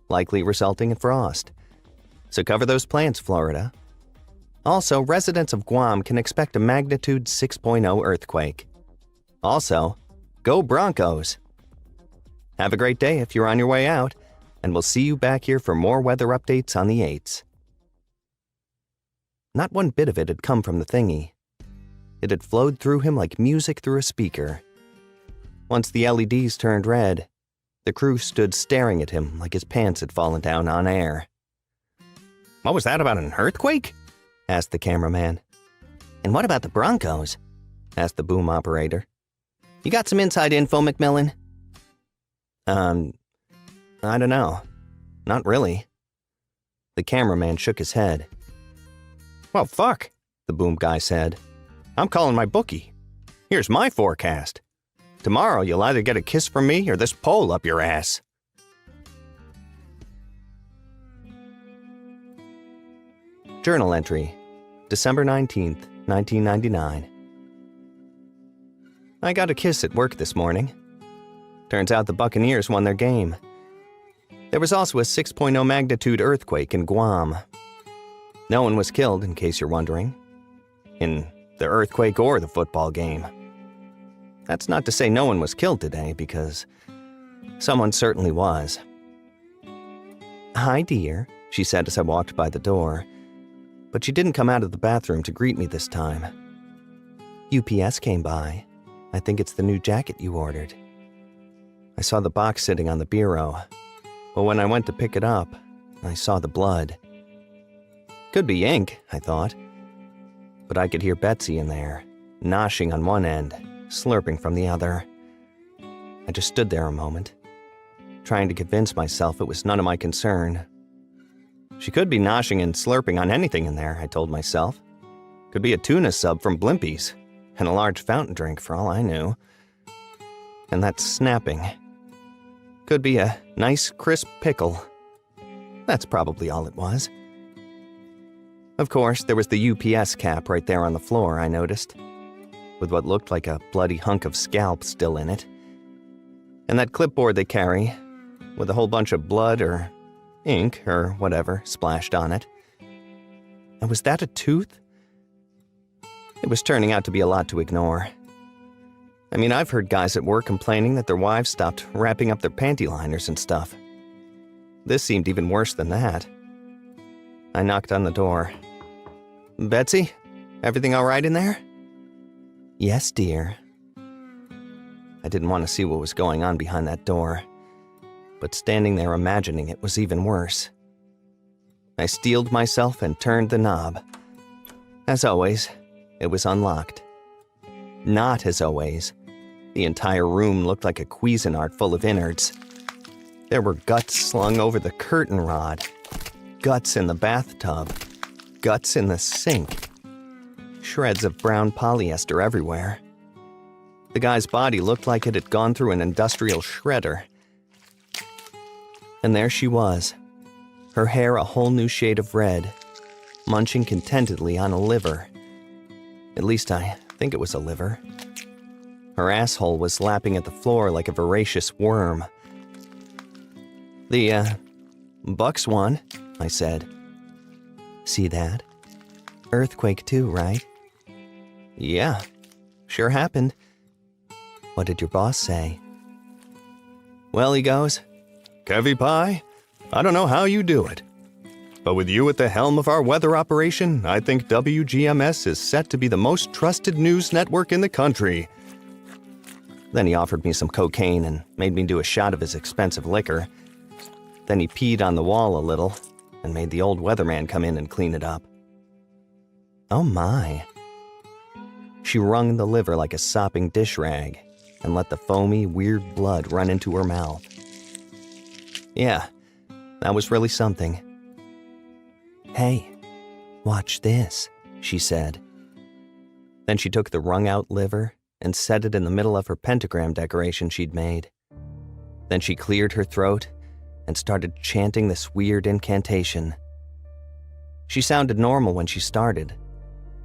likely resulting in frost. So cover those plants, Florida. Also, residents of Guam can expect a magnitude 6.0 earthquake. Also, go Broncos! Have a great day if you're on your way out, and we'll see you back here for more weather updates on the 8s. Not one bit of it had come from the thingy. It had flowed through him like music through a speaker. Once the LEDs turned red, the crew stood staring at him like his pants had fallen down on air. What was that about, an earthquake? Asked the cameraman. And what about the Broncos? Asked the boom operator. You got some inside info, McMillan? I don't know. Not really. The cameraman shook his head. Well, fuck, The boom guy said. I'm calling my bookie. Here's my forecast. Tomorrow you'll either get a kiss from me or this pole up your ass. Journal entry, December 19th, 1999. I got a kiss at work this morning. Turns out the Buccaneers won their game. There was also a 6.0 magnitude earthquake in Guam. No one was killed, in case you're wondering. In the earthquake or the football game. That's not to say no one was killed today, because someone certainly was. "Hi, dear," she said as I walked by the door. But she didn't come out of the bathroom to greet me this time. "UPS came by. I think it's the new jacket you ordered." I saw the box sitting on the bureau, but when I went to pick it up, I saw the blood. Could be ink, I thought, but I could hear Betsy in there, noshing on one end, slurping from the other. I just stood there a moment, trying to convince myself it was none of my concern. She could be noshing and slurping on anything in there, I told myself. Could be a tuna sub from Blimpie's, and a large fountain drink for all I knew. And that snapping. Could be a nice, crisp pickle. That's probably all it was. Of course, there was the UPS cap right there on the floor, I noticed, with what looked like a bloody hunk of scalp still in it. And that clipboard they carry, with a whole bunch of blood or ink or whatever splashed on it. And was that a tooth? It was turning out to be a lot to ignore. I mean, I've heard guys at work complaining that their wives stopped wrapping up their panty liners and stuff. This seemed even worse than that. I knocked on the door. "Betsy, everything all right in there?" "Yes, dear." I didn't want to see what was going on behind that door, but standing there imagining it was even worse. I steeled myself and turned the knob. As always, it was unlocked. Not as always. The entire room looked like a Cuisinart full of innards. There were guts slung over the curtain rod, guts in the bathtub, guts in the sink, shreds of brown polyester everywhere. The guy's body looked like it had gone through an industrial shredder. And there she was, her hair a whole new shade of red, munching contentedly on a liver. At least I think it was a liver. Her asshole was lapping at the floor like a voracious worm. The Bucks won," I said. "See that? Earthquake too, right?" "Yeah, sure happened." "What did your boss say?" Well, he goes, "Kevy Pie, I don't know how you do it. But with you at the helm of our weather operation, I think WGMS is set to be the most trusted news network in the country." Then he offered me some cocaine and made me do a shot of his expensive liquor. Then he peed on the wall a little and made the old weatherman come in and clean it up. Oh my. She wrung the liver like a sopping dish rag and let the foamy, weird blood run into her mouth. Yeah, that was really something. "Hey, watch this," she said. Then she took the wrung-out liver and set it in the middle of her pentagram decoration she'd made. Then she cleared her throat and started chanting this weird incantation. She sounded normal when she started.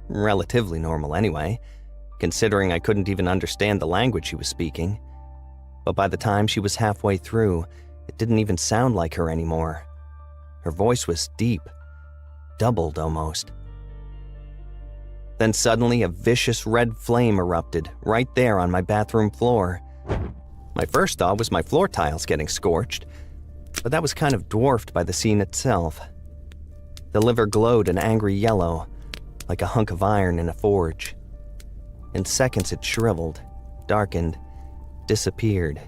Relatively normal anyway, considering I couldn't even understand the language she was speaking. But by the time she was halfway through, it didn't even sound like her anymore. Her voice was deep, doubled almost. Then suddenly a vicious red flame erupted right there on my bathroom floor. My first thought was my floor tiles getting scorched, but that was kind of dwarfed by the scene itself. The liver glowed an angry yellow, like a hunk of iron in a forge. In seconds it shriveled, darkened, disappeared.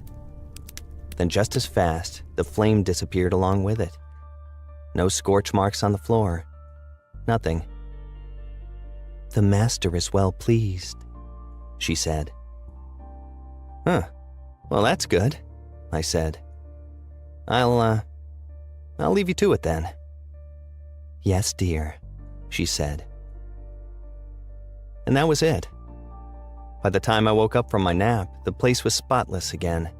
Then just as fast, the flame disappeared along with it. No scorch marks on the floor. Nothing. "The master is well pleased," she said. "Huh. Well, that's good," I said. I'll leave you to it then." "Yes, dear," she said. And that was it. By the time I woke up from my nap, the place was spotless again.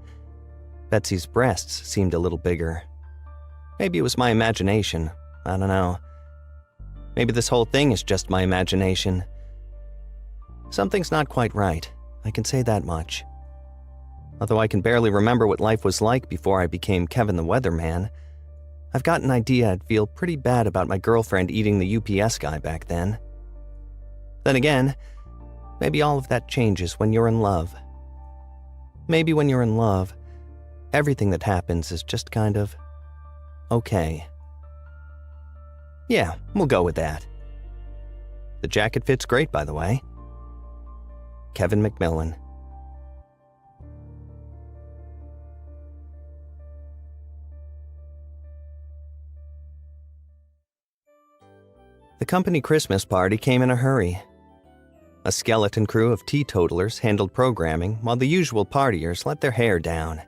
Betsy's breasts seemed a little bigger. Maybe it was my imagination. I don't know. Maybe this whole thing is just my imagination. Something's not quite right, I can say that much. Although I can barely remember what life was like before I became Kevin the Weatherman, I've got an idea I'd feel pretty bad about my girlfriend eating the UPS guy back then. Then again, maybe all of that changes when you're in love. Maybe when you're in love, everything that happens is just kind of okay. Yeah, we'll go with that. The jacket fits great, by the way. Kevin McMillan. The company Christmas party came in a hurry. A skeleton crew of teetotalers handled programming while the usual partiers let their hair down.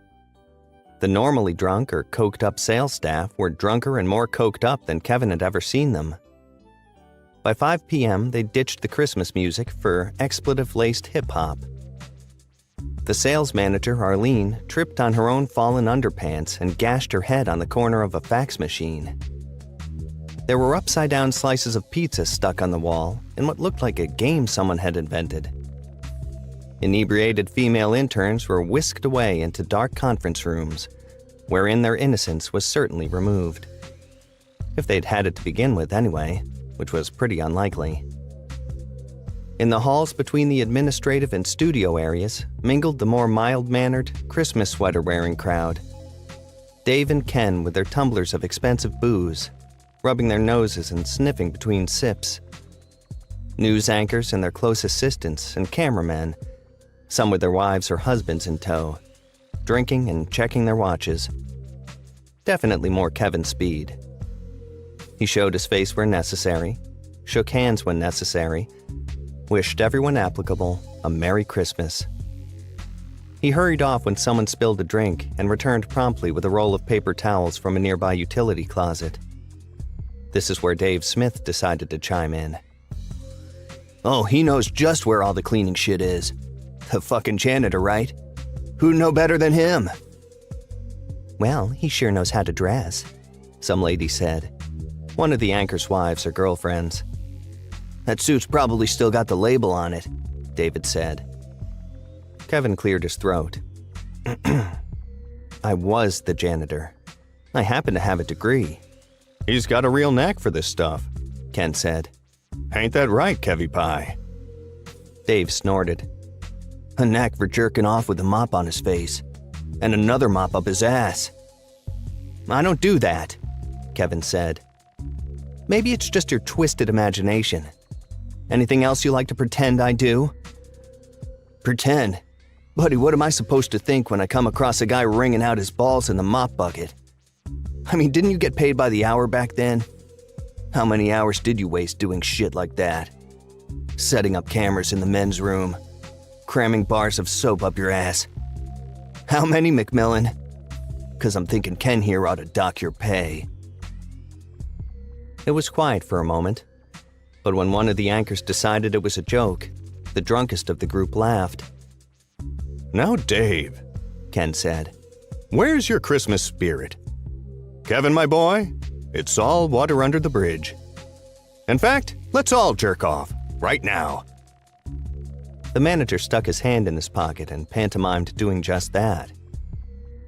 The normally drunk or coked-up sales staff were drunker and more coked up than Kevin had ever seen them. By 5 p.m., they ditched the Christmas music for expletive-laced hip-hop. The sales manager, Arlene, tripped on her own fallen underpants and gashed her head on the corner of a fax machine. There were upside-down slices of pizza stuck on the wall in what looked like a game someone had invented. Inebriated female interns were whisked away into dark conference rooms, wherein their innocence was certainly removed. If they'd had it to begin with anyway, which was pretty unlikely. In the halls between the administrative and studio areas mingled the more mild-mannered, Christmas sweater-wearing crowd. Dave and Ken with their tumblers of expensive booze, rubbing their noses and sniffing between sips. News anchors and their close assistants and cameramen, some with their wives or husbands in tow, drinking and checking their watches. Definitely more Kevin speed. He showed his face where necessary, shook hands when necessary, wished everyone applicable a Merry Christmas. He hurried off when someone spilled a drink and returned promptly with a roll of paper towels from a nearby utility closet. This is where Dave Smith decided to chime in. "Oh, he knows just where all the cleaning shit is. The fucking janitor, right? Who'd know better than him?" "Well, he sure knows how to dress," some lady said. One of the anchor's wives or girlfriends. "That suit's probably still got the label on it," David said. Kevin cleared his throat. "I was the janitor. I happen to have a degree." He's got a real knack for this stuff, Ken said. Ain't that right, Kevy Pie? Dave snorted. "A knack for jerking off with a mop on his face. And another mop up his ass." "I don't do that," Kevin said. "Maybe it's just your twisted imagination. Anything else you like to pretend I do?" "Pretend? Buddy, what am I supposed to think when I come across a guy wringing out his balls in the mop bucket? I mean, didn't you get paid by the hour back then? How many hours did you waste doing shit like that? Setting up cameras in the men's room, cramming bars of soap up your ass. How many, McMillan? 'Cause I'm thinking Ken here ought to dock your pay." It was quiet for a moment, but when one of the anchors decided it was a joke, the drunkest of the group laughed. Now, Dave, Ken said. where's your Christmas spirit? Kevin, my boy, it's all water under the bridge. In fact, let's all jerk off, right now. The manager stuck his hand in his pocket and pantomimed doing just that.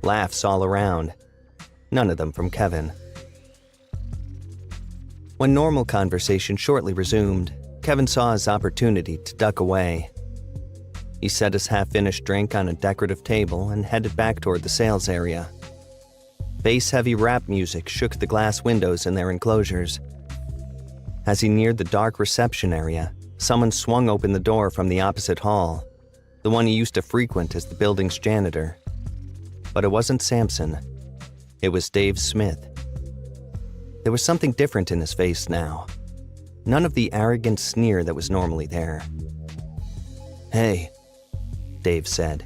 Laughs all around, none of them from Kevin. When normal conversation shortly resumed, Kevin saw his opportunity to duck away. He set his half-finished drink on a decorative table and headed back toward the sales area. Bass-heavy rap music shook the glass windows in their enclosures. As he neared the dark reception area, someone swung open the door from the opposite hall, the one he used to frequent as the building's janitor. But it wasn't Sampson. It was Dave Smith. There was something different in his face now. None of the arrogant sneer that was normally there. "Hey," Dave said.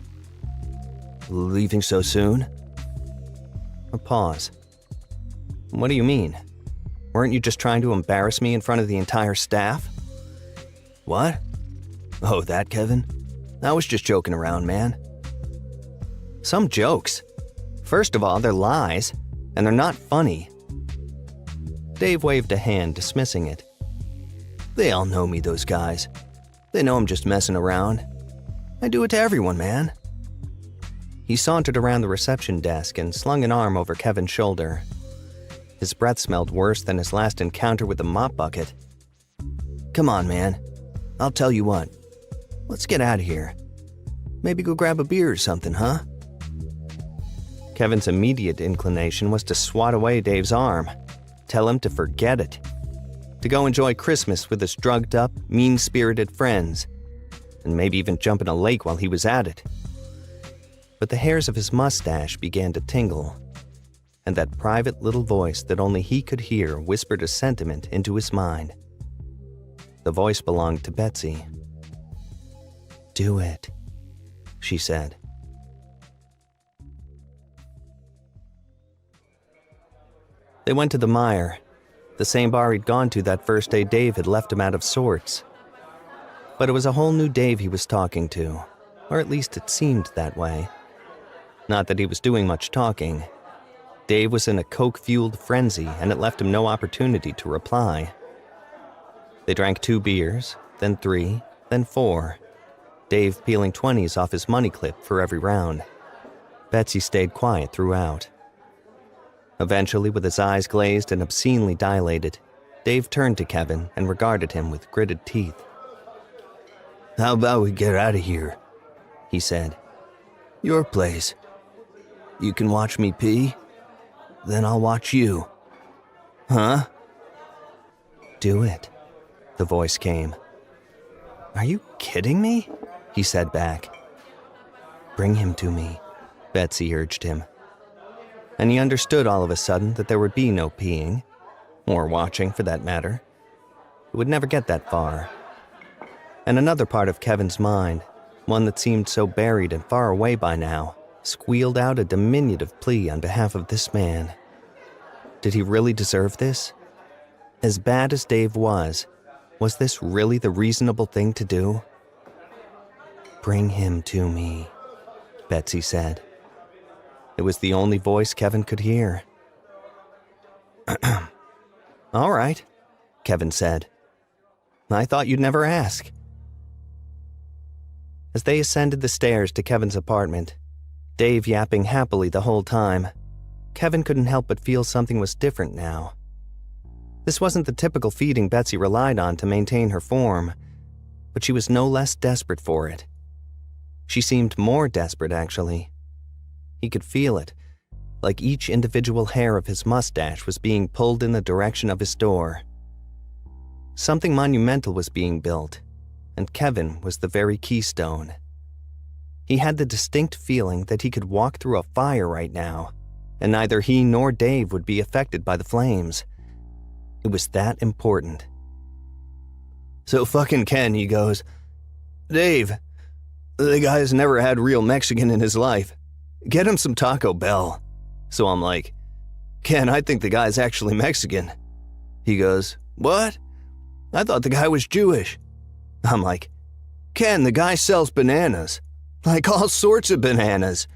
"Leaving so soon?" A pause. "What do you mean? Weren't you just trying to embarrass me in front of the entire staff?" "What? Oh, that, Kevin? I was just joking around, man." "Some jokes. First of all, they're lies, and they're not funny." Dave waved a hand, dismissing it. "They all know me, those guys. They know I'm just messing around. I do it to everyone, man." He sauntered around the reception desk and slung an arm over Kevin's shoulder. His breath smelled worse than his last encounter with the mop bucket. "Come on, man. I'll tell you what. Let's get out of here. Maybe go grab a beer or something, huh?" Kevin's immediate inclination was to swat away Dave's arm, tell him to forget it, to go enjoy Christmas with his drugged-up, mean-spirited friends, and maybe even jump in a lake while he was at it. But the hairs of his mustache began to tingle, and that private little voice that only he could hear whispered a sentiment into his mind. The voice belonged to Betsy. "Do it," she said. They went to the Mire, the same bar he'd gone to that first day Dave had left him out of sorts. But it was a whole new Dave he was talking to, or at least it seemed that way. Not that he was doing much talking. Dave was in a coke-fueled frenzy, and it left him no opportunity to reply. They drank 2 beers, then 3, then 4, Dave peeling 20s off his money clip for every round. Betsy stayed quiet throughout. Eventually, with his eyes glazed and obscenely dilated, Dave turned to Kevin and regarded him with gritted teeth. "How about we get out of here?" he said. "Your place. You can watch me pee, then I'll watch you." "Huh?" "Do it," the voice came. "Are you kidding me?" he said back. "Bring him to me," Betsy urged him. And he understood all of a sudden that there would be no peeing, or watching for that matter. It would never get that far. And another part of Kevin's mind, one that seemed so buried and far away by now, squealed out a diminutive plea on behalf of this man. Did he really deserve this? As bad as Dave was this really the reasonable thing to do? "Bring him to me," Betsy said. It was the only voice Kevin could hear. "All right," Kevin said. "I thought you'd never ask." As they ascended the stairs to Kevin's apartment, Dave yapping happily the whole time, Kevin couldn't help but feel something was different now. This wasn't the typical feeding Betsy relied on to maintain her form, but she was no less desperate for it. She seemed more desperate, actually. He could feel it, like each individual hair of his mustache was being pulled in the direction of his door. Something monumental was being built, and Kevin was the very keystone. He had the distinct feeling that he could walk through a fire right now, and neither he nor Dave would be affected by the flames. It was that important. So fucking Ken, he goes, "Dave, the guy's never had real Mexican in his life. Get him some Taco Bell." So I'm like, "Ken, I think the guy's actually Mexican." He goes, "What? I thought the guy was Jewish." I'm like, "Ken, the guy sells bananas. Like all sorts of bananas."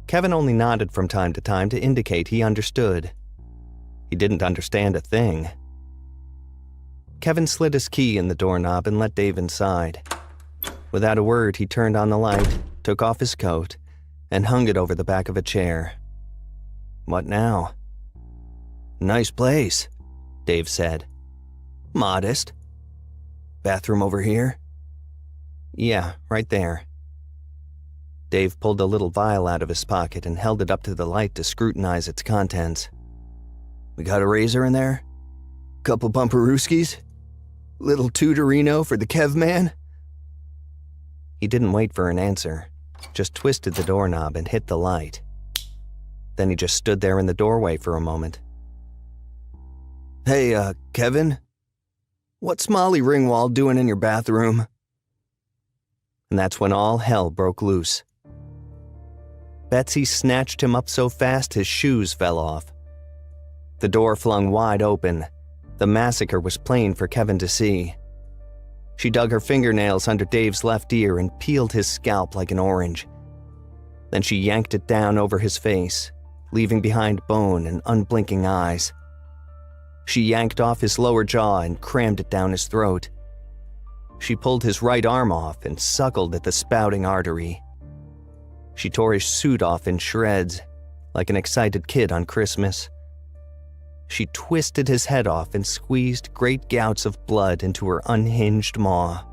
Kevin only nodded from time to time to indicate he understood. He didn't understand a thing. Kevin slid his key in the doorknob and let Dave inside. Without a word, he turned on the light, took off his coat, and hung it over the back of a chair. "What now?" "Nice place," Dave said. "Modest. Bathroom over here?" "Yeah, right there." Dave pulled a little vial out of his pocket and held it up to the light to scrutinize its contents. "We got a razor in there? Couple bumperooskies? Little Tutorino for the Kev man?" He didn't wait for an answer, just twisted the doorknob and hit the light. Then he just stood there in the doorway for a moment. "Hey, Kevin? What's Molly Ringwald doing in your bathroom?" And that's when all hell broke loose. Betsy snatched him up so fast his shoes fell off. The door flung wide open. The massacre was plain for Kevin to see. She dug her fingernails under Dave's left ear and peeled his scalp like an orange. Then she yanked it down over his face, leaving behind bone and unblinking eyes. She yanked off his lower jaw and crammed it down his throat. She pulled his right arm off and suckled at the spouting artery. She tore his suit off in shreds, like an excited kid on Christmas. She twisted his head off and squeezed great gouts of blood into her unhinged maw,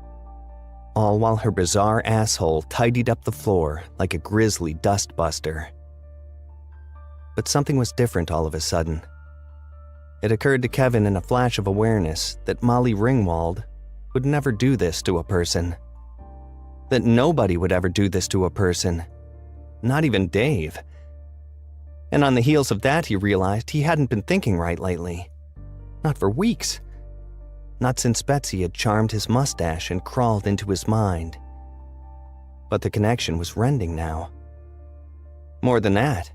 all while her bizarre asshole tidied up the floor like a grisly dustbuster. But something was different all of a sudden. It occurred to Kevin in a flash of awareness that Molly Ringwald would never do this to a person. That nobody would ever do this to a person. Not even Dave. And on the heels of that, he realized he hadn't been thinking right lately. Not for weeks. Not since Betsy had charmed his mustache and crawled into his mind. But the connection was rending now. More than that,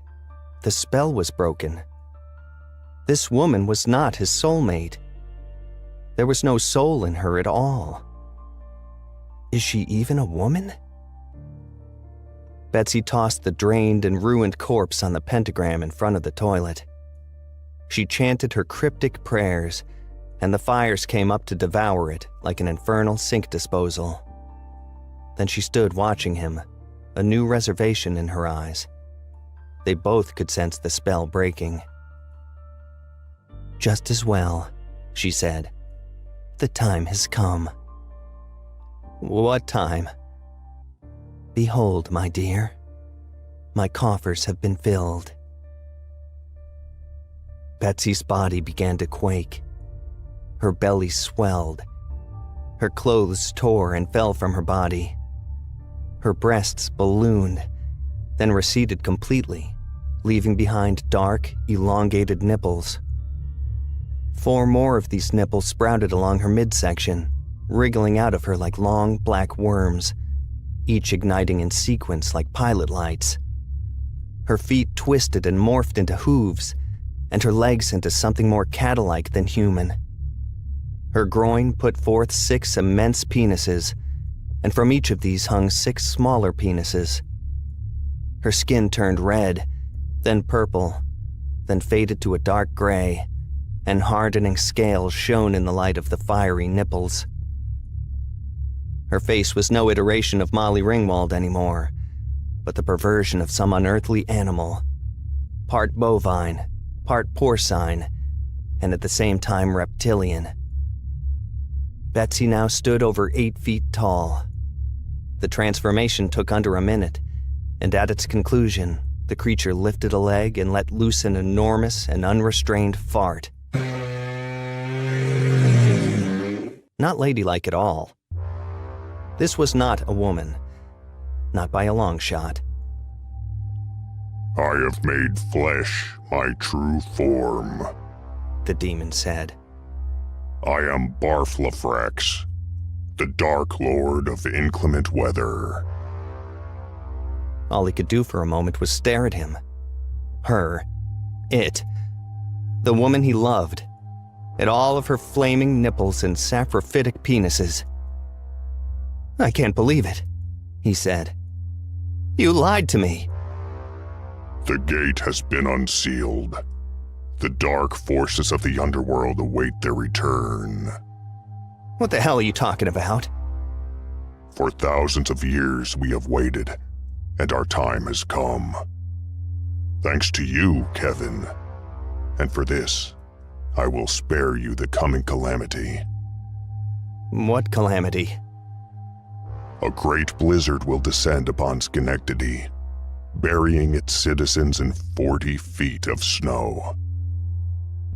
the spell was broken. This woman was not his soulmate. There was no soul in her at all. Is she even a woman? Betsy tossed the drained and ruined corpse on the pentagram in front of the toilet. She chanted her cryptic prayers, and the fires came up to devour it like an infernal sink disposal. Then she stood watching him, a new reservation in her eyes. They both could sense the spell breaking. "Just as well," she said. "The time has come." "What time?" "Behold, my dear, my coffers have been filled." Betsy's body began to quake. Her belly swelled. Her clothes tore and fell from her body. Her breasts ballooned, then receded completely, leaving behind dark, elongated nipples. 4 more of these nipples sprouted along her midsection, wriggling out of her like long black worms, each igniting in sequence like pilot lights. Her feet twisted and morphed into hooves, and her legs into something more cattle-like than human. Her groin put forth 6 immense penises, and from each of these hung 6 smaller penises. Her skin turned red, then purple, then faded to a dark gray, and hardening scales shone in the light of the fiery nipples. Her face was no iteration of Molly Ringwald anymore, but the perversion of some unearthly animal, part bovine, part porcine, and at the same time reptilian. Betsy now stood over 8 feet tall. The transformation took under a minute, and at its conclusion, the creature lifted a leg and let loose an enormous and unrestrained fart. Not ladylike at all. This was not a woman. Not by a long shot. "I have made flesh my true form," the demon said. "I am Barflafrax, the Dark Lord of inclement weather." All he could do for a moment was stare at him. Her. It. The woman he loved. At all of her flaming nipples and saprophytic penises. "I can't believe it," he said. "You lied to me." The gate has been unsealed. The dark forces of the underworld await their return. "What the hell are you talking about?" For thousands of years we have waited, and our time has come. Thanks to you, Kevin. And for this, I will spare you the coming calamity. "What calamity?" A great blizzard will descend upon Schenectady, burying its citizens in 40 feet of snow.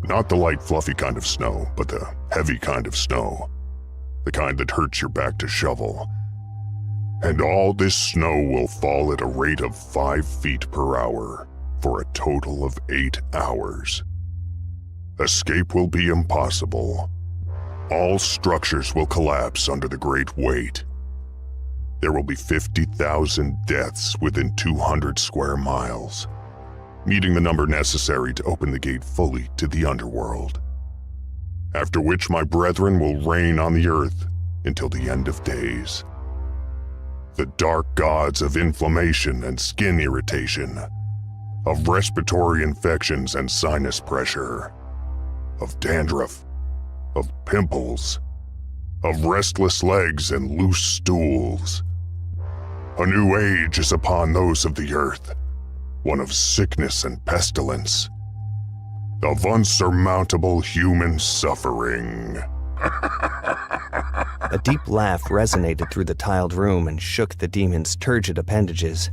Not the light, fluffy kind of snow, but the heavy kind of snow. The kind that hurts your back to shovel. And all this snow will fall at a rate of 5 feet per hour for a total of 8 hours. Escape will be impossible. All structures will collapse under the great weight. There will be 50,000 deaths within 200 square miles, meeting the number necessary to open the gate fully to the underworld. After which my brethren will reign on the earth until the end of days. The dark gods of inflammation and skin irritation, of respiratory infections and sinus pressure, of dandruff, of pimples, of restless legs and loose stools. A new age is upon those of the earth, one of sickness and pestilence, of unsurmountable human suffering. A deep laugh resonated through the tiled room and shook the demon's turgid appendages.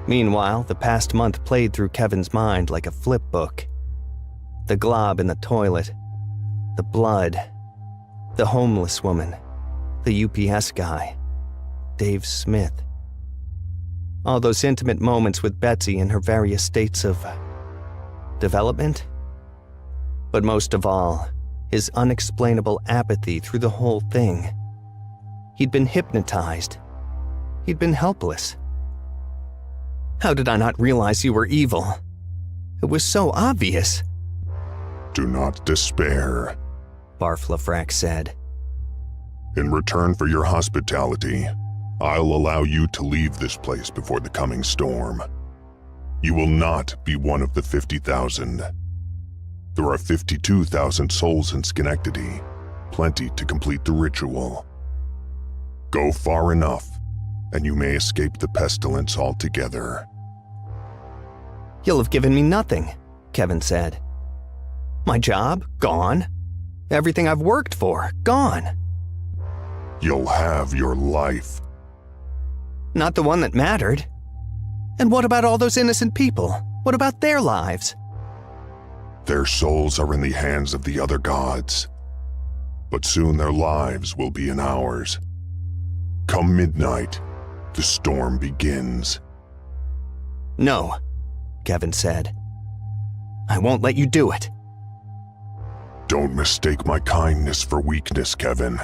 Meanwhile, the past month played through Kevin's mind like a flip book. The glob in the toilet, the blood, the homeless woman, the UPS guy, Dave Smith. All those intimate moments with Betsy in her various states of development. But most of all, his unexplainable apathy through the whole thing. He'd been hypnotized. He'd been helpless. How did I not realize you were evil? It was so obvious. Do not despair. Barflafrax said. In return for your hospitality, I'll allow you to leave this place before the coming storm. You will not be one of the 50,000. There are 52,000 souls in Schenectady, plenty to complete the ritual. Go far enough, and you may escape the pestilence altogether. You'll have given me nothing, Kevin said. My job, gone. Everything I've worked for, gone. You'll have your life. Not the one that mattered. And what about all those innocent people? What about their lives? Their souls are in the hands of the other gods. But soon their lives will be in ours. Come midnight, the storm begins. No, Kevin said. I won't let you do it. Don't mistake my kindness for weakness, Kevin.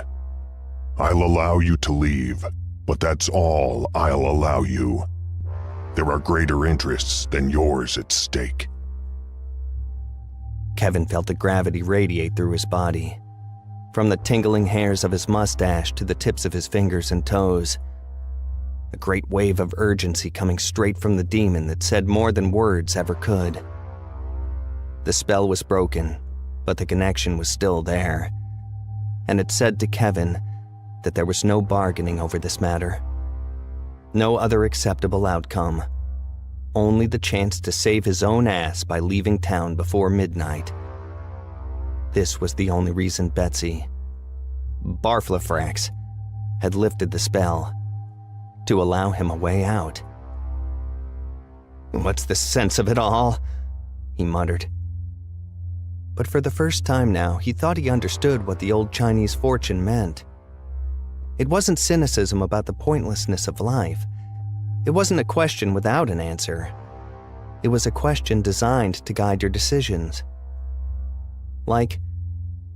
I'll allow you to leave, but that's all I'll allow you. There are greater interests than yours at stake. Kevin felt the gravity radiate through his body, from the tingling hairs of his mustache to the tips of his fingers and toes. A great wave of urgency coming straight from the demon that said more than words ever could. The spell was broken, but the connection was still there, and it said to Kevin that there was no bargaining over this matter. No other acceptable outcome. Only the chance to save his own ass by leaving town before midnight. This was the only reason Betsy, Barflafrax, had lifted the spell, to allow him a way out. What's the sense of it all? He muttered. But for the first time now, he thought he understood what the old Chinese fortune meant. It wasn't cynicism about the pointlessness of life. It wasn't a question without an answer. It was a question designed to guide your decisions. Like,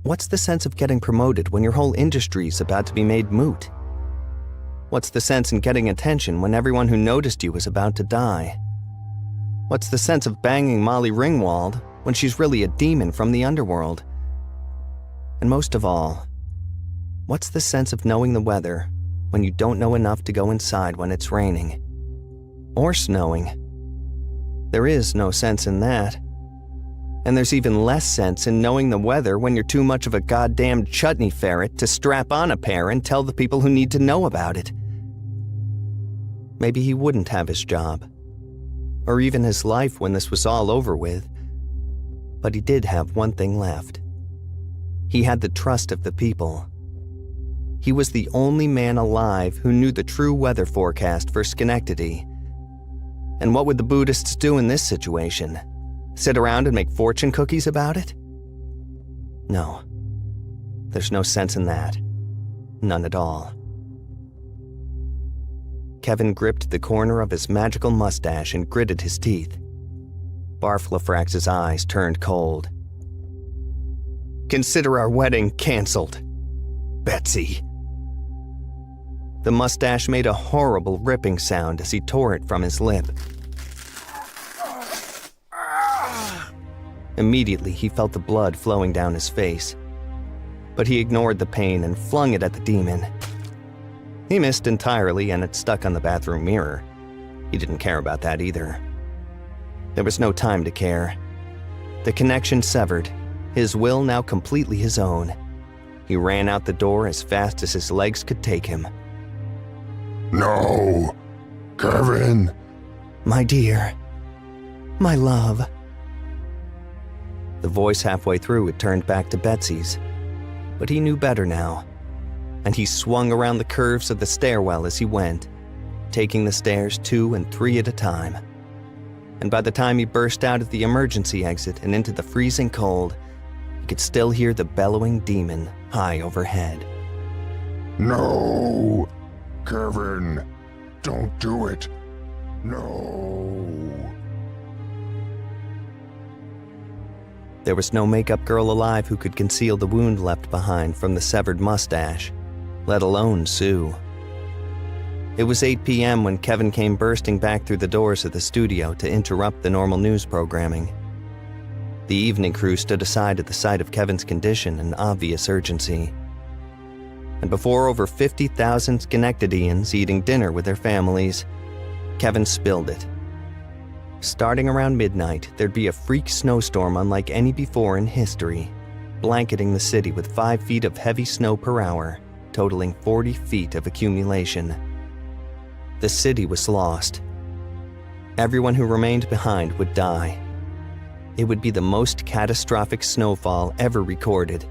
what's the sense of getting promoted when your whole industry's about to be made moot? What's the sense in getting attention when everyone who noticed you is about to die? What's the sense of banging Molly Ringwald when she's really a demon from the underworld? And most of all, what's the sense of knowing the weather when you don't know enough to go inside when it's raining? Or snowing? There is no sense in that. And there's even less sense in knowing the weather when you're too much of a goddamn chutney ferret to strap on a pair and tell the people who need to know about it. Maybe he wouldn't have his job, or even his life when this was all over with. But he did have one thing left. He had the trust of the people. He was the only man alive who knew the true weather forecast for Schenectady. And what would the Buddhists do in this situation? Sit around and make fortune cookies about it? No. There's no sense in that. None at all. Kevin gripped the corner of his magical mustache and gritted his teeth. Barflefrax's eyes turned cold. Consider our wedding canceled, Betsy. The mustache made a horrible ripping sound as he tore it from his lip. Immediately, he felt the blood flowing down his face. But he ignored the pain and flung it at the demon. He missed entirely and it stuck on the bathroom mirror. He didn't care about that either. There was no time to care. The connection severed, his will now completely his own. He ran out the door as fast as his legs could take him. No! Kevin! My dear. My love. The voice halfway through it turned back to Betsy's. But he knew better now. And he swung around the curves of the stairwell as he went, taking the stairs 2 and 3 at a time. And by the time he burst out at the emergency exit and into the freezing cold, he could still hear the bellowing demon high overhead. No! Kevin! Don't do it! No! There was no makeup girl alive who could conceal the wound left behind from the severed mustache, let alone Sue. It was 8 p.m. when Kevin came bursting back through the doors of the studio to interrupt the normal news programming. The evening crew stood aside at the sight of Kevin's condition and obvious urgency. And before over 50,000 Schenectadians eating dinner with their families, Kevin spilled it. Starting around midnight, there'd be a freak snowstorm unlike any before in history, blanketing the city with 5 feet of heavy snow per hour, totaling 40 feet of accumulation. The city was lost. Everyone who remained behind would die. It would be the most catastrophic snowfall ever recorded,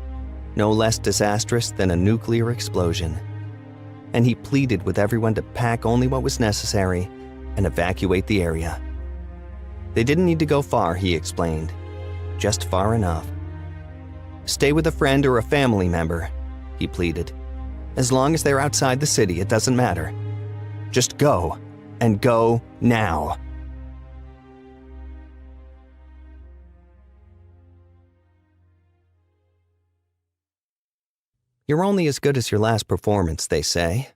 no less disastrous than a nuclear explosion. And he pleaded with everyone to pack only what was necessary and evacuate the area. They didn't need to go far, he explained, just far enough. Stay with a friend or a family member, he pleaded. As long as they're outside the city, it doesn't matter. Just go, and go now. You're only as good as your last performance, they say.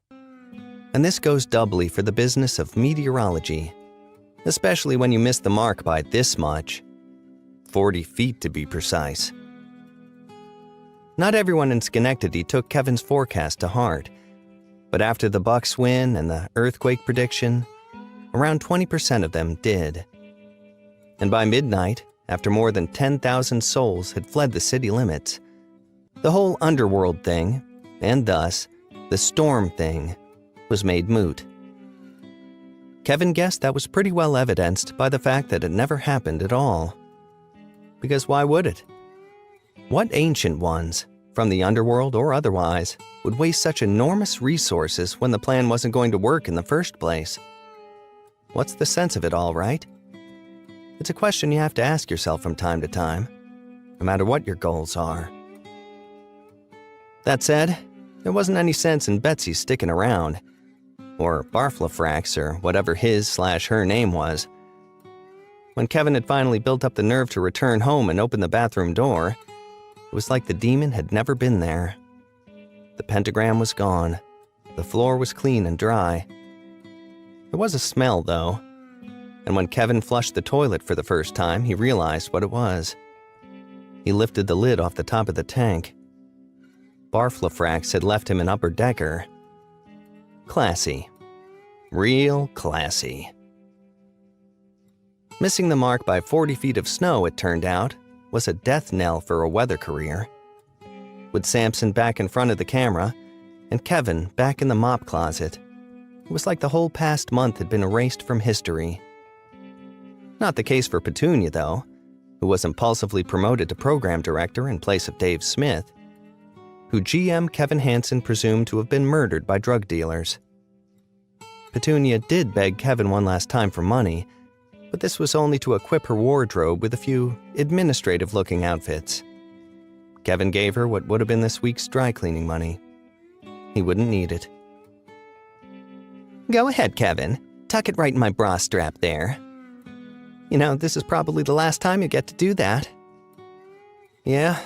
And this goes doubly for the business of meteorology, especially when you miss the mark by this much. 40 feet to be precise. Not everyone in Schenectady took Kevin's forecast to heart, but after the Bucks win and the earthquake prediction, around 20% of them did. And by midnight, after more than 10,000 souls had fled the city limits, the whole underworld thing, and thus the storm thing, was made moot. Kevin guessed that was pretty well evidenced by the fact that it never happened at all. Because why would it? What ancient ones, from the underworld or otherwise, would waste such enormous resources when the plan wasn't going to work in the first place? What's the sense of it all, right? It's a question you have to ask yourself from time to time, no matter what your goals are. That said, there wasn't any sense in Betsy sticking around, or Barflefrax, or whatever his/her name was. When Kevin had finally built up the nerve to return home and open the bathroom door, it was like the demon had never been there. The pentagram was gone. The floor was clean and dry. There was a smell, though, and when Kevin flushed the toilet for the first time, he realized what it was. He lifted the lid off the top of the tank. Barflafrax had left him an upper decker. Classy. Real classy. Missing the mark by 40 feet of snow, it turned out, was a death knell for a weather career. With Samson back in front of the camera and Kevin back in the mop closet, it was like the whole past month had been erased from history. Not the case for Petunia, though, who was impulsively promoted to program director in place of Dave Smith, who GM Kevin Hansen presumed to have been murdered by drug dealers. Petunia did beg Kevin one last time for money, but this was only to equip her wardrobe with a few administrative-looking outfits. Kevin gave her what would have been this week's dry cleaning money. He wouldn't need it. Go ahead, Kevin. Tuck it right in my bra strap there. You know, this is probably the last time you get to do that. Yeah,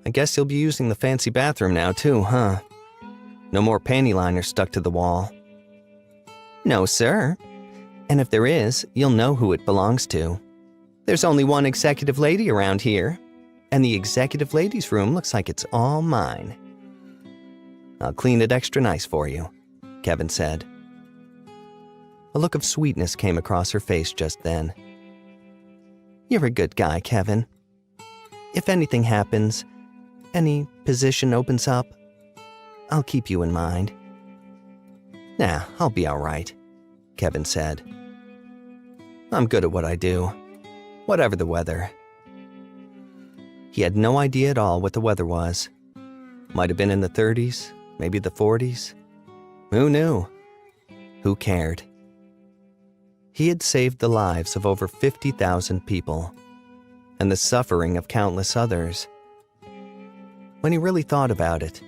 I guess you'll be using the fancy bathroom now too, huh? No more panty liners stuck to the wall. No, sir. And if there is, you'll know who it belongs to. There's only one executive lady around here, and the executive ladies' room looks like it's all mine. I'll clean it extra nice for you, Kevin said. A look of sweetness came across her face just then. You're a good guy, Kevin. If anything happens, any position opens up, I'll keep you in mind. Nah, I'll be all right, Kevin said. I'm good at what I do, whatever the weather. He had no idea at all what the weather was. Might have been in the 30s, maybe the 40s. Who knew? Who cared? He had saved the lives of over 50,000 people, and the suffering of countless others. When he really thought about it,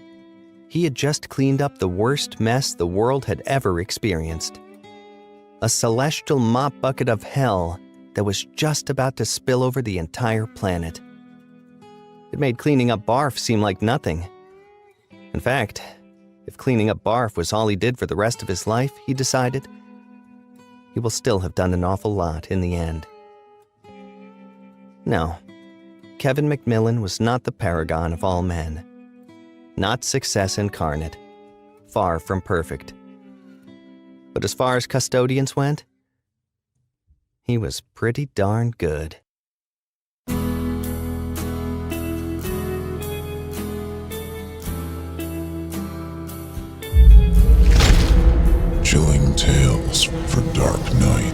he had just cleaned up the worst mess the world had ever experienced. A celestial mop bucket of hell that was just about to spill over the entire planet. It made cleaning up barf seem like nothing. In fact, if cleaning up barf was all he did for the rest of his life, he decided, he will still have done an awful lot in the end. No, Kevin McMillan was not the paragon of all men. Not success incarnate. Far from perfect. But as far as custodians went, he was pretty darn good. Chilling tales for dark nights.